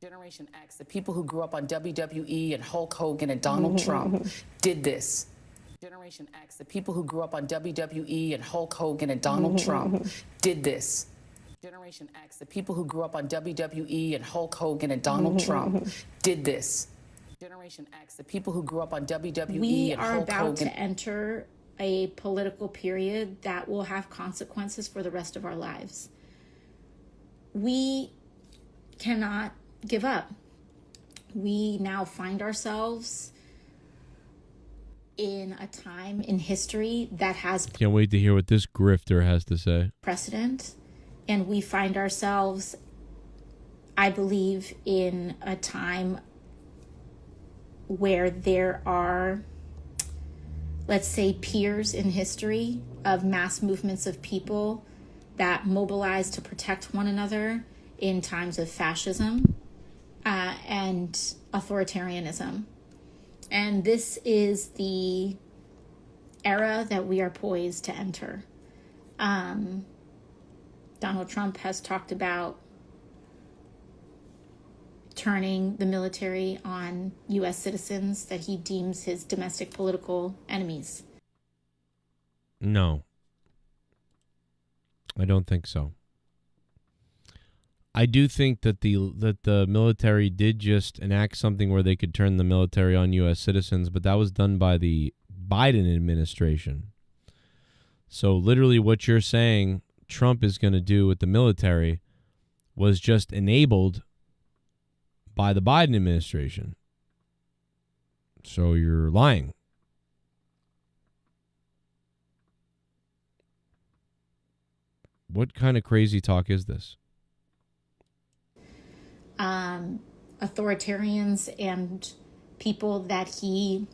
Generation X, the people who grew up on WWE and Hulk Hogan and Donald Trump did this. Generation X, the people who grew up on WWE and Hulk Hogan and Donald Trump did this. Generation X, the people who grew up on WWE and Hulk Hogan and Donald Trump did this. Generation X, the people who grew up on WWE We and are Hulk about Hogan. to enter a political period that will have consequences for the rest of our lives. We cannot give up. We now find ourselves in a time in history that has Can't wait to hear what this grifter has to say. precedent. And we find ourselves, I believe, in a time where there are, let's say, peers in history of mass movements of people that mobilize to protect one another in times of fascism and authoritarianism. And this is the era that we are poised to enter. Donald Trump has talked about turning the military on U.S. citizens that he deems his domestic political enemies. No. I don't think so. I do think that the military did just enact something where they could turn the military on U.S. citizens, but that was done by the Biden administration. So literally what you're saying Trump is going to do with the military was just enabled by the Biden administration. So you're lying. What kind of crazy talk is this? Authoritarians and people that he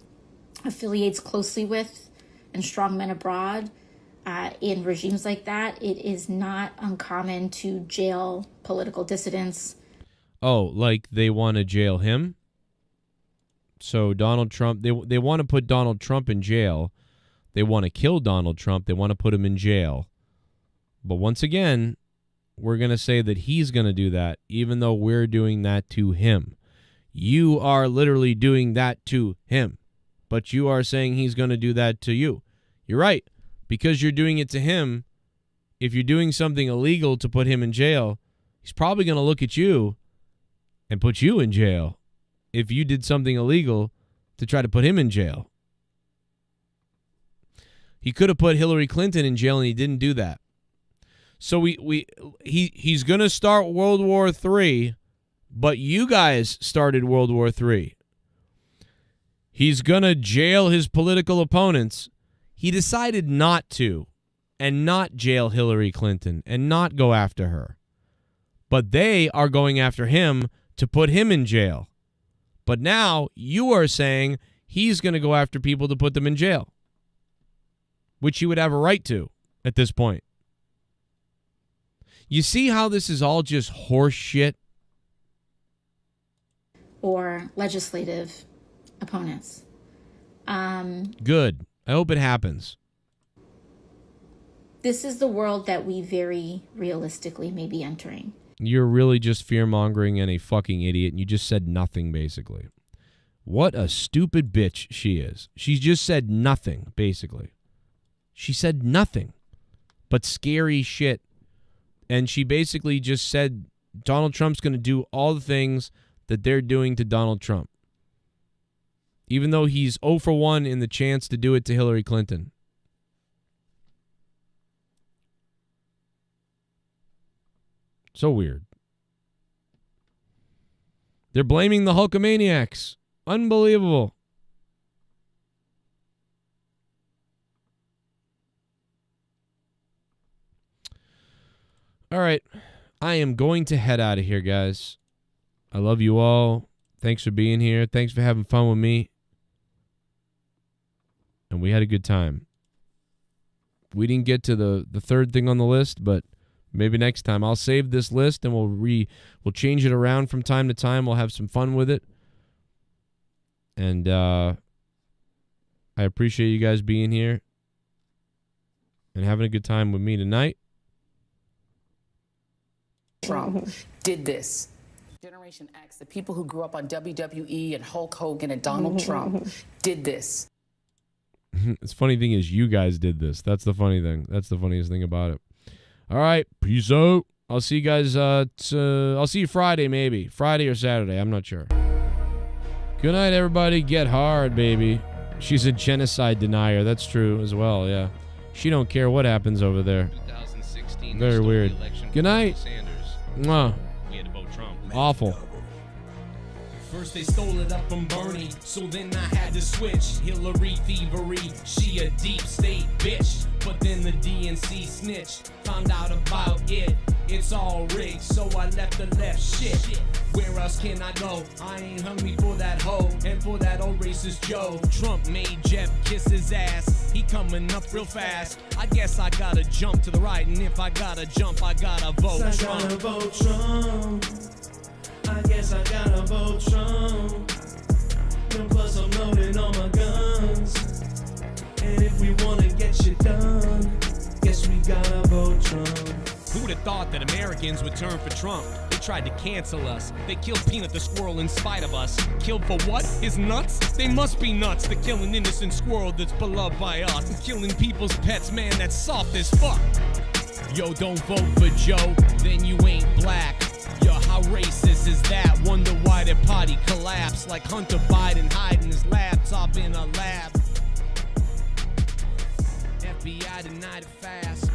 affiliates closely with and strongmen abroad in regimes like that, it is not uncommon to jail political dissidents. Oh, like they want to jail him? So Donald Trump, they want to put Donald Trump in jail. They want to kill Donald Trump. They want to put him in jail. But once again, we're going to say that he's going to do that, even though we're doing that to him. You are literally doing that to him, but you are saying he's going to do that to you. You're right, because you're doing it to him. If you're doing something illegal to put him in jail, he's probably going to look at you and put you in jail if you did something illegal to try to put him in jail. He could have put Hillary Clinton in jail, and he didn't do that. So he's going to start World War III, but you guys started World War III. He's going to jail his political opponents. He decided not to, and not jail Hillary Clinton, and not go after her. But they are going after him to put him in jail. But now you are saying he's going to go after people to put them in jail, which he would have a right to at this point. You see how this is all just horse shit? Or legislative opponents. Good. I hope it happens. This is the world that we very realistically may be entering. You're really just fear-mongering and a fucking idiot, and you just said nothing, basically. What a stupid bitch she is. She just said nothing, basically. She said nothing but scary shit. And she basically just said Donald Trump's going to do all the things that they're doing to Donald Trump. Even though he's 0 for 1 in the chance to do it to Hillary Clinton. So weird. They're blaming the Hulkamaniacs. Unbelievable. All right. I am going to head out of here, guys. I love you all. Thanks for being here. Thanks for having fun with me. And we had a good time. We didn't get to the third thing on the list, but maybe next time. I'll save this list and we'll change it around from time to time. We'll have some fun with it. And I appreciate you guys being here and having a good time with me tonight. Trump did this. Generation X, the people who grew up on WWE and Hulk Hogan and Donald Trump did this. It's funny thing is you guys did this. That's the funny thing. That's the funniest thing about it. All right, peace out. I'll see you guys. I'll see you Friday, maybe Friday or Saturday. I'm not sure. Good night, everybody. Get hard, baby. She's a genocide denier. That's true as well. Yeah, she don't care what happens over there. 2016. Very weird. Good night. Sanders. Mwah. We had to vote Trump. Awful. First they stole it up from Bernie, so then I had to switch. Hillary thievery, she a deep state bitch. But then the DNC snitched, found out about it. It's all rigged, so I left the left shit. Where else can I go? I ain't hungry for that hoe and for that old racist Joe. Trump made Jeb kiss his ass. He coming up real fast. I guess I gotta jump to the right, and if I gotta jump, I gotta vote Trump. I gotta vote Trump. I guess I gotta vote Trump. And plus I'm loading all my guns. And if we wanna get shit done, guess we gotta vote Trump. Who'd have thought that Americans would turn for Trump? They tried to cancel us. They killed Peanut the squirrel in spite of us. Killed for what? His nuts? They must be nuts to kill an innocent squirrel that's beloved by us. And killing people's pets, man, that's soft as fuck. Yo, don't vote for Joe, then you ain't black. Yo, how racist is that? Wonder why their party collapsed like Hunter Biden hiding his laptop in a lab. FBI denied it fast.